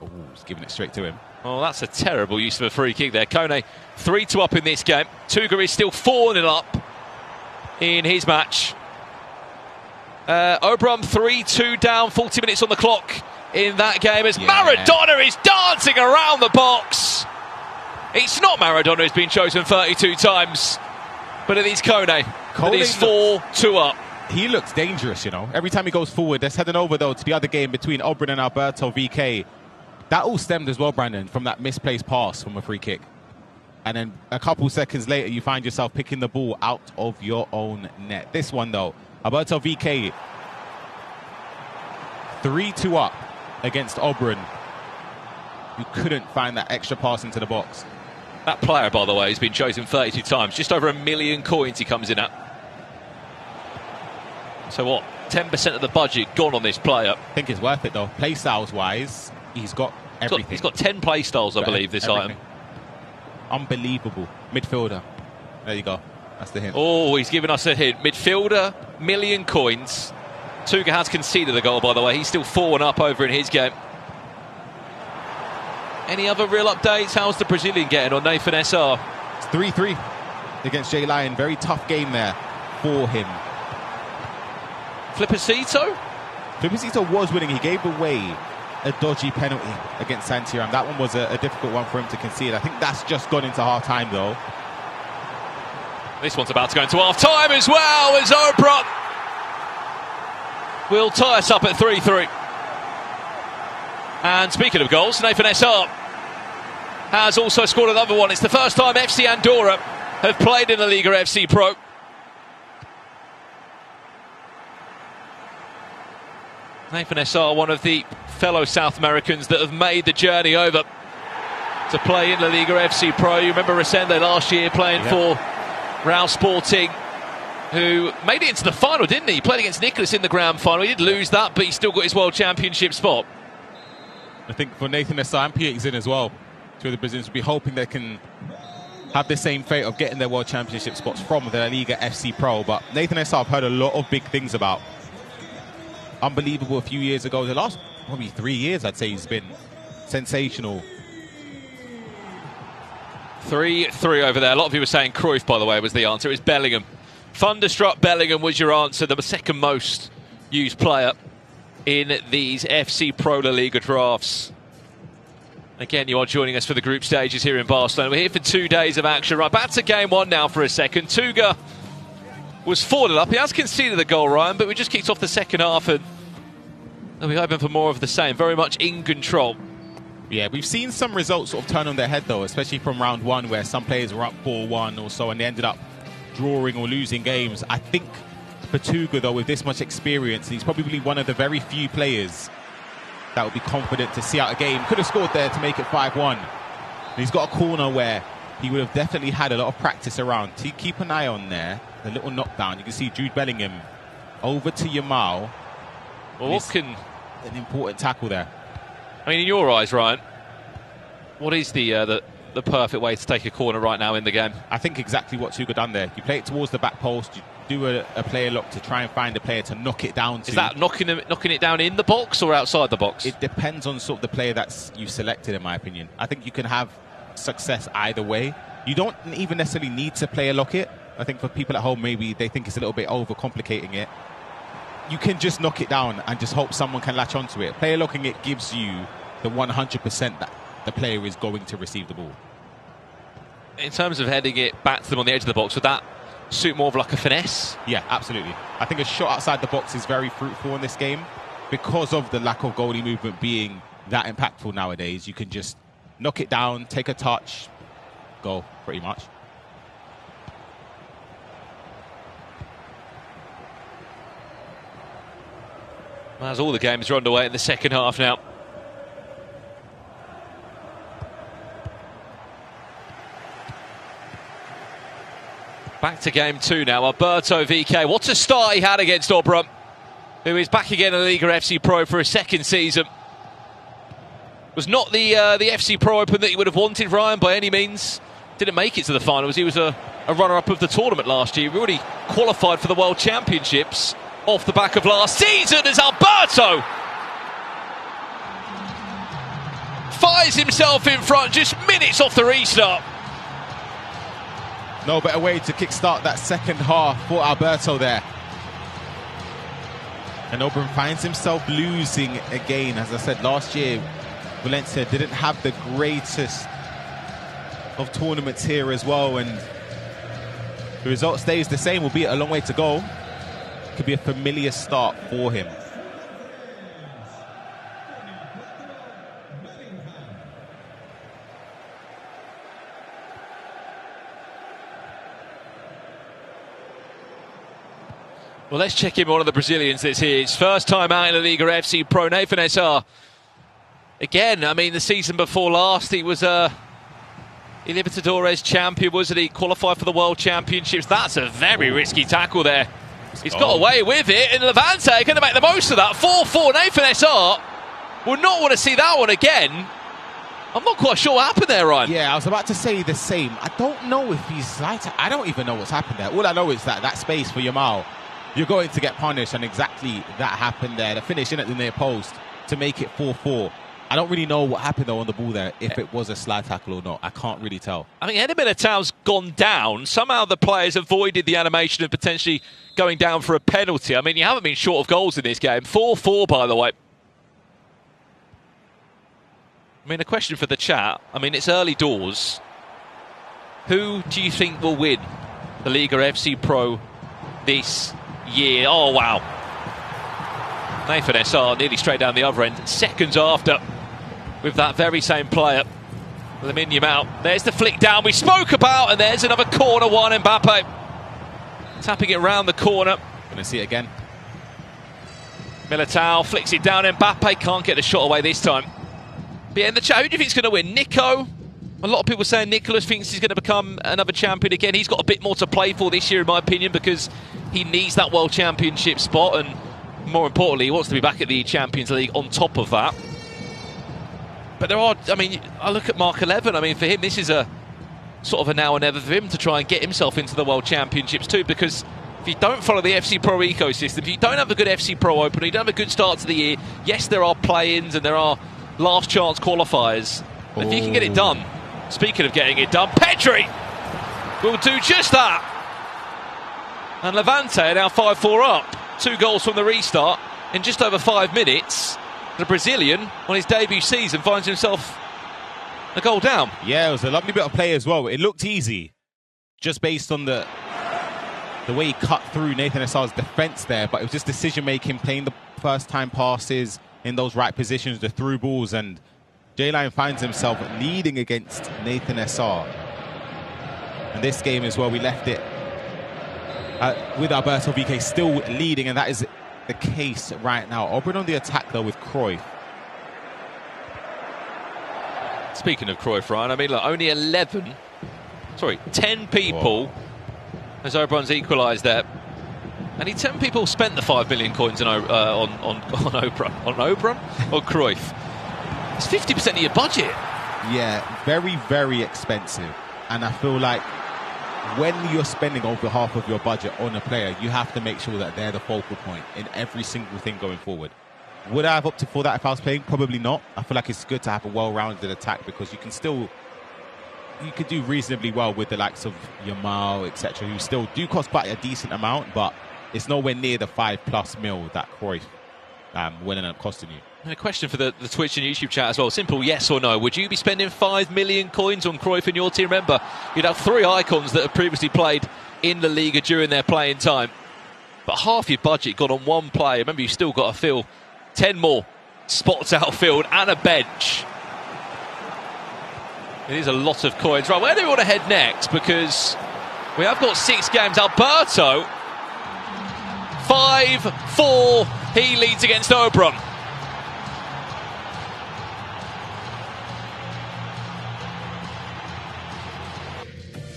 Speaker 16: Oh, he's giving it straight to him.
Speaker 2: Oh, that's a terrible use of a free kick there. Kone 3-2 up in this game. Tuga is still 4-0 up in his match. Obram 3-2 down, 40 minutes on the clock in that game as Maradona is dancing around the box. It's not Maradona who's been chosen 32 times, but it is Kone. It is 4-2 up.
Speaker 16: He looks dangerous, you know. Every time he goes forward, let's heading over, though, to the other game between Obram and Alberto VK. That all stemmed as well, Brandon, from that misplaced pass from a free kick. And then a couple seconds later, you find yourself picking the ball out of your own net. This one, though, Alberto VK, 3-2 up against Obram, who couldn't find that extra pass into the box.
Speaker 2: That player, by the way, has been chosen 32 times. Just over 1 million coins he comes in at. So what, 10% of the budget gone on this player?
Speaker 16: I think it's worth it, though. Play styles-wise, he's got everything.
Speaker 2: He's got 10 play styles, I believe, this item.
Speaker 16: Unbelievable. Midfielder. There you go. That's the hint.
Speaker 2: Oh, he's giving us a hint. Midfielder, 1 million coins. Tuga has conceded the goal, by the way. He's still 4-1 up over in his game. Any other real updates? How's the Brazilian getting on, Nathan SR?
Speaker 16: It's 3-3 against Jay Lyon. Very tough game there for him.
Speaker 2: Flippercito?
Speaker 16: Flippercito was winning. He gave away a dodgy penalty against Santiaram. That one was a difficult one for him to concede. I think that's just gone into half-time, though.
Speaker 2: This one's about to go into half-time as well, as Obram will tie us up at 3-3. And speaking of goals, Nathan SR has also scored another one. It's the first time FC Andorra have played in the LALIGA FC Pro. Nathan SR, one of the fellow South Americans that have made the journey over to play in LALIGA FC Pro. You remember Resende last year playing for Real Sporting, who made it into the final, didn't he? He played against Nicholas in the grand final. He did lose that, but he still got his World Championship spot.
Speaker 16: I think for Nathan SR and PX in as well, two of the Brazilians will be hoping they can have the same fate of getting their World Championship spots from the LALIGA FC Pro. But Nathan SR, I've heard a lot of big things about. Unbelievable a few years ago. The last probably 3 years, I'd say he's been sensational.
Speaker 2: 3-3 over there. A lot of you were saying Cruyff, by the way, was the answer. It was Bellingham. Thunderstruck Bellingham was your answer. The second most used player in these FC Pro La Liga drafts. Again, you are joining us for the group stages here in Barcelona. We're here for 2 days of action. Right, back to game one now for a second. Tuga was 4-0 up. He has conceded the goal, Ryan, but we just kicked off the second half and we're hoping for more of the same. Very much in control.
Speaker 16: Yeah, we've seen some results sort of turn on their head, though, especially from round one, where some players were up 4-1 or so, and they ended up drawing or losing games. I think for Tuga, though, with this much experience, he's probably one of the very few players that would be confident to see out a game. Could have scored there to make it 5-1. And he's got a corner where he would have definitely had a lot of practice around. To keep an eye on there, the little knockdown. You can see Jude Bellingham over to Yamal.
Speaker 2: Well, what can...
Speaker 16: An important tackle there.
Speaker 2: I mean, in your eyes, Ryan, what is the perfect way to take a corner right now in the game?
Speaker 16: I think exactly what Tuga done there. You play it towards the back post, you do a player lock to try and find a player to knock it down to.
Speaker 2: Is that knocking it down in the box or outside the box?
Speaker 16: It depends on sort of the player that's you selected, in my opinion. I think you can have success either way. You don't even necessarily need to player lock it. I think for people at home, maybe they think it's a little bit overcomplicating it. You can just knock it down and just hope someone can latch onto it. Player locking it gives you the 100% that the player is going to receive the ball.
Speaker 2: In terms of heading it back to them on the edge of the box, would that suit more of like a finesse?
Speaker 16: Yeah, absolutely. I think a shot outside the box is very fruitful in this game because of the lack of goalie movement being that impactful nowadays. You can just knock it down, take a touch, go, pretty much.
Speaker 2: As all the games are underway in the second half now. Back to game 2 now. Alberto VK. What a start he had against Oberon, who is back again in the Liga FC Pro for a second season. Was not the FC Pro Open that he would have wanted, Ryan, by any means. Didn't make it to the finals. He was a runner-up of the tournament last year. He already qualified for the World Championships off the back of last season as Alberto fires himself in front just minutes off the restart.
Speaker 16: No better way to kickstart that second half for Alberto there. And Oberon finds himself losing again. As I said, last year, Valencia didn't have the greatest of tournaments here as well. And the result stays the same, albeit a long way to go. Could be a familiar start for him.
Speaker 2: Well, let's check in with one of the Brazilians that's here. It's first time out in the Liga FC Pro. Nathan SR. Again, I mean, the season before last, he was a Libertadores champion, wasn't he? Qualified for the World Championships. That's a very risky tackle there. He's got away with it, and Levante are going to make the most of that. 4-4. Nathan SR will not want to see that one again. I'm not quite sure what happened there, Ryan.
Speaker 16: Yeah, I was about to say the same. I don't know if he's like, I don't even know what's happened there. All I know is that space for Yamal, you're going to get punished, and exactly that happened there. The finish in at the near post to make it 4-4. I don't really know what happened though on the ball there, if it was a slide tackle or not. I can't really tell.
Speaker 2: I think Eder Militao's gone down. Somehow the players avoided the animation of potentially going down for a penalty. I mean, you haven't been short of goals in this game. 4-4, by the way. I mean, a question for the chat. I mean, it's early doors. Who do you think will win the Liga FC Pro this year? Oh, wow. Nathan SR nearly straight down the other end. Seconds after, with that very same player, Lamine out. There's the flick down we spoke about, and there's another corner one. Mbappe tapping it round the corner.
Speaker 16: Gonna see it again.
Speaker 2: Militao flicks it down. Mbappe can't get the shot away this time. But yeah, in the chat, who do you think is going to win? Nico? A lot of people saying Nicholas thinks he's going to become another champion again. He's got a bit more to play for this year, in my opinion, because he needs that World Championship spot, and more importantly, he wants to be back at the Champions League on top of that. But there are, I mean, I look at Mark 11. I mean, for him, this is a sort of a now or never for him to try and get himself into the World Championships too, because if you don't follow the FC Pro ecosystem, if you don't have a good FC Pro Open, you don't have a good start to the year, yes, there are play-ins and there are last chance qualifiers. But if you can get it done, speaking of getting it done, Pedri will do just that. And Levante are now 5-4 up. 2 goals from the restart in just over 5 minutes. The Brazilian, on his debut season, finds himself a goal down.
Speaker 16: Yeah, it was a lovely bit of play as well. It looked easy, just based on the way he cut through Nathan SR's defence there, but it was just decision-making, playing the first-time passes in those right positions, the through balls, and J-Line finds himself leading against Nathan SR. And this game as well, we left it with Alberto VK still leading, and that is the case right now. Oberon on the attack, though, with Cruyff.
Speaker 2: Speaking of Cruyff, Ryan, I mean, look, only 10 people as Oberon's equalised there. Only 10 people spent the 5 million coins on Cruyff. It's 50% of your budget.
Speaker 16: Yeah, very, very expensive. And I feel like when you're spending over half of your budget on a player, you have to make sure that they're the focal point in every single thing going forward. Would I have opted for that if I was playing? Probably not. I feel like it's good to have a well-rounded attack because you could do reasonably well with the likes of Yamal, etc., who still do cost quite a decent amount, but it's nowhere near the 5+ mil that Cruyff will end up costing you.
Speaker 2: And a question for the Twitch and YouTube chat as well. Simple yes or no. Would you be spending 5 million coins on Cruyff in your team? Remember, you'd have 3 icons that have previously played in La Liga during their playing time. But half your budget gone on one player. Remember, you've still got to fill 10 more spots outfield and a bench. It is a lot of coins. Right, where do we want to head next? Because we have got 6 games. Alberto, 5-4. He leads against Oberon.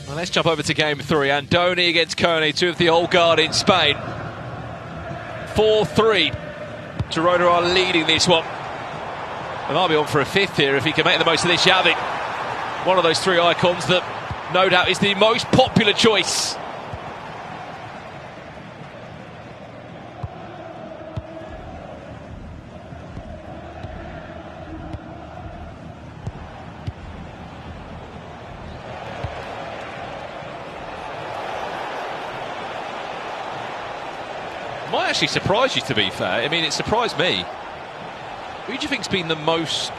Speaker 2: Well, let's jump over to game 3. Andoni against Kone, 2 of the old guard in Spain. 4-3. Girona are leading this one. They might be on for a 5th here if he can make the most of this. Xavi, one of those 3 icons that no doubt is the most popular choice. Might actually surprise you, to be fair. I mean, it surprised me. Who do you think's been the most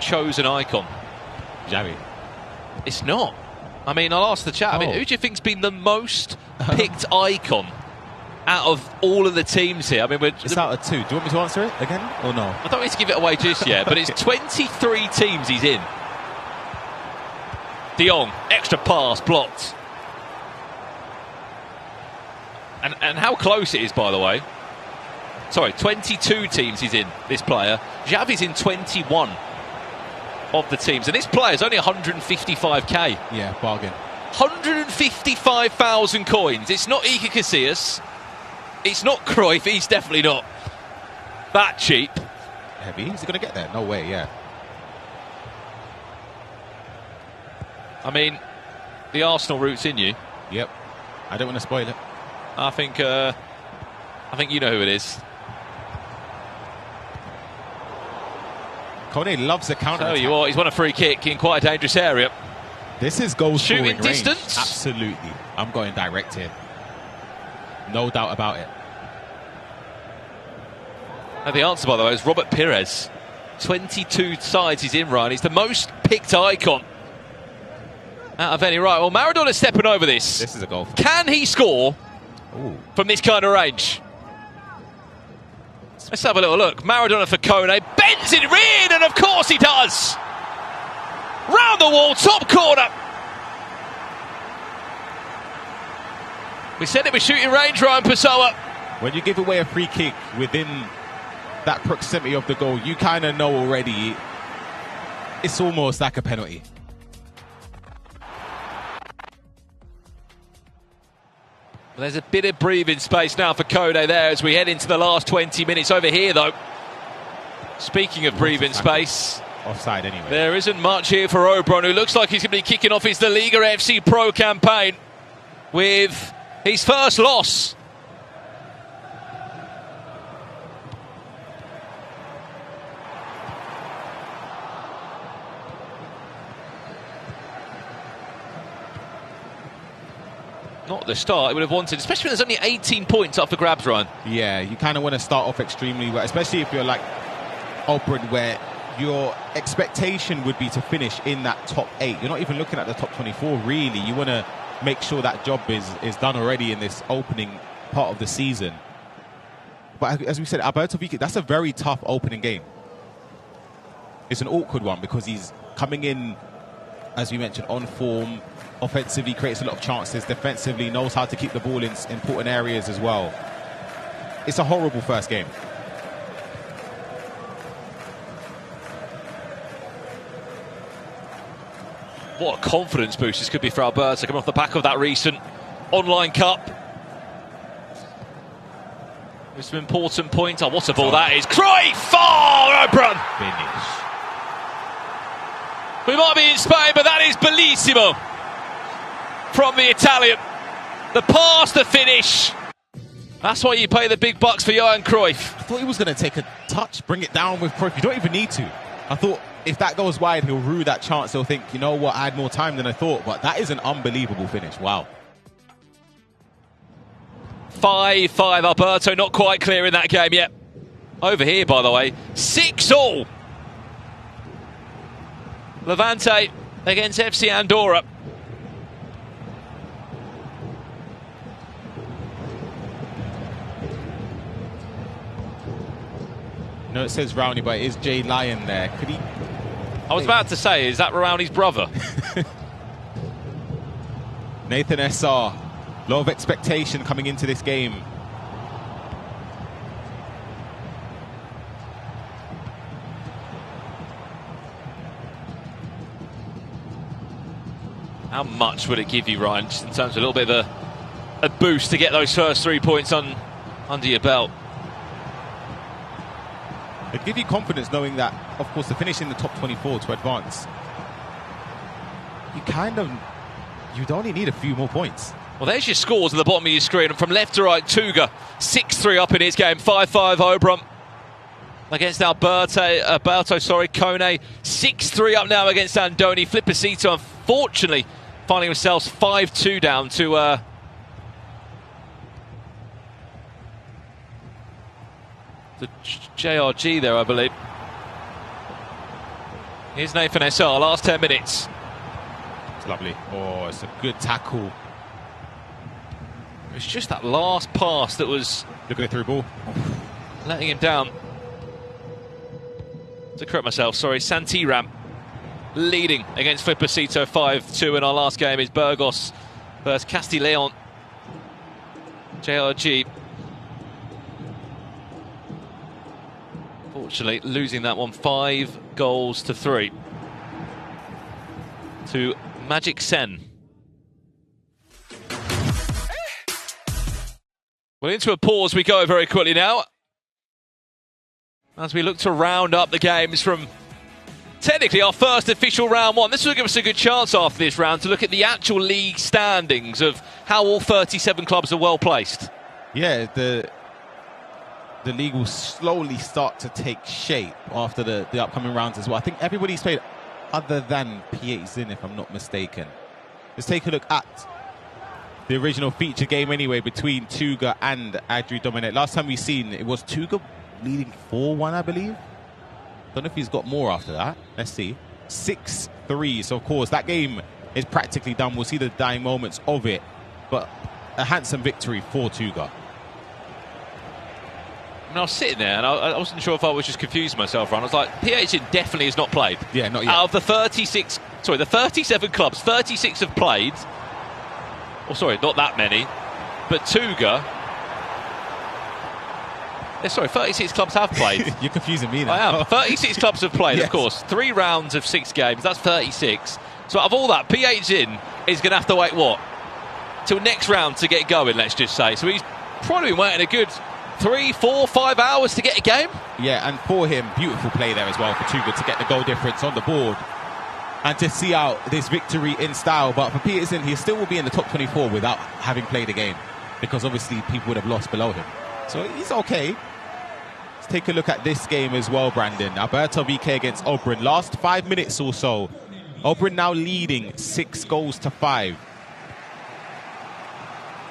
Speaker 2: chosen icon?
Speaker 16: Xavi.
Speaker 2: It's not. I mean, I'll ask the chat. I mean, who do you think's been the most picked icon out of all of the teams here? I mean,
Speaker 16: it's out of 2. Do you want me to answer it again or no?
Speaker 2: I don't need to give it away just yet, but it's 23 teams he's in. De Jong, extra pass, blocked. And how close it is, by the way. Sorry, 22 teams he's in, this player. Xavi's in 21 of the teams. And this player's only 155k.
Speaker 16: Yeah, bargain.
Speaker 2: 155,000 coins. It's not Iker Casillas. It's not Cruyff. He's definitely not that cheap.
Speaker 16: Heavy? Is he going to get there? No way, yeah.
Speaker 2: I mean, the Arsenal route's in you.
Speaker 16: Yep. I don't want to spoil it.
Speaker 2: I think you know who it is.
Speaker 16: Kone loves the counter.
Speaker 2: Tell you what, he's won a free kick in quite a dangerous area.
Speaker 16: This is goal
Speaker 2: shooting
Speaker 16: scoring
Speaker 2: distance.
Speaker 16: Range. Absolutely, I'm going direct here. No doubt about it.
Speaker 2: And the answer, by the way, is Robert Pires. 22 sides he's in, Ryan. He's the most picked icon out of any. Right, well, Maradona's stepping over this.
Speaker 16: This is a goal.
Speaker 2: Can he score from this kind of range? Let's have a little look. Maradona for Kone. Bends it in, and of course he does. Round the wall, top corner. We said it was shooting range, Ryan Pessoa.
Speaker 16: When you give away a free kick within that proximity of the goal, you kind of know already it's almost like a penalty.
Speaker 2: There's a bit of breathing space now for Kone there as we head into the last 20 minutes. Over here, though, speaking of breathing space,
Speaker 16: offside anyway.
Speaker 2: There isn't much here for Oberon, who looks like he's going to be kicking off his La Liga FC Pro campaign with his first loss. Not the start he would have wanted, especially when there's only 18 points up for grabs, Ryan.
Speaker 16: Yeah, you kind of want to start off extremely well, especially if you're like Oberon, where your expectation would be to finish in that top 8. You're not even looking at the top 24, really. You want to make sure that job is done already in this opening part of the season. But as we said, Alberto Vicky, that's a very tough opening game. It's an awkward one because he's coming in, as we mentioned, on form. Offensively creates a lot of chances. Defensively knows how to keep the ball in important areas as well. It's a horrible first game.
Speaker 2: What a confidence boost this could be for Alberto, coming off the back of that recent online cup. It's an important point. Oh, what a ball that is. Cruyff! Oh, Obrun!
Speaker 16: Finish.
Speaker 2: We might be in Spain, but that is bellissimo from the Italian. The pass, the finish. That's why you pay the big bucks for Johan Cruyff.
Speaker 16: I thought he was going to take a touch, bring it down with Cruyff. You don't even need to. I thought if that goes wide, he'll rue that chance. He'll think, you know what, I had more time than I thought. But that is an unbelievable finish. Wow.
Speaker 2: 5-5. Alberto not quite clear in that game yet. Over here, by the way, 6-all. Levante against FC Andorra.
Speaker 16: No, it says Rowney, but it is Jay Lyon there. Could he?
Speaker 2: I was about to say, is that Rowney's brother?
Speaker 16: Nathan SR. A lot of expectation coming into this game.
Speaker 2: How much would it give you, Ryan, just in terms of a little bit of a boost to get those first 3 points under your belt?
Speaker 16: It'd give you confidence knowing that, of course, to finish in the top 24 to advance, you'd only need a few more points.
Speaker 2: Well, there's your scores at the bottom of your screen. And from left to right, Tuga 6-3 up in his game. 5-5 Obrun against Alberto, Kone 6-3 up now against Andoni. Flipacito, unfortunately, finding themselves 5-2 down to the JRG there, I believe. Here's Nathan SR, last 10 minutes.
Speaker 16: It's lovely. Oh, it's a good tackle.
Speaker 2: It's just that last pass that was...
Speaker 16: Look at the through ball.
Speaker 2: Letting him down. To correct myself, sorry, Santiram leading against Flipacito 5-2 in our last game is Burgos versus Castileon. JRG. Fortunately, losing that one 5-3 to Magic Sen. Well, into a pause we go very quickly now, as we look to round up the games from technically our first official round one. This will give us a good chance after this round to look at the actual league standings of how all 37 clubs are well placed.
Speaker 16: Yeah, the league will slowly start to take shape after the upcoming rounds as well. I think everybody's played other than P8 if I'm not mistaken. Let's take a look at the original feature game anyway between Tuga and Adri Dominate. Last time we seen it was Tuga leading 4-1, I believe. Don't know if he's got more after that. Let's see. 6-3. So of course that game is practically done. We'll see the dying moments of it, but a handsome victory for Tuga.
Speaker 2: And I was sitting there and I wasn't sure if I was just confusing myself, Ron. I was like, PH definitely has not played.
Speaker 16: Yeah, not yet.
Speaker 2: Out of the 37 clubs, 36 have played. Oh, sorry, not that many. But Tuga... 36 clubs have played.
Speaker 16: You're confusing me now.
Speaker 2: I am. 36 clubs have played,
Speaker 16: yes.
Speaker 2: Of course. 3 rounds of 6 games. That's 36. So out of all that, PH is going to have to wait, what? Till next round to get going, let's just say. So he's probably been waiting a good 3, 4, 5 hours to get a game.
Speaker 16: Yeah, and for him, beautiful play there as well for Tuga to get the goal difference on the board and to see out this victory in style. But for Peterson, he still will be in the top 24 without having played a game, because obviously people would have lost below him. So he's okay. Let's take a look at this game as well, Brandon. Alberto VK against Obrun. Last 5 minutes or so. Obrun now leading 6-5.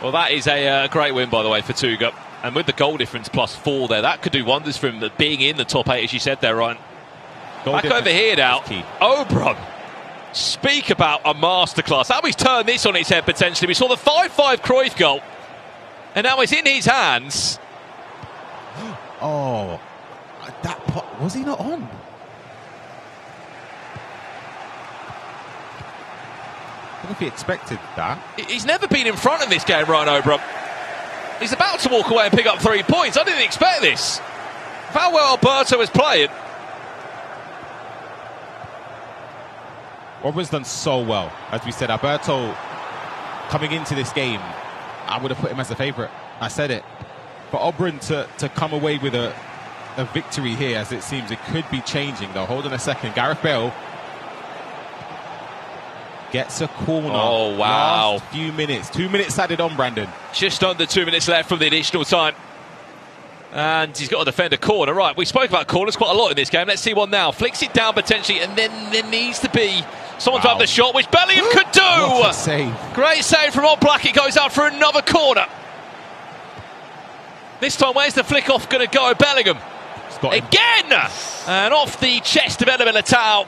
Speaker 2: Well, that is a great win, by the way, for Tuga. And with the goal difference +4 there, that could do wonders for him, being in the top 8, as you said there, Ryan. Back over here now. Obrun. Speak about a masterclass. How he's turned this on its head, potentially. We saw the 5-5 Cruyff goal. And now it's in his hands.
Speaker 16: Oh, that pot, was he not on? I don't know if he expected that.
Speaker 2: He's never been in front of this game, Ryan Obrun. He's about to walk away and pick up 3 points. I didn't expect this. How well Alberto is playing.
Speaker 16: Obrun's done so well. As we said, Alberto coming into this game, I would have put him as a favourite. I said it. For Auburn to come away with a victory here, as it seems it could be changing though. Hold on a second. Gareth Bale gets a corner.
Speaker 2: Oh, wow.
Speaker 16: Last few minutes. 2 minutes added on, Brandon.
Speaker 2: Just under 2 minutes left from the additional time. And he's got to defend a corner. Right, we spoke about corners quite a lot in this game. Let's see one now. Flicks it down potentially, and then there needs to be someone to have the shot, which Bellingham could do.
Speaker 16: What a save.
Speaker 2: Great save from Oblak. It goes out for another corner. This time, where's the flick off going to go? Bellingham. Again! And off the chest of Eder Militao.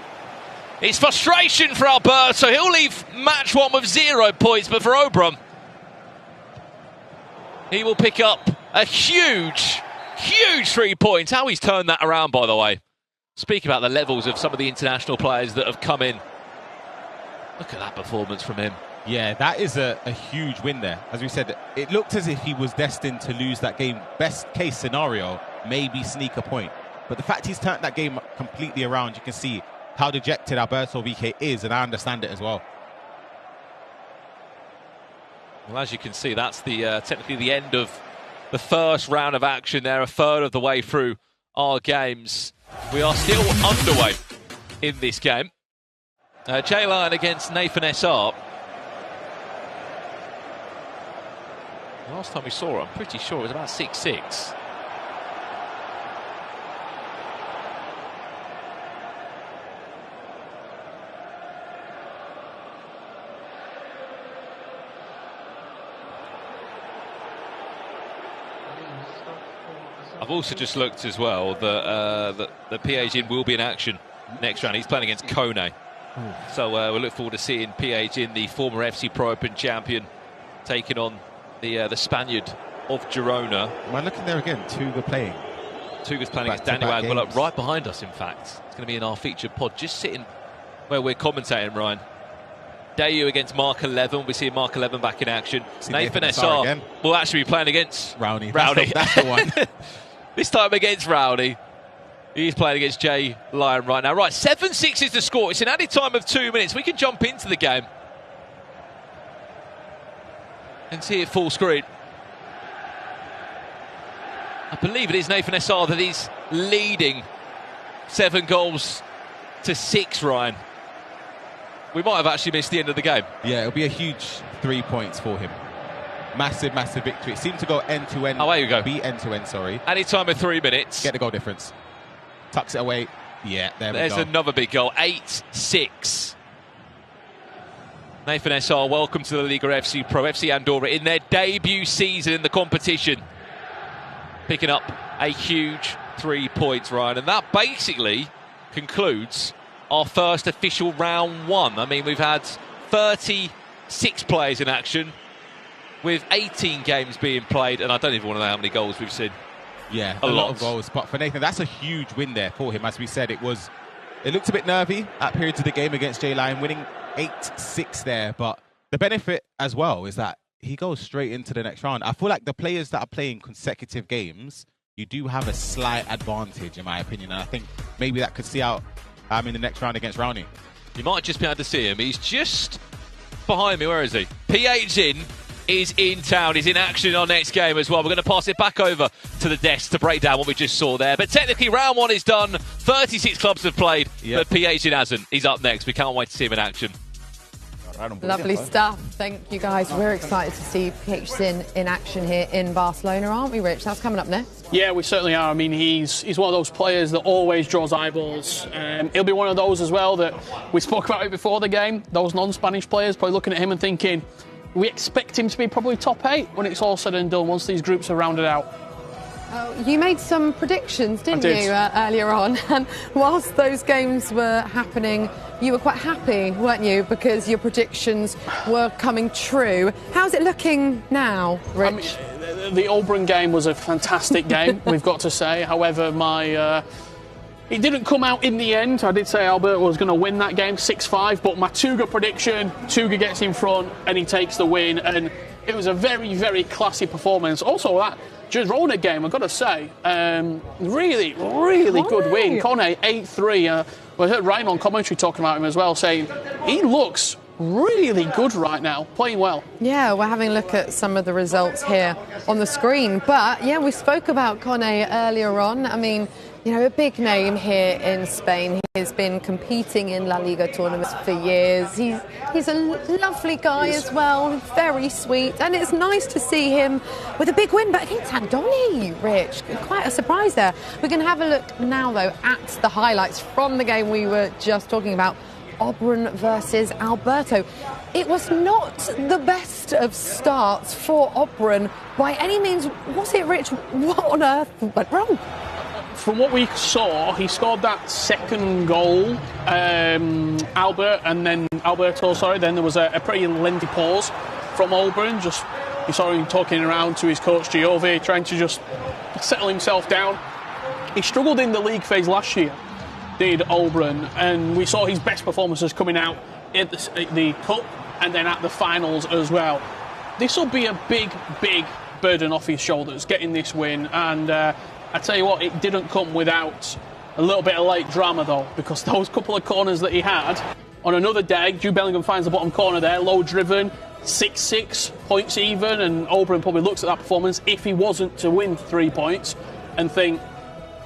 Speaker 2: It's frustration for Alberto. He'll leave match one with 0 points, but for Obram, he will pick up a huge 3 points. How he's turned that around, by the way. Speaking about the levels of some of the international players that have come in. Look at that performance from him.
Speaker 16: Yeah, that is a huge win there. As we said, it looked as if he was destined to lose that game. Best case scenario, maybe sneak a point. But the fact he's turned that game completely around, you can see how dejected Alberto VK is, and I understand it as well.
Speaker 2: Well, as you can see, that's the technically the end of the first round of action there, a third of the way through our games. We are still underway in this game. Jay Lyon against Nathan SR. Last time we saw it, I'm pretty sure it was about 6-6. I've also just looked as well that the PH will be in action next round. He's playing against Kone. So we'll look forward to seeing PH, the former FC Pro Open champion, taking on the Spaniard of Girona.
Speaker 16: Am I looking there again? Tuga playing.
Speaker 2: Tuga's playing against Daniel Aguilar, right behind us, in fact. It's going to be in our featured pod, just sitting where we're commentating, Ryan. Dayu against Mark 11. We're seeing Mark 11 back in action. Nathan SR will actually be playing against
Speaker 16: Rowdy.
Speaker 2: That's
Speaker 16: the one.
Speaker 2: This time against Rowdy. He's playing against Jay Lyon right now. Right, 7-6 is the score. It's an added time of 2 minutes. We can jump into the game and see it full screen. I believe it is Nathan SR that is leading 7-6, Ryan. We might have actually missed the end of the game.
Speaker 16: Yeah, it'll be a huge 3 points for him. Massive victory. It seemed to go end-to-end.
Speaker 2: Oh, there you go.
Speaker 16: Be end-to-end, sorry.
Speaker 2: Added time of 3 minutes.
Speaker 16: Get the goal difference. Tucks it away. Yeah, there we go.
Speaker 2: There's another big goal. 8-6. Nathan SR, welcome to the Liga FC Pro. FC Andorra in their debut season in the competition. Picking up a huge 3 points, Ryan. And that basically concludes our first official round one. I mean, we've had 36 players in action with 18 games being played, and I don't even want to know how many goals we've seen.
Speaker 16: Yeah, a lot of goals. But for Nathan, that's a huge win there for him. As we said, it looked a bit nervy at periods of the game against Jay Lyon, winning 8-6 there. But the benefit as well is that he goes straight into the next round. I feel like the players that are playing consecutive games, you do have a slight advantage, in my opinion. And I think maybe that could see out in the next round against Rowney.
Speaker 2: You might just be able to see him. He's just behind me. Where is he? PH is in town. He's in action in our next game as well. We're going to pass it back over to the desk to break down what we just saw there. But technically, round one is done. 36 clubs have played, but PH hasn't. He's up next. We can't wait to see him in action.
Speaker 4: Lovely stuff. Thank you, guys. We're excited to see PH in action here in Barcelona, aren't we, Rich? That's coming up next.
Speaker 5: Yeah, we certainly are. I mean, he's one of those players that always draws eyeballs. He'll be one of those as well that we spoke about it before the game. Those non-Spanish players probably looking at him and thinking, we expect him to be probably top 8 when it's all said and done, once these groups are rounded out.
Speaker 4: You made some predictions, didn't you, earlier on? And whilst those games were happening, you were quite happy, weren't you? Because your predictions were coming true. How's it looking now, Rich?
Speaker 5: I mean, the Auburn game was a fantastic game, we've got to say. However, it didn't come out in the end. I did say Albert was going to win that game 6-5, but my Tuga prediction, Tuga gets in front and he takes the win. And it was a very, very classy performance. Also, that Girona game, I've got to say, really, really good win. Kone 8-3. We heard Ryan on commentary talking about him as well, saying he looks really good right now, playing well.
Speaker 4: Yeah, we're having a look at some of the results here on the screen. But yeah, we spoke about Kone earlier on. I mean, you know, a big name here in Spain. He has been competing in La Liga tournaments for years. He's a lovely guy as well, very sweet. And it's nice to see him with a big win, but against Andoni, Rich. Quite a surprise there. We can have a look now, though, at the highlights from the game we were just talking about. Oberon versus Alberto. It was not the best of starts for Oberon by any means. Was it, Rich? What on earth went wrong?
Speaker 5: From what we saw, he scored that second goal, Alberto, then there was a pretty lengthy pause from Oberon. You saw him talking around to his coach Giove, trying to just settle himself down. He struggled in the league phase last year, did Oberon, and we saw his best performances coming out at the Cup and then at the finals as well. This will be a big burden off his shoulders, getting this win, and I tell you what, it didn't come without a little bit of late drama though, because those couple of corners that he had, on another day, Jude Bellingham finds the bottom corner there, low driven, 6-6, points even, and Oberon probably looks at that performance, if he wasn't to win 3 points, and think,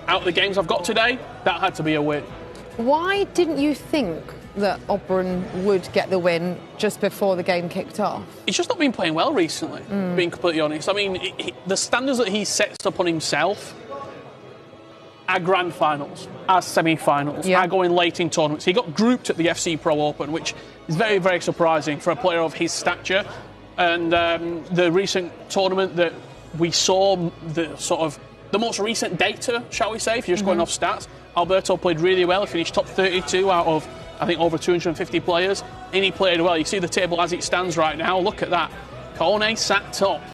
Speaker 5: out of the games I've got today, that had to be a win.
Speaker 4: Why didn't you think that Oberon would get the win just before the game kicked off?
Speaker 5: He's just not been playing well recently, being completely honest. I mean, the standards that he sets up on himself are grand finals, are semi-finals, are going late in tournaments. He got grouped at the FC Pro Open, which is very, very surprising for a player of his stature. And the recent tournament that we saw, the most recent data, shall we say, if you're just going off stats, Alberto played really well. He finished top 32 out of, I think, over 250 players, and he played well. You see the table as it stands right now. Look at that. Kone sat top.